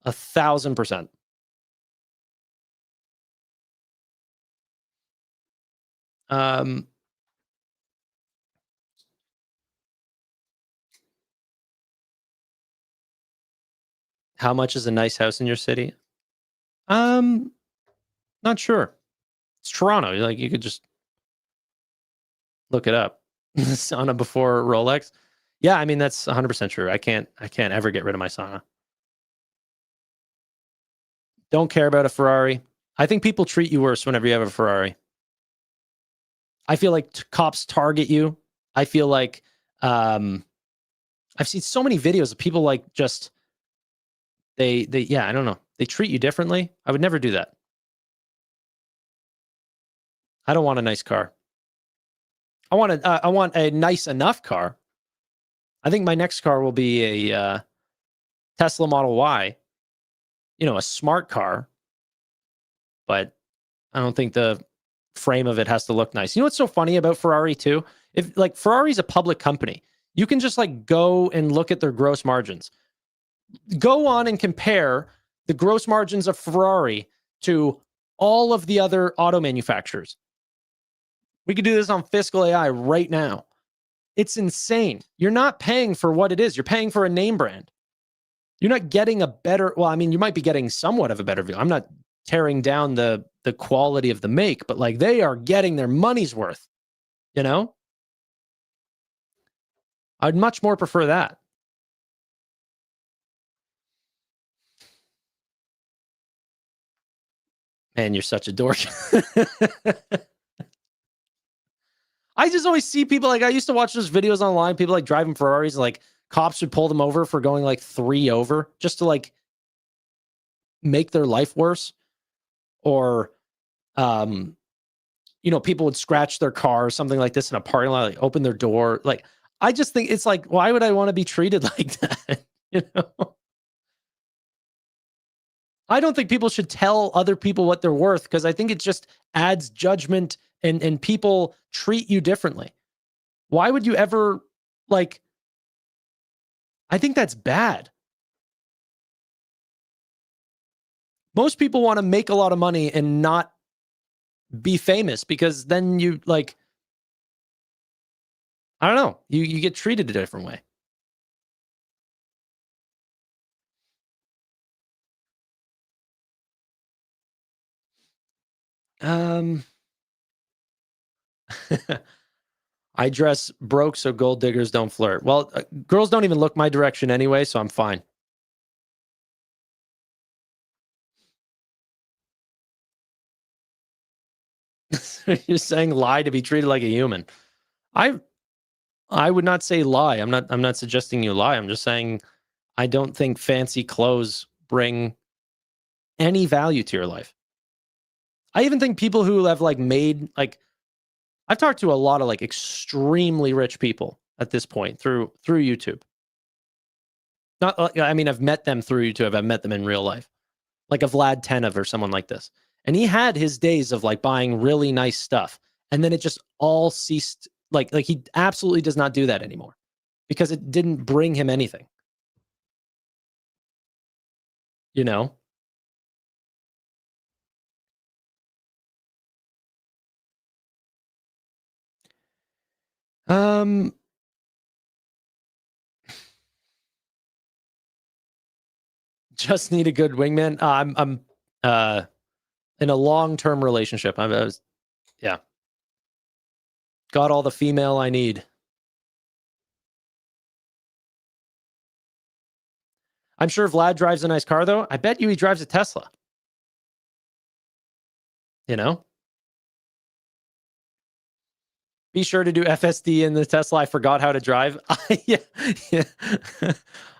1,000%. How much is a nice house in your city? Not sure. It's Toronto. Like, you could just look it up. Sauna before Rolex. Yeah, I mean, that's 100% true. I can't ever get rid of my sauna. Don't care about a Ferrari. I think people treat you worse whenever you have a Ferrari. I feel like cops target you. I feel like I've seen so many videos of people like just they yeah, I don't know. They treat you differently. I would never do that. I don't want a nice car. I want a nice enough car. I think my next car will be a Tesla Model Y. You know, a smart car. But I don't think the frame of it has to look nice. You know what's so funny about Ferrari too? If like Ferrari's a public company, you can just like go and look at their gross margins. Go on and compare the gross margins of Ferrari to all of the other auto manufacturers. We could do this on Fiscal AI right now. It's insane. You're not paying for what it is. You're paying for a name brand. You're not getting a better, well, I mean, you might be getting somewhat of a better view. I'm not tearing down the quality of the make, but like they are getting their money's worth, you know? I'd much more prefer that. Man, you're such a dork. I just always see people, like, I used to watch those videos online, people like driving Ferraris, like cops would pull them over for going like 3 over just to like make their life worse. Or, you know, people would scratch their car or something like this in a parking lot, like open their door. Like, I just think it's like, why would I want to be treated like that? You know? I don't think people should tell other people what they're worth because I think it just adds judgment and people treat you differently. Why would you ever, like, I think that's bad. Most people want to make a lot of money and not be famous because then you, like, I don't know, you get treated a different way. I dress broke so gold diggers don't flirt. Well, girls don't even look my direction anyway, so I'm fine. You're saying lie to be treated like a human. I would not say lie. I'm not suggesting you lie. I'm just saying I don't think fancy clothes bring any value to your life. I even think people who have like made, like, I've talked to a lot of like extremely rich people at this point through YouTube. Not, I mean, I've met them through YouTube. I've met them in real life, like a Vlad Tenev or someone like this. And he had his days of like buying really nice stuff, and then it just all ceased. Like he absolutely does not do that anymore because it didn't bring him anything. You know? Just need a good wingman. I'm in a long-term relationship. I was, yeah. Got all the female I need. I'm sure Vlad drives a nice car, though. I bet you he drives a Tesla. You know? Be sure to do FSD in the Tesla. I forgot how to drive. Yeah.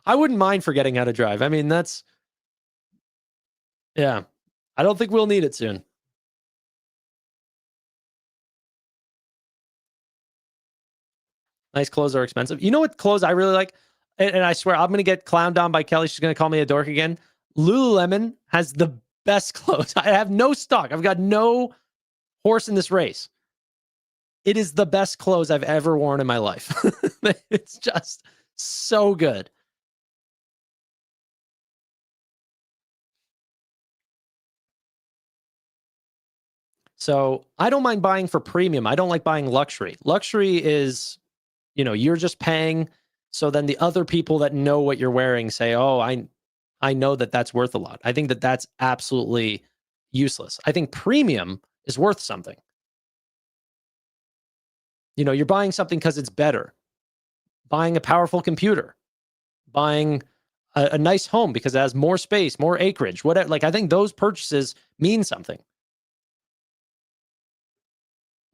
I wouldn't mind forgetting how to drive. I mean, that's, yeah. I don't think we'll need it soon. Nice clothes are expensive. You know what clothes I really like? And I swear, I'm going to get clowned on by Kelly. She's going to call me a dork again. Lululemon has the best clothes. I have no stock. I've got no horse in this race. It is the best clothes I've ever worn in my life. It's just so good. So I don't mind buying for premium. I don't like buying luxury. Luxury is, you know, you're just paying. So then the other people that know what you're wearing say, oh, I know that that's worth a lot. I think that that's absolutely useless. I think premium is worth something. You know, you're buying something because it's better. Buying a powerful computer. Buying a nice home because it has more space, more acreage, whatever. Like, I think those purchases mean something.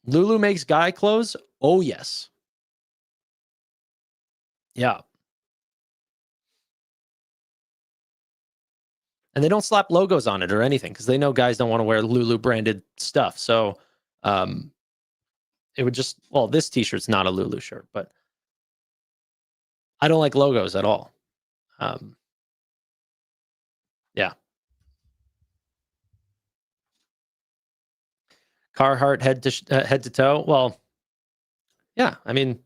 Lulu makes guy clothes? Oh, yes. Yeah. And they don't slap logos on it or anything because they know guys don't want to wear Lulu branded stuff. So it would just, well, this t-shirt's not a Lulu shirt, but I don't like logos at all. Yeah. Carhartt head to toe. Well, yeah, I mean,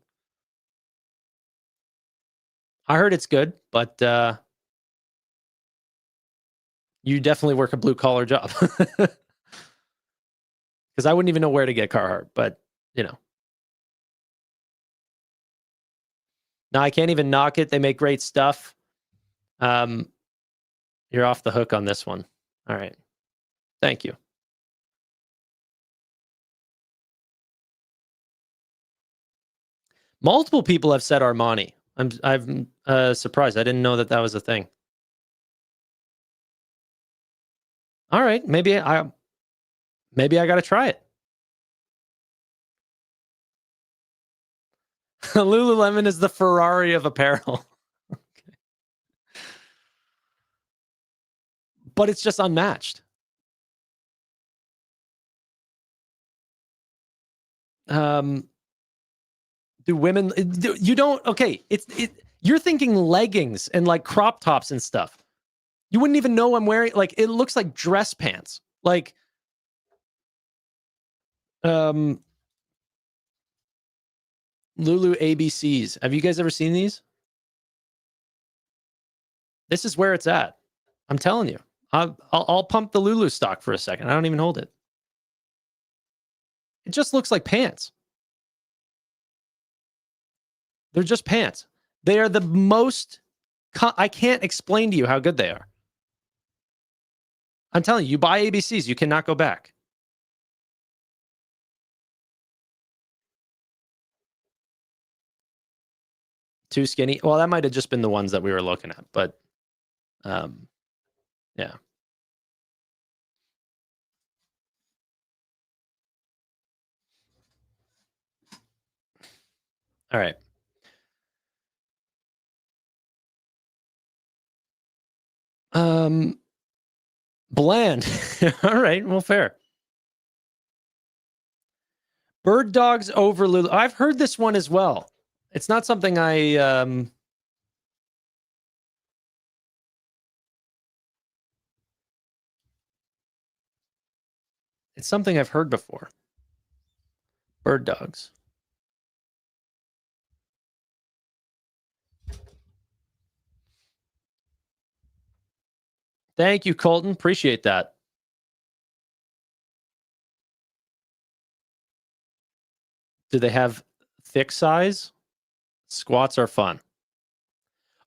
I heard it's good, but you definitely work a blue collar job because I wouldn't even know where to get Carhartt, but you know. No, I can't even knock it. They make great stuff. You're off the hook on this one. All right. Thank you. Multiple people have said Armani. I'm surprised. I didn't know that was a thing. All right, maybe I got to try it. Lululemon is the Ferrari of apparel. Okay. But it's just unmatched. Do women you don't, okay, you're thinking leggings and like crop tops and stuff. You wouldn't even know I'm wearing, like, it looks like dress pants. Like, Lulu ABCs. Have you guys ever seen these? This is where it's at. I'm telling you. I'll pump the Lulu stock for a second. I don't even hold it. It just looks like pants. They're just pants. They are the most... I can't explain to you how good they are. I'm telling you, you buy ABCs, you cannot go back. Too skinny. Well, that might have just been the ones that we were looking at, but yeah. All right. Bland. All right, well, fair. Bird dogs over Lulu. I've heard this one as well. It's not something I it's something I've heard before. Bird dogs. Thank you, Colton. Appreciate that. Do they have thick size? Squats are fun.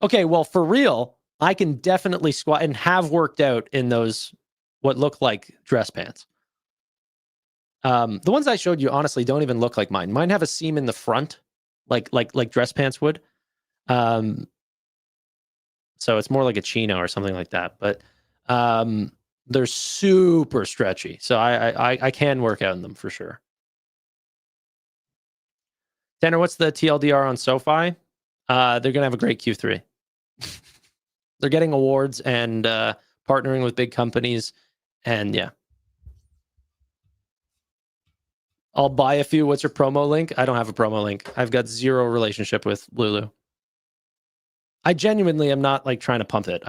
Okay, well, for real, I can definitely squat and have worked out in those what look like dress pants. The ones I showed you honestly don't even look like mine. Mine have a seam in the front, like dress pants would. So it's more like a chino or something like that. But they're super stretchy, so I can work out in them for sure. Tanner, what's the TLDR on SoFi? They're gonna have a great Q3. They're getting awards and partnering with big companies, and yeah. I'll buy a few. What's your promo link? I don't have a promo link. I've got zero relationship with Lulu. I genuinely am not like trying to pump it.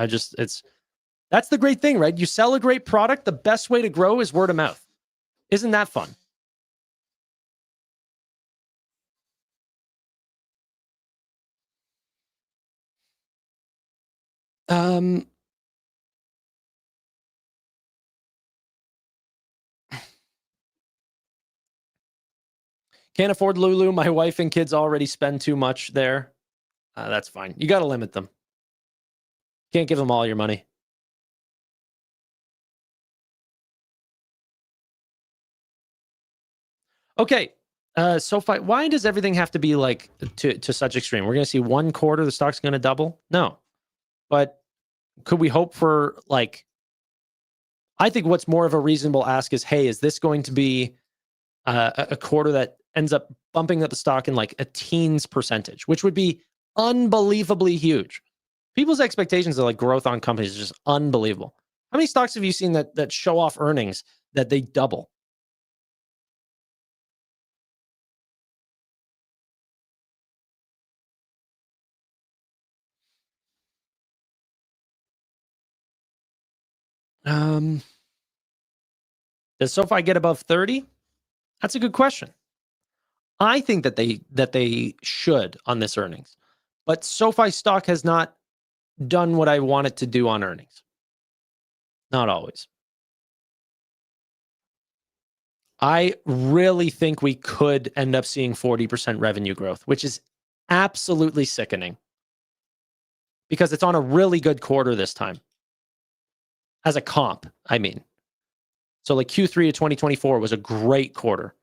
That's the great thing, right? You sell a great product, the best way to grow is word of mouth. Isn't that fun? Can't afford Lulu. My wife and kids already spend too much there. That's fine. You got to limit them. Can't give them all your money. Okay. SoFi, why does everything have to be like to such extreme? We're going to see one quarter the stock's going to double? No. But could we hope for like, I think what's more of a reasonable ask is, hey, is this going to be a quarter that ends up bumping up the stock in like a teens percentage, which would be unbelievably huge. People's expectations of like growth on companies is just unbelievable. How many stocks have you seen that show off earnings that they double? Does SoFi get above 30? That's a good question. I think that they should on this earnings, but SoFi stock has not done what I want it to do on earnings. Not always. I really think we could end up seeing 40% revenue growth, which is absolutely sickening because it's on a really good quarter this time. As a comp, I mean. So like Q3 of 2024 was a great quarter.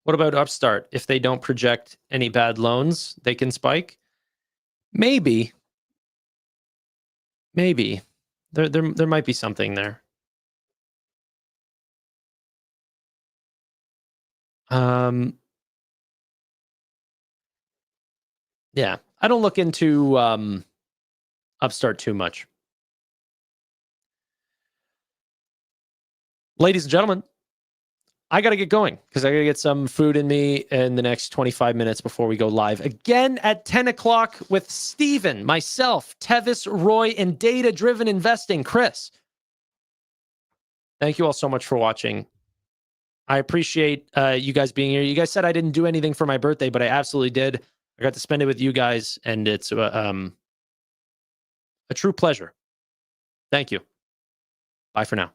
What about Upstart? If they don't project any bad loans, they can spike? Maybe. There might be something there. Yeah, I don't look into Upstart too much. ladies and gentlemen, I got to get going because I got to get some food in me in the next 25 minutes before we go live again at 10 o'clock with Steven, myself, Tevis, Roy, and data-driven investing, Chris. Thank you all so much for watching. I appreciate you guys being here. You guys said I didn't do anything for my birthday, but I absolutely did. I got to spend it with you guys, and it's a true pleasure. Thank you. Bye for now.